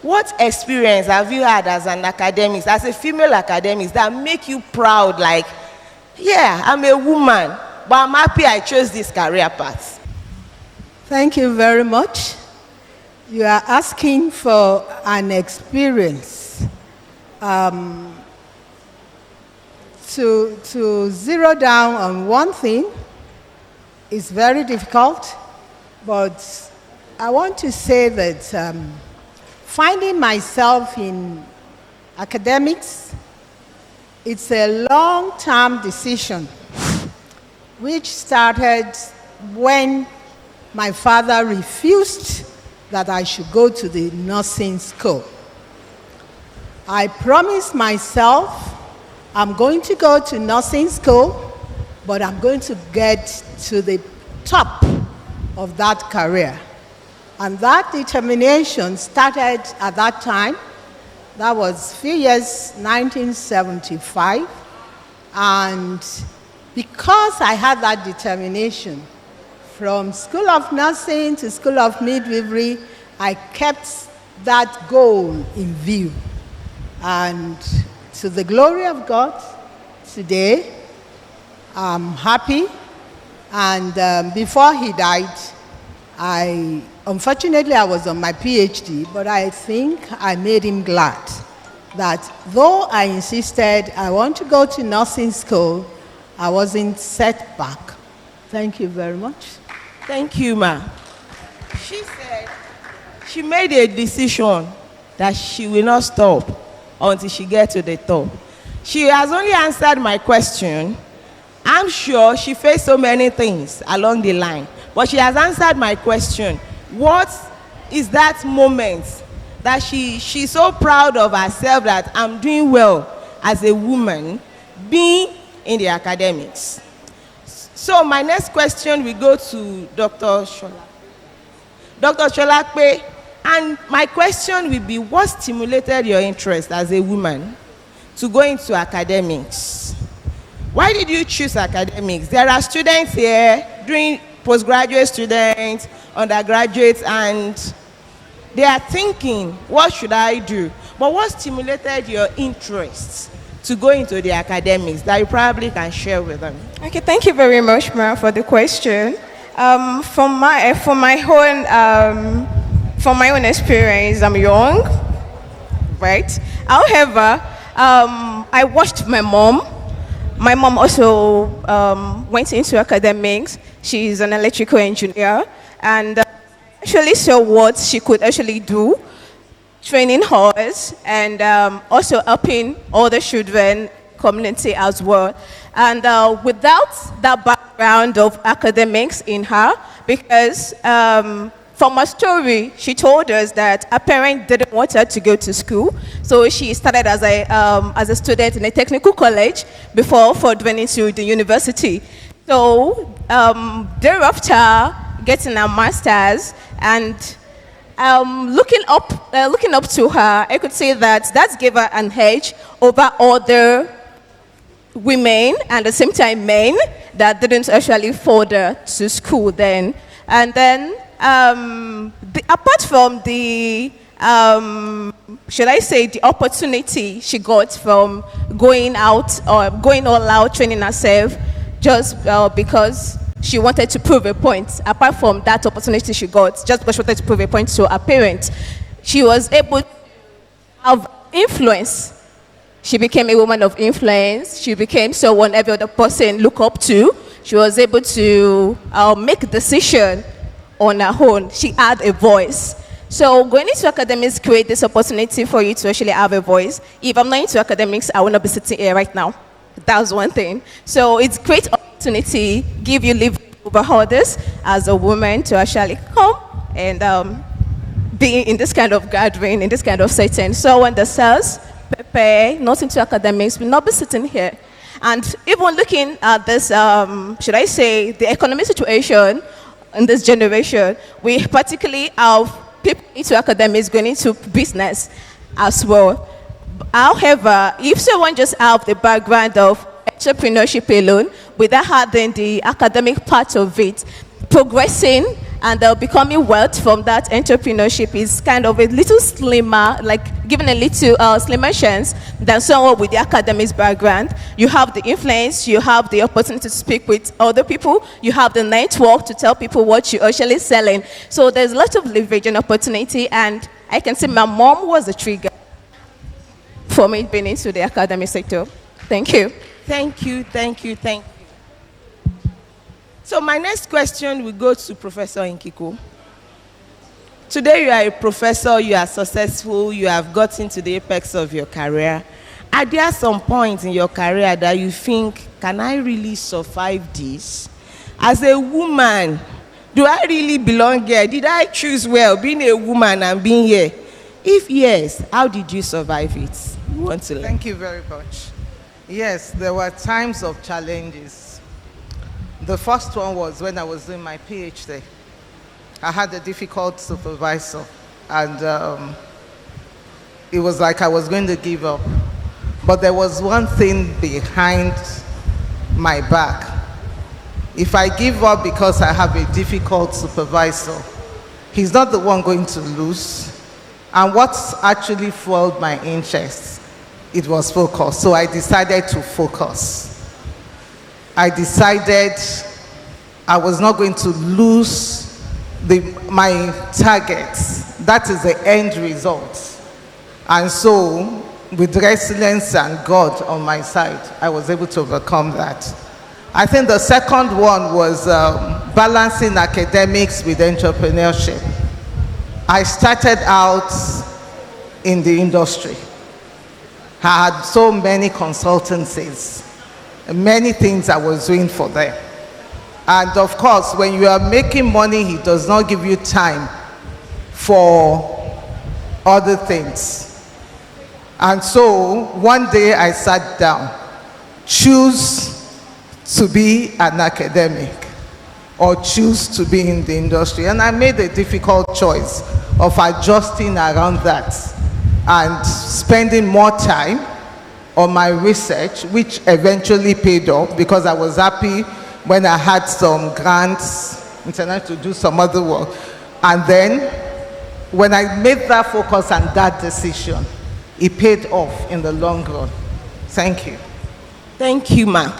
what experience have you had as an academic, as a female academic, that make you proud, like, yeah, I'm a woman, but I'm happy I chose this career path? Thank you very much. You are asking for an experience. To zero down on one thing is very difficult, but I want to say that finding myself in academics, it's a long-term decision, which started when my father refused that I should go to the nursing school. I promised myself I'm going to go to nursing school, but I'm going to get to the top of that career. And that determination started at that time. That was a few years, 1975. And because I had that determination, From School of Nursing to School of Midwifery, I kept that goal in view. And to the glory of God, today, I'm happy. And before he died, unfortunately, I was on my PhD, but I think I made him glad that though I insisted I want to go to nursing school, I wasn't set back. Thank you very much. Thank you, ma. She said she made a decision that she will not stop until she gets to the top. She has only answered my question. I'm sure she faced so many things along the line, but she has answered my question. What is that moment that she's so proud of herself that I'm doing well as a woman being in the academics? So my next question will go to Dr. Shola. Dr. Sholakpe, and my question will be, what stimulated your interest as a woman to go into academics? Why did you choose academics? There are students here, doing postgraduate students, undergraduates, and they are thinking, what should I do? But what stimulated your interest to go into the academics that you probably can share with them? Okay, thank you very much, ma'am, for the question. From my own experience, I'm young, right? However, I watched my mom. My mom also went into academics. She's an electrical engineer, and actually saw what she could actually do, training us, and also helping other children, community as well. And without that background of academics in her, because from her story, she told us that her parents didn't want her to go to school, so she started as a student in a technical college before going into the university. So thereafter, getting a master's, and looking up to her, I could say that gave her an edge over other women and at the same time men that didn't actually further to school then. And then apart from the should I say the opportunity she got from going out or going all out, training herself just because she wanted to prove a point. Apart from that opportunity she got, just because she wanted to prove a point to her parents, she was able to have influence. She became a woman of influence. She became someone every other person look up to. She was able to make a decision on her own. She had a voice. So going into academics create this opportunity for you to actually have a voice. If I'm not into academics, I will not be sitting here right now. That's one thing. So it's great opportunity, give you live over others as a woman to actually come and be in this kind of gathering, in this kind of setting. So when the cells prepare, not into academics, will not be sitting here. And even looking at this, should I say, the economic situation in this generation, we particularly have people into academics going into business as well. However, if someone just have the background of entrepreneurship alone, without having the academic part of it, progressing and becoming wealth from that entrepreneurship is kind of a little slimmer, like given a little slimmer chance than someone with the academics background. You have the influence, you have the opportunity to speak with other people, you have the network to tell people what you're actually selling. So there's a lot of leverage and opportunity, and I can say my mom was a trigger for me being into the academic sector. Thank you. Thank you, thank you, thank you. So my next question will go to Professor Nkiko. Today you are a professor, you are successful, you have gotten to the apex of your career. Are there some points in your career that you think, can I really survive this? As a woman, do I really belong here? Did I choose well, being a woman and being here? If yes, how did you survive it? You want to learn? Thank you very much. Yes, there were times of challenges. The first one was when I was doing my PhD. I had a difficult supervisor, and it was like I was going to give up. But there was one thing behind my back If I give up because I have a difficult supervisor, he's not the one going to lose. And what's actually fueled my interest, it was focus. So I decided to focus. I decided I was not going to lose my targets. That is the end result. And so, with resilience and God on my side, I was able to overcome that. I think the second one was balancing academics with entrepreneurship. I started out in the industry. I had so many consultancies, many things I was doing for them. And of course, when you are making money, he does not give you time for other things. And so one day I sat down, choose to be an academic or choose to be in the industry. And I made a difficult choice of adjusting around that and spending more time on my research, which eventually paid off because I was happy when I had some grants, international, to do some other work. And then when I made that focus and that decision, it paid off in the long run. Thank you. Thank you, ma'am.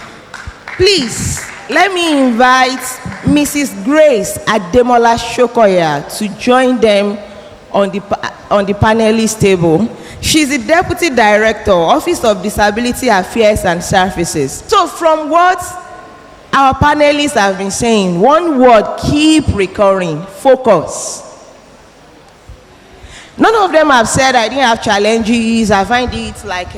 Please, let me invite Mrs. Grace Ademola Shokoya to join them on the panelist table. She's the Deputy Director, Office of Disability Affairs and Services. So from what our panelists have been saying, one word keep recurring: focus. None of them have said I didn't have challenges, I find it like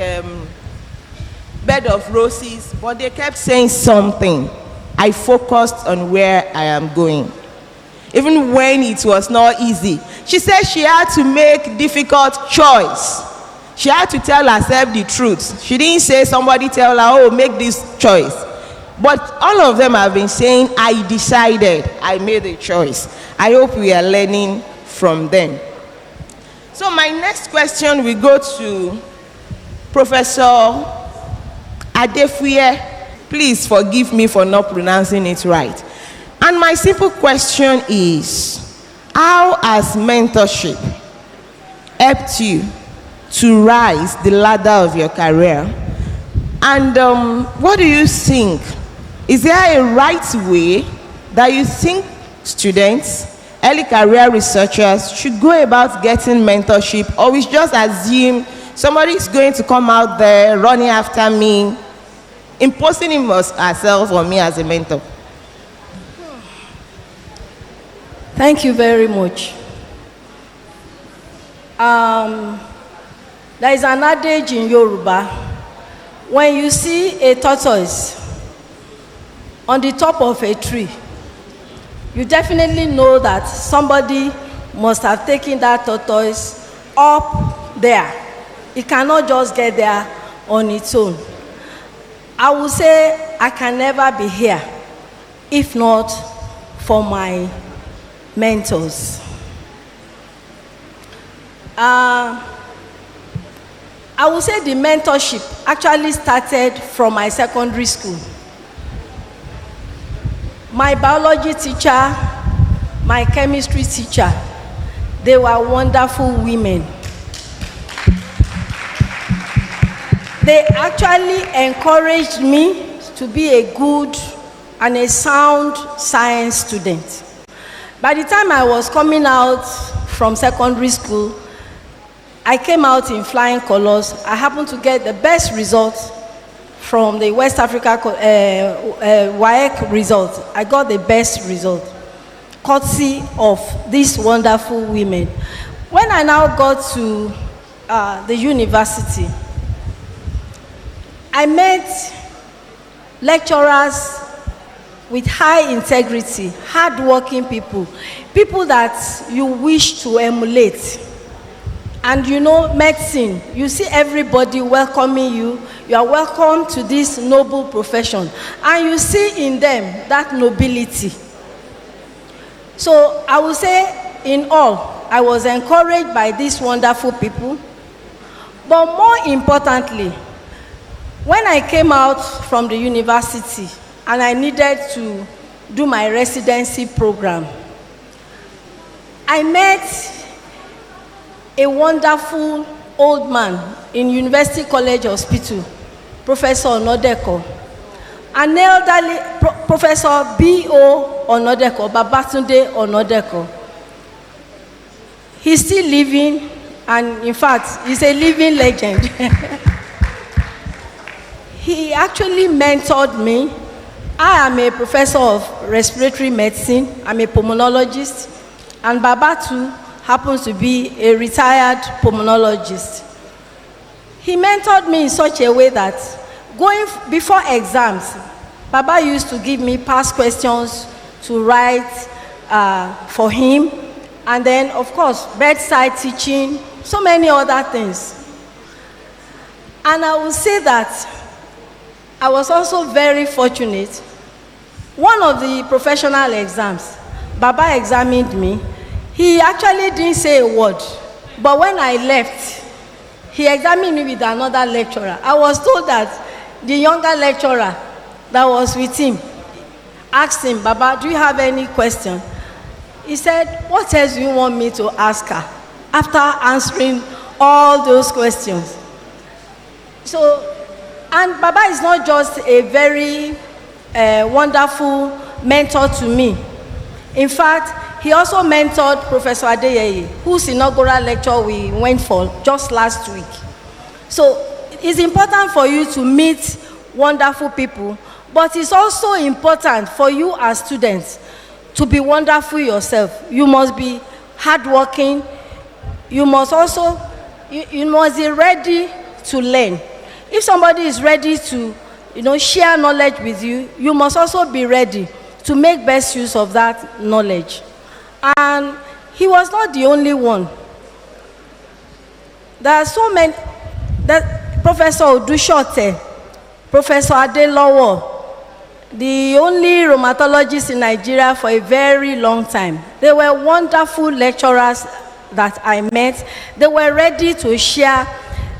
bed of roses, but they kept saying something. I focused on where I am going. Even when it was not easy. She said she had to make difficult choice. She had to tell herself the truth. She didn't say somebody tell her, oh, make this choice. But all of them have been saying, I decided, I made a choice. I hope we are learning from them. So my next question will go to Professor Adefuye. Please forgive me for not pronouncing it right. And my simple question is, how has mentorship helped you to rise the ladder of your career? And what do you think? Is there a right way that you think students, early career researchers should go about getting mentorship, or we just assume somebody is going to come out there running after me, imposing him or herself on me as a mentor? Thank you very much. There is an adage in Yoruba: when you see a tortoise on the top of a tree, you definitely know that somebody must have taken that tortoise up there. It cannot just get there on its own. I would say I can never be here if not for my mentors. I would say the mentorship actually started from my secondary school. My biology teacher, my chemistry teacher, they were wonderful women. They actually encouraged me to be a good and a sound science student. By the time I was coming out from secondary school, I came out in flying colors. I happened to get the best results from the West Africa WAEC result. I got the best result, courtesy of these wonderful women. When I now got to the university, I met lecturers with high integrity, hardworking people, people that you wish to emulate. And you know, medicine, you see everybody welcoming you. You are welcome to this noble profession. And you see in them that nobility. So I would say, in all, I was encouraged by these wonderful people. But more importantly, when I came out from the university and I needed to do my residency program. I met a wonderful old man in University College Hospital, Professor Onodeko. An elderly Professor B.O. Onodeko, Babatunde Onodeko. He's still living, and in fact, he's a living legend. He actually mentored me. I am a professor of respiratory medicine. I'm a pulmonologist, and Babatu happens to be a retired pulmonologist. He mentored me in such a way that before exams, Baba used to give me past questions to write for him, and then, of course, bedside teaching, so many other things. And I will say that I was also very fortunate. One of the professional exams, Baba examined me. He actually didn't say a word, but when I left, he examined me with another lecturer. I was told that the younger lecturer that was with him asked him, Baba, do you have any question? He said, what else do you want me to ask her after answering all those questions? So, and Baba is not just a very wonderful mentor to me. In fact, he also mentored Professor Adeyeye, whose inaugural lecture we went for just last week. So it's important for you to meet wonderful people, but it's also important for you as students to be wonderful yourself. You must be hardworking. You must also, you must be ready to learn. If somebody is ready to, share knowledge with you, you must also be ready to make best use of that knowledge. And he was not the only one. There are so many, that Professor Odushote, Professor Adelowo, the only rheumatologist in Nigeria for a very long time. They were wonderful lecturers that I met. They were ready to share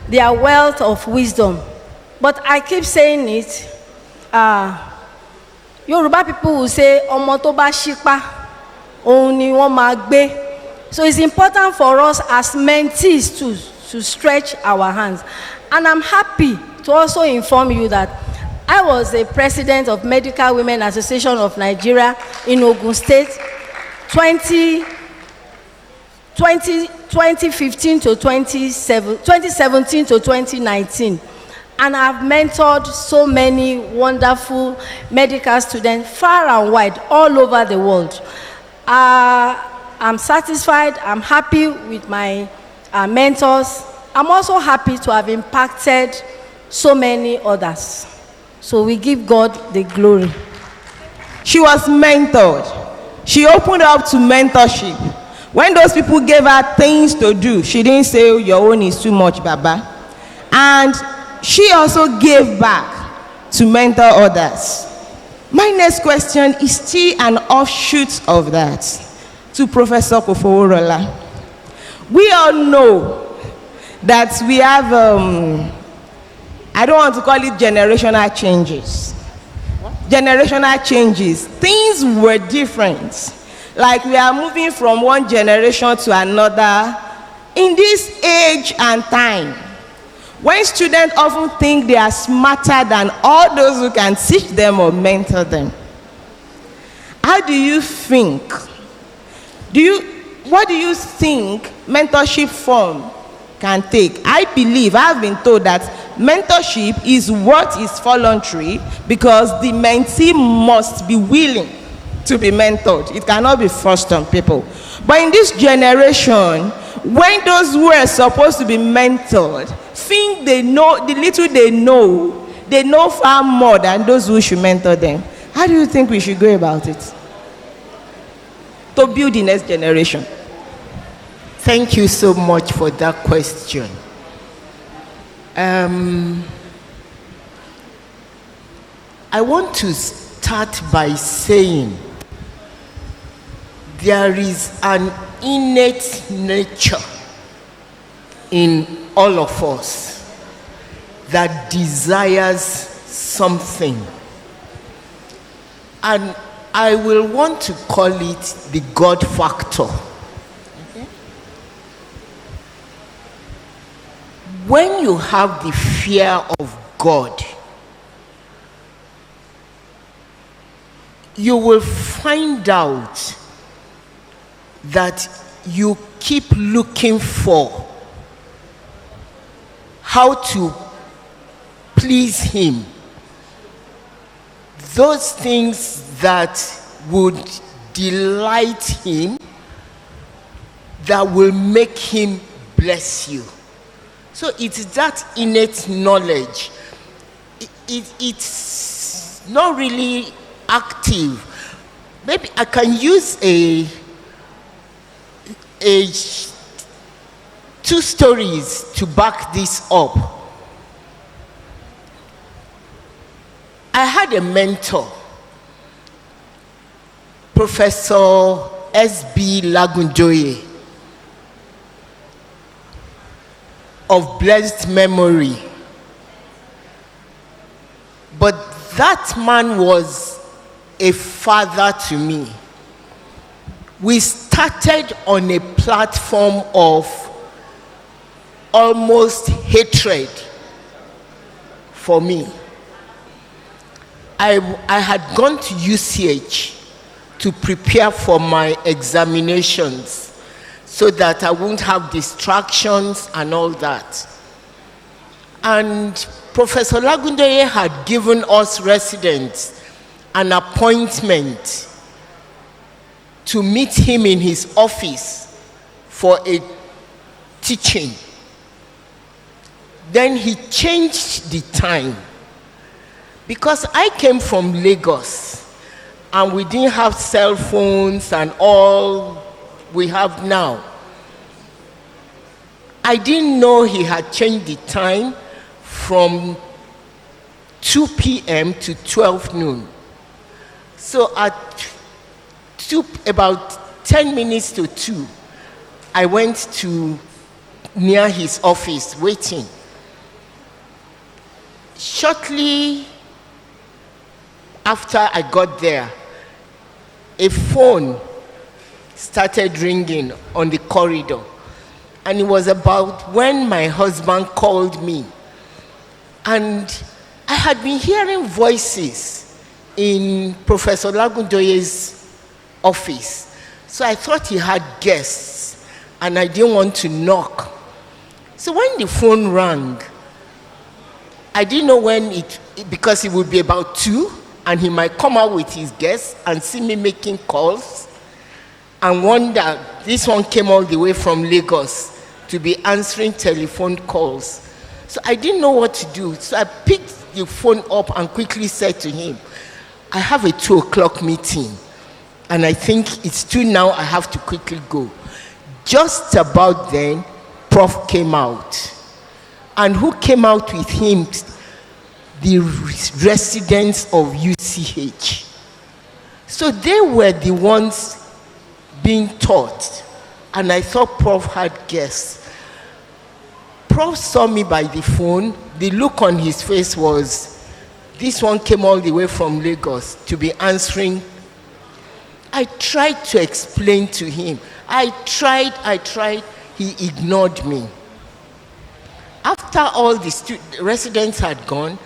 their wealth of wisdom. But I keep saying it, Yoruba people will say, "Omo to ba shipa, ohun ni won ma gbe." So it's important for us as mentees to stretch our hands. And I'm happy to also inform you that I was the president of Medical Women Association of Nigeria in Ogun State 2015 to 2017 to 2019. And I've mentored so many wonderful medical students far and wide, all over the world. I'm satisfied, I'm happy with my mentors. I'm also happy to have impacted so many others. So we give God the glory. She was mentored. She opened up to mentorship. When those people gave her things to do, she didn't say, "Oh, your own is too much, Baba." And she also gave back to mentor others. My next question is still an offshoot of that, to Professor Kofoworola. We all know that we have, I don't want to call it generational changes. Generational changes. Things were different. Like we are moving from one generation to another in this age and time. When students often think they are smarter than all those who can teach them or mentor them. How do you think? What do you think mentorship form can take? I believe, I've been told that mentorship is what is voluntary because the mentee must be willing to be mentored. It cannot be forced on people. But in this generation, when those who are supposed to be mentored think they know, the little they know far more than those who should mentor them. How do you think we should go about it to build the next generation? Thank you so much for that question. I want to start by saying there is an innate nature in all of us that desires something. And I will want to call it the God factor. When you have the fear of God, you will find out that you keep looking for how to please Him. Those things that would delight Him, that will make Him bless you. So it's that innate knowledge. It's not really active. Maybe I can use two stories to back this up. I had a mentor, Professor S.B. Lagunjoye, of blessed memory. But that man was a father to me. We started on a platform of almost hatred for me. I had gone to UCH to prepare for my examinations so that I wouldn't have distractions and all that. And Professor Lagunjoye had given us residents an appointment to meet him in his office for a teaching. Then he changed the time, because I came from Lagos and we didn't have cell phones and all we have now. I didn't know he had changed the time from 2 p.m. to 12 noon. So at about 10 minutes to 2, I went to near his office waiting. Shortly after I got there, a phone started ringing on the corridor. And it was about when my husband called me. And I had been hearing voices in Professor Lagunjoye's office. So I thought he had guests, and I didn't want to knock. So when the phone rang, I didn't know when because it would be about 2, and he might come out with his guests and see me making calls and wonder, this one came all the way from Lagos to be answering telephone calls. So I didn't know what to do. So I picked the phone up and quickly said to him, I have a 2 o'clock meeting, and I think it's 2 now, I have to quickly go. Just about then, Prof came out. And who came out with him? The residents of UCH. So they were the ones being taught. And I thought Prof had guests. Prof saw me by the phone. The look on his face was, this one came all the way from Lagos to be answering. I tried to explain to him. I tried. He ignored me. After all the residents had gone,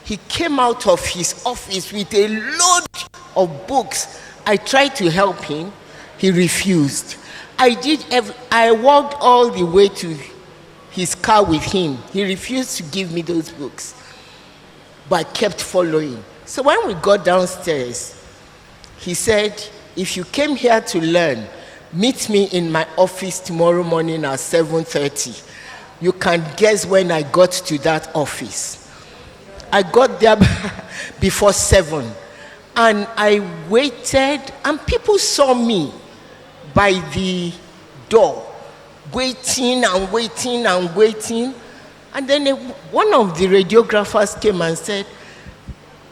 he came out of his office with a load of books. I tried to help him. He refused. I walked all the way to his car with him. He refused to give me those books, but I kept following. So when we got downstairs, he said, if you came here to learn, meet me in my office tomorrow morning at 7:30. You can guess when I got to that office. I got there before 7, and I waited, and people saw me by the door, waiting and waiting and waiting. And then one of the radiographers came and said,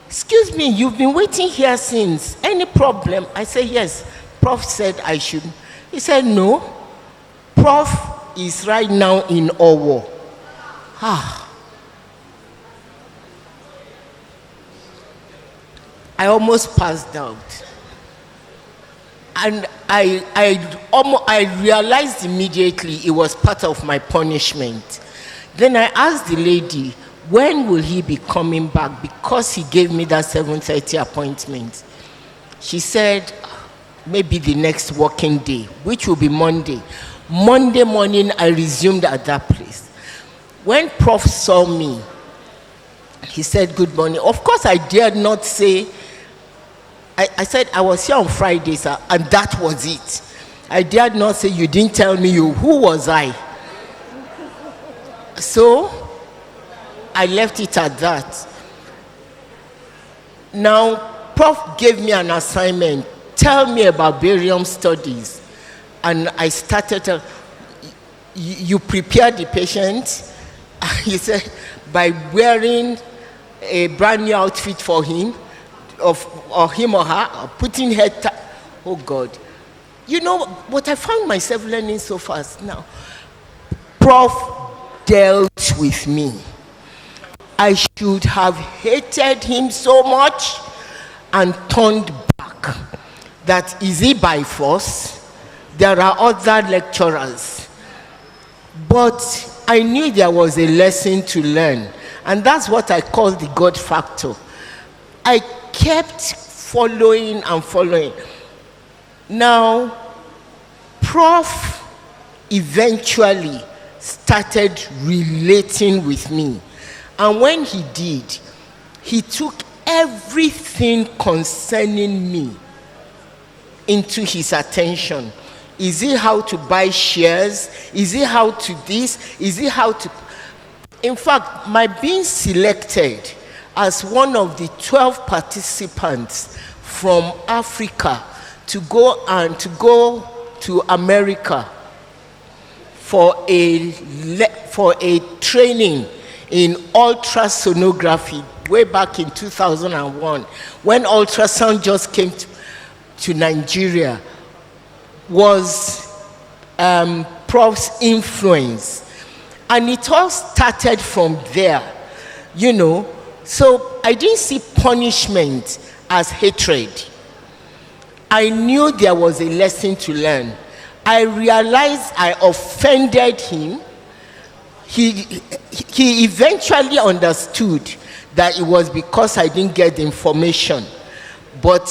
excuse me, you've been waiting here since. Any problem? I said, yes. Prof said I should. He said, no. Prof is right now in Owo. I almost passed out. And I realized immediately it was part of my punishment. Then I asked the lady, when will he be coming back? Because he gave me that 7:30 appointment. She said, maybe the next working day, which will be Monday. Monday morning, I resumed at that place. When Prof saw me, he said, good morning. Of course, I dared not say, I said, I was here on Friday, sir, and that was it. I dared not say, you didn't tell me who was I? So, I left it at that. Now, Prof gave me an assignment. Tell me about barium studies. And I started, you prepare the patient, he said, by wearing a brand new outfit for him, or him or her, or putting oh God. You know what I found myself learning so fast now? Prof dealt with me. I should have hated him so much and turned back. That is it by force? There are other lecturers. But I knew there was a lesson to learn. And that's what I call the God factor. I kept following and following. Now, Prof eventually started relating with me. And when he did, he took everything concerning me into his attention. Is it how to buy shares? Is it how to this? Is it how to... In fact, my being selected as one of the 12 participants from Africa to go to America for a training in ultrasonography way back in 2001, when ultrasound just came to Nigeria, was Prof's influence. And it all started from there, you know. So I didn't see punishment as hatred. I knew there was a lesson to learn. I realized I offended him. He eventually understood that it was because I didn't get the information, but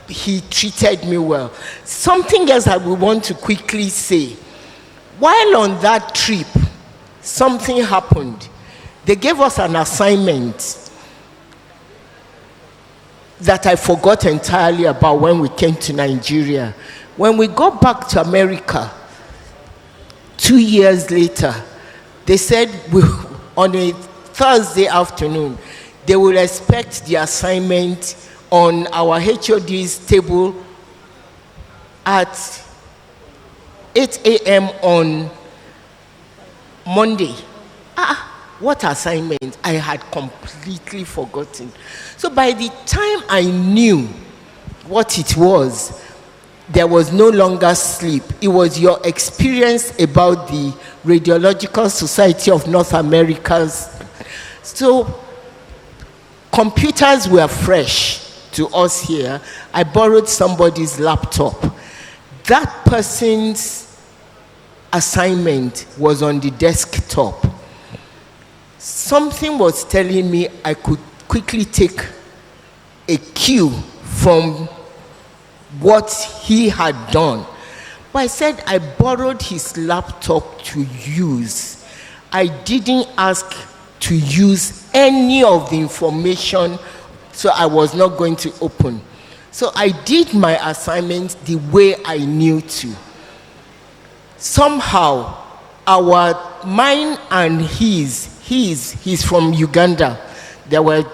he treated me well. Something else I would want to quickly say. While on that trip, something happened. They gave us an assignment that I forgot entirely about when we came to Nigeria. When we got back to America, 2 years later, they said on a Thursday afternoon, they will expect the assignment on our HOD's table at 8 a.m. on Monday. What assignment? I had completely forgotten. So by the time I knew what it was, there was no longer sleep. It was your experience about the Radiological Society of North America's. So computers were fresh to us here. I borrowed somebody's laptop. That person's assignment was on the desktop. Something was telling me I could quickly take a cue from what he had done. But I said I borrowed his laptop to use. I didn't ask to use any of the information, so I was not going to open. So I did my assignment the way I knew to. Somehow, mine and he's from Uganda. There were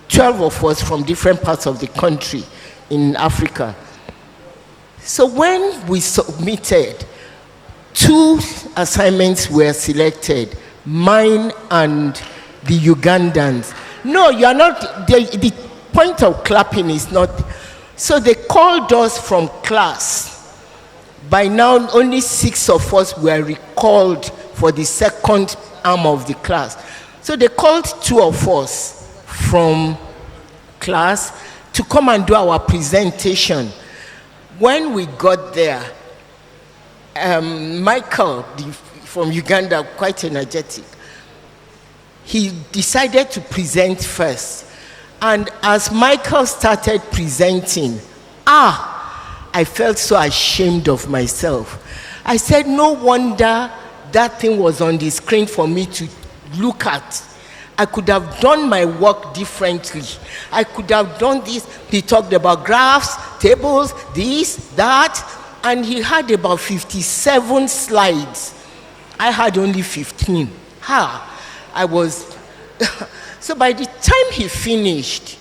12 of us from different parts of the country in Africa. So when we submitted, 2 assignments were selected, mine and the Ugandans. No, you are not, the point of clapping is not. So they called us from class. By now, only 6 of us were recalled for the second arm of the class. So they called 2 of us from class to come and do our presentation. when we got there, Michael from Uganda, quite energetic, he decided to present first. And as Michael started presenting, I felt so ashamed of myself. I said, no wonder that thing was on the screen for me to look at. I could have done my work differently. I could have done this. He talked about graphs, tables, this, that, and he had about 57 slides. I had only 15. I was... So by the time he finished,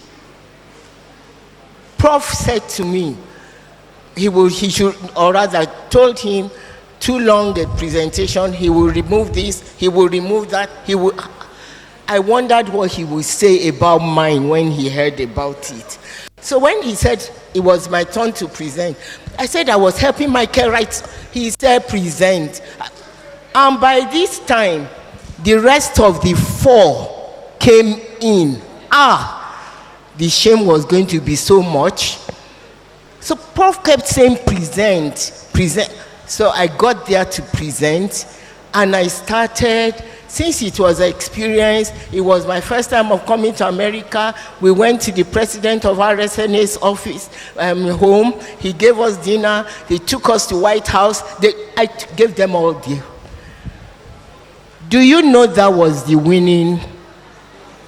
Prof said to me, he should, or rather told him, too long a presentation, he will remove this, he will remove that, I wondered what he would say about mine when he heard about it. So when he said it was my turn to present, I said I was helping Michael write. He said present. And by this time, the rest of the 4 came in. The shame was going to be so much. So Prof kept saying present, present. So I got there to present, and I started. Since it was an experience, it was my first time of coming to America. We went to the president of RSNA's office, home. He gave us dinner. They took us to White House. I gave them all the... Do you know that was the winning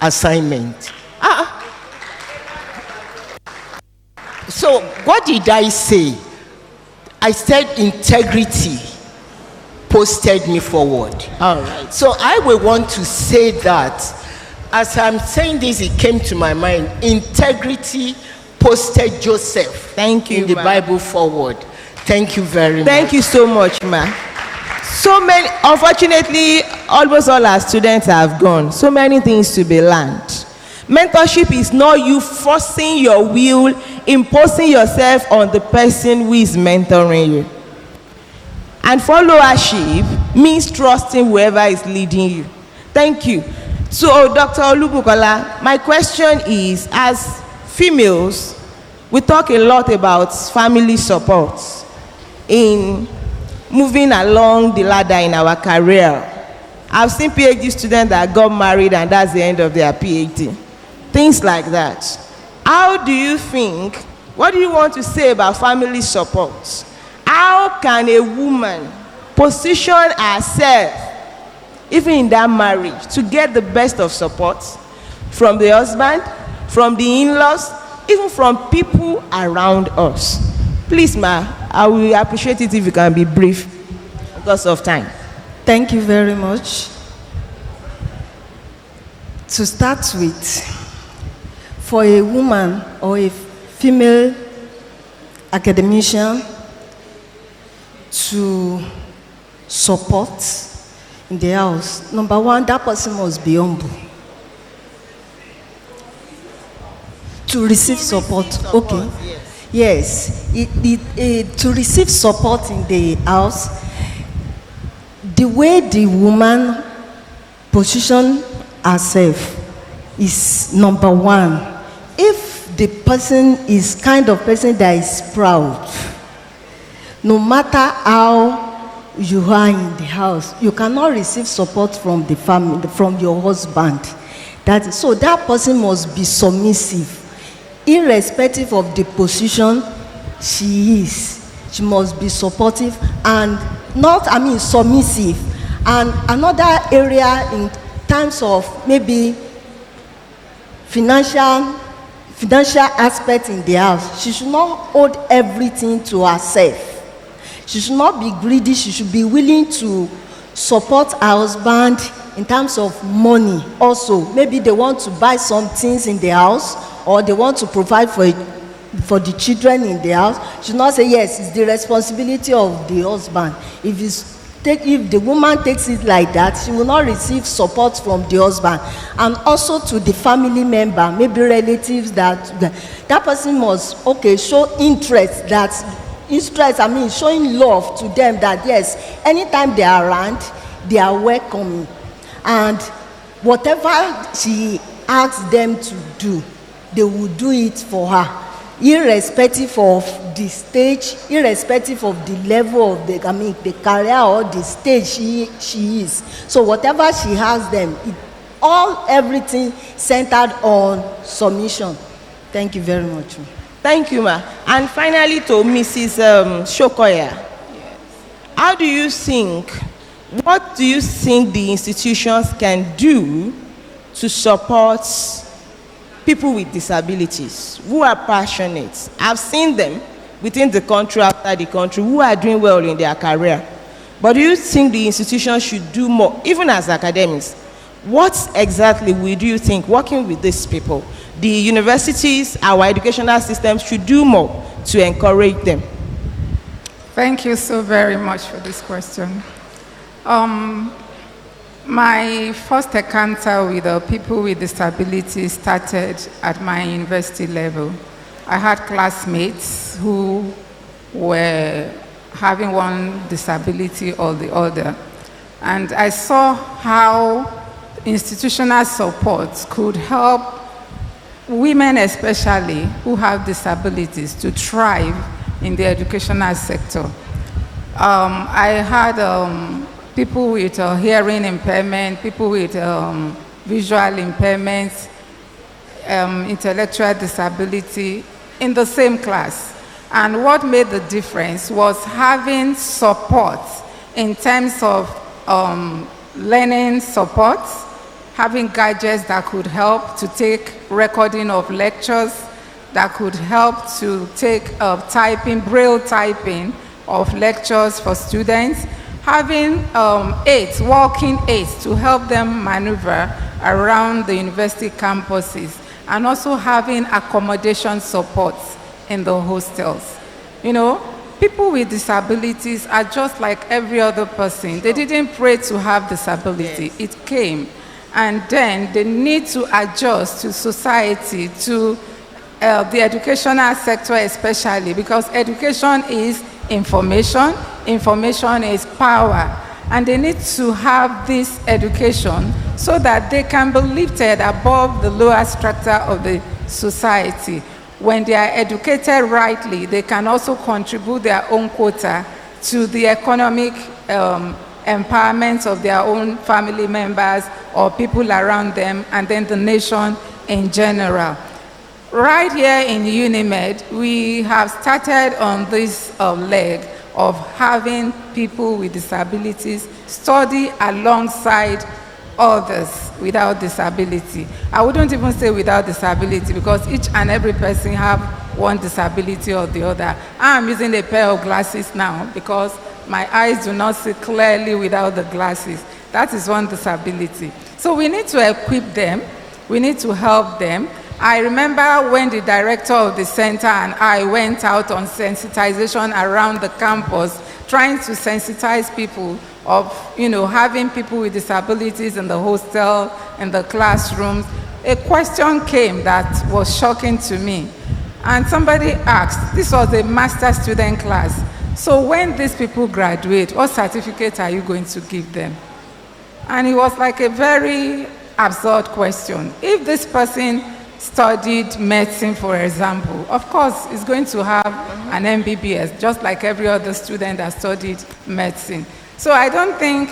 assignment? So what did I say? I said integrity posted me forward. All right. So I will want to say that, as I'm saying this, it came to my mind. Integrity posted Joseph. Thank you, in the Bible forward. Thank you very much. Thank you so much, ma. So many, unfortunately, almost all our students have gone. So many things to be learned. Mentorship is not you forcing your will, imposing yourself on the person who is mentoring you. And followership means trusting whoever is leading you. Thank you. So, Dr. Olubukola, my question is, as females, we talk a lot about family support in moving along the ladder in our career. I've seen PhD students that got married and that's the end of their PhD. Things like that. How do you think, what do you want to say about family support? How can a woman position herself, even in that marriage, to get the best of support from the husband, from the in-laws, even from people around us? Please, ma, I will appreciate it if you can be brief because of time. Thank you very much. To start with, for a woman or a female academician to support in the house, number one, that person must be humble. To receive support, okay. Yes, to receive support in the house, the way the woman position herself is number one. If the person is kind of person that is proud, no matter how you are in the house, you cannot receive support from the family, from your husband. So that person must be submissive. Irrespective of the position she is, she must be supportive and submissive. And another area in terms of maybe financial aspect in the house, she should not hold everything to herself. She should not be greedy. She should be willing to support her husband in terms of money. Also, maybe they want to buy some things in the house, or they want to provide for the children in the house. She should not say, yes, it's the responsibility of the husband. If the woman takes it like that, she will not receive support from the husband. And also to the family member, maybe relatives, that person must, show interest, showing love to them, that yes, anytime they are around, they are welcoming. And whatever she asks them to do, they will do it for her. irrespective of the stage, irrespective of the level of the career or the stage she is. So whatever she has them, everything centered on submission. Thank you very much. Thank you, ma. And finally to Mrs. Shokoya. How do you think, what do you think the institutions can do to support people with disabilities who are passionate? I've seen them within the country, outside the country, who are doing well in their career. But do you think the institutions should do more, even as academics? What exactly would you think, working with these people, the universities, our educational systems should do more to encourage them? Thank you so very much for this question. My first encounter with people with disabilities started at my university level. I had classmates who were having one disability or the other, and I saw how institutional support could help women, especially who have disabilities, to thrive in the educational sector. I had people with hearing impairment, people with visual impairments, intellectual disability in the same class. And what made the difference was having support in terms of learning support, having gadgets that could help to take recording of lectures, that could help to take braille typing of lectures for students, having aids, walking aids to help them maneuver around the university campuses, and also having accommodation support in the hostels. You know, people with disabilities are just like every other person. They didn't pray to have disability. Yes. It came. And then they need to adjust to society, to the educational sector especially, because education is information, information is power, and they need to have this education so that they can be lifted above the lower strata of the society. When they are educated rightly, they can also contribute their own quota to the economic empowerment of their own family members or people around them, and then the nation in general. Right here in UNIMED, we have started on this leg of having people with disabilities study alongside others without disability. I wouldn't even say without disability, because each and every person have one disability or the other. I'm using a pair of glasses now because my eyes do not see clearly without the glasses. That is one disability. So we need to equip them. We need to help them. I remember when the director of the center and I went out on sensitization around the campus, trying to sensitize people of, having people with disabilities in the hostel, in the classrooms. A question came that was shocking to me. And somebody asked, this was a master student class, so when these people graduate, what certificate are you going to give them? And it was like a very absurd question. If this person studied medicine, for example, of course, is going to have an MBBS, just like every other student that studied medicine. So I don't think,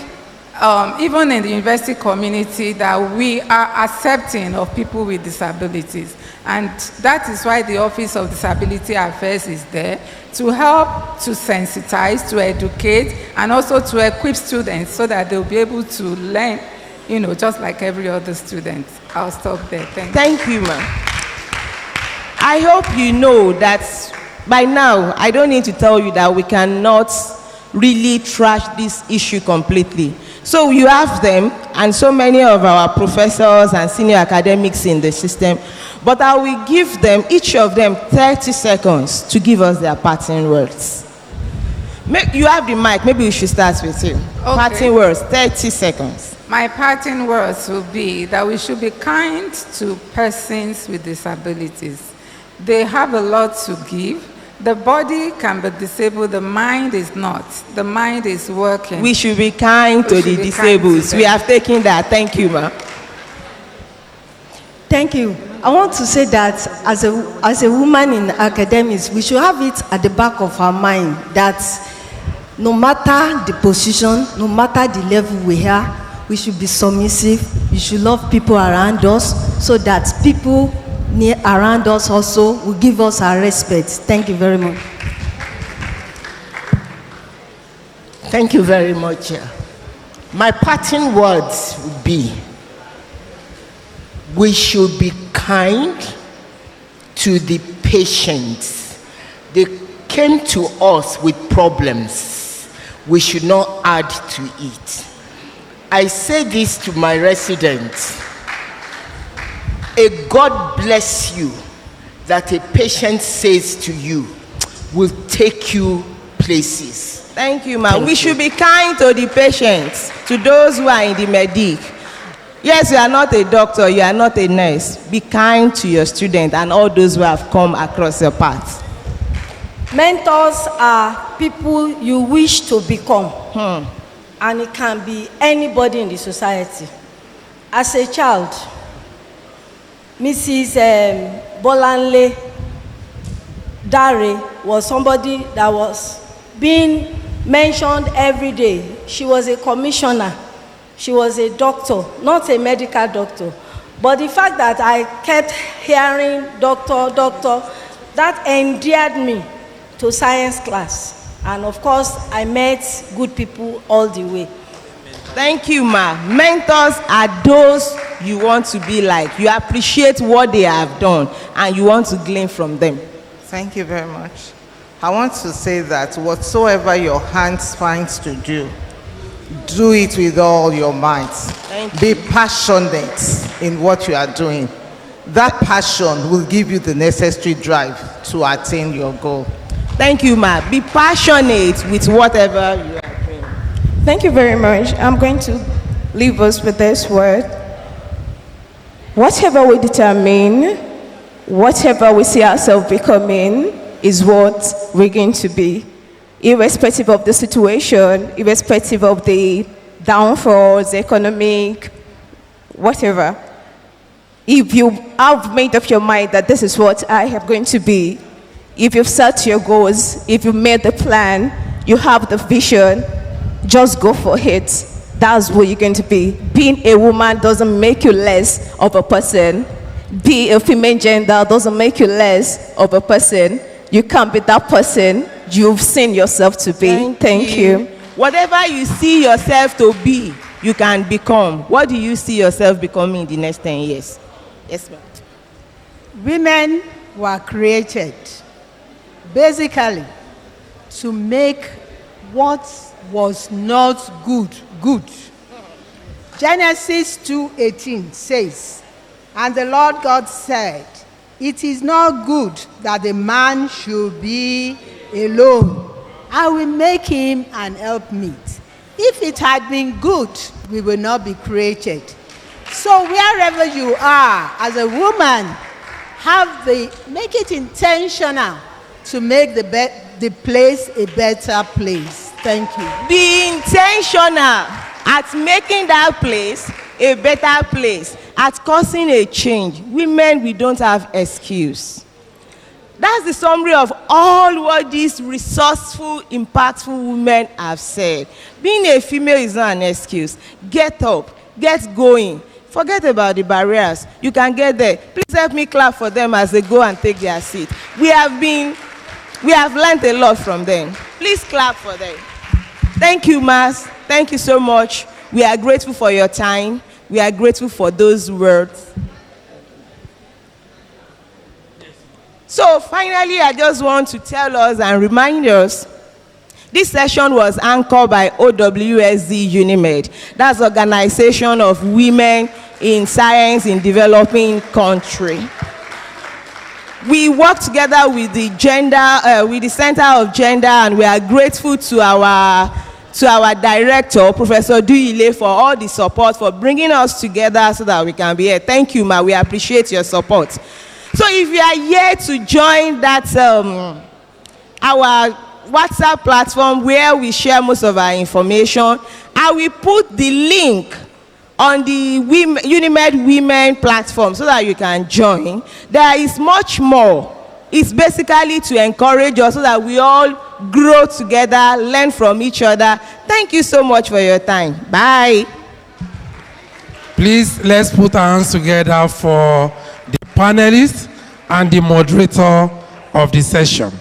even in the university community, that we are accepting of people with disabilities. And that is why the Office of Disability Affairs is there, to help to sensitize, to educate, and also to equip students so that they'll be able to learn, just like every other student. I'll stop there. Thank you, ma'am. I hope you know that by now, I don't need to tell you that we cannot really trash this issue completely. So you have them, and so many of our professors and senior academics in the system, but I will give them, each of them, 30 seconds to give us their parting words. You have the mic, maybe we should start with you. Okay. Parting words, 30 seconds. My parting words will be that we should be kind to persons with disabilities. They have a lot to give. The body can be disabled, the mind is not. The mind is working. We should be kind to the disabled. We have taken that. Thank you, ma'am. Thank you. I want to say that as a woman in academics, we should have it at the back of our mind that no matter the position, no matter the level we are, we should be submissive. We should love people around us so that people around us also will give us our respect. Thank you very much. Thank you very much. My parting words would be, we should be kind to the patients. They came to us with problems. We should not add to it. I say this to my residents. A God bless you that a patient says to you will take you places. Thank you, ma'am. We should be kind to the patients, to those who are in the medic. Yes, you are not a doctor, you are not a nurse. Be kind to your student and all those who have come across your path. Mentors are people you wish to become. And it can be anybody in the society. As a child, Mrs. Bolanle Dare was somebody that was being mentioned every day. She was a commissioner. She was a doctor, not a medical doctor. But the fact that I kept hearing doctor, that endeared me to science class. And of course, I met good people all the way. Thank you, ma. Mentors are those you want to be like. You appreciate what they have done and you want to glean from them. Thank you very much. I want to say that whatsoever your hands finds to do it with all your might. Be passionate in what you are doing. That passion will give you the necessary drive to attain your goal. Thank you, ma. Be passionate with whatever you are doing. Thank you very much. I'm going to leave us with this word. Whatever we determine, whatever we see ourselves becoming, is what we're going to be. Irrespective of the situation, irrespective of the downfalls, economic, whatever. If you have made up your mind that this is what I am going to be, if you've set your goals, if you've made the plan, you have the vision, just go for it. That's what you're going to be. Being a woman doesn't make you less of a person. Be a female gender doesn't make you less of a person. You can't be that person you've seen yourself to be. Thank you. Whatever you see yourself to be, you can become. What do you see yourself becoming in the next 10 years? Yes, ma'am. Women were created basically to make what was not good, good. Genesis 2:18 says, and the Lord God said, it is not good that the man should be alone. I will make him an helpmeet. If it had been good, we will not be created. So wherever you are as a woman, make it intentional to make the place a better place. Thank you. Be intentional at making that place a better place, at causing a change. Women, we don't have excuse. That's the summary of all what these resourceful, impactful women have said. Being a female is not an excuse. Get up, get going. Forget about the barriers. You can get there. Please help me clap for them as they go and take their seat. We have learned a lot from them. Please clap for them. Thank you, Mas. Thank you so much. We are grateful for your time. We are grateful for those words. So finally, I just want to tell us and remind us, this session was anchored by OWSD Unimed. That's Organization of Women in Science in Developing Country. We work together with the Center of Gender, and we are grateful to our director, Professor Duyile, for all the support, for bringing us together so that we can be here. Thank you, ma. We appreciate your support. So if you are here to join that, our WhatsApp platform where we share most of our information, I will put the link on the Unimed Women platform so that you can join. There is much more. It's basically to encourage us so that we all grow together, learn from each other. Thank you so much for your time. Bye. Please, let's put our hands together for the panelists and the moderator of the session.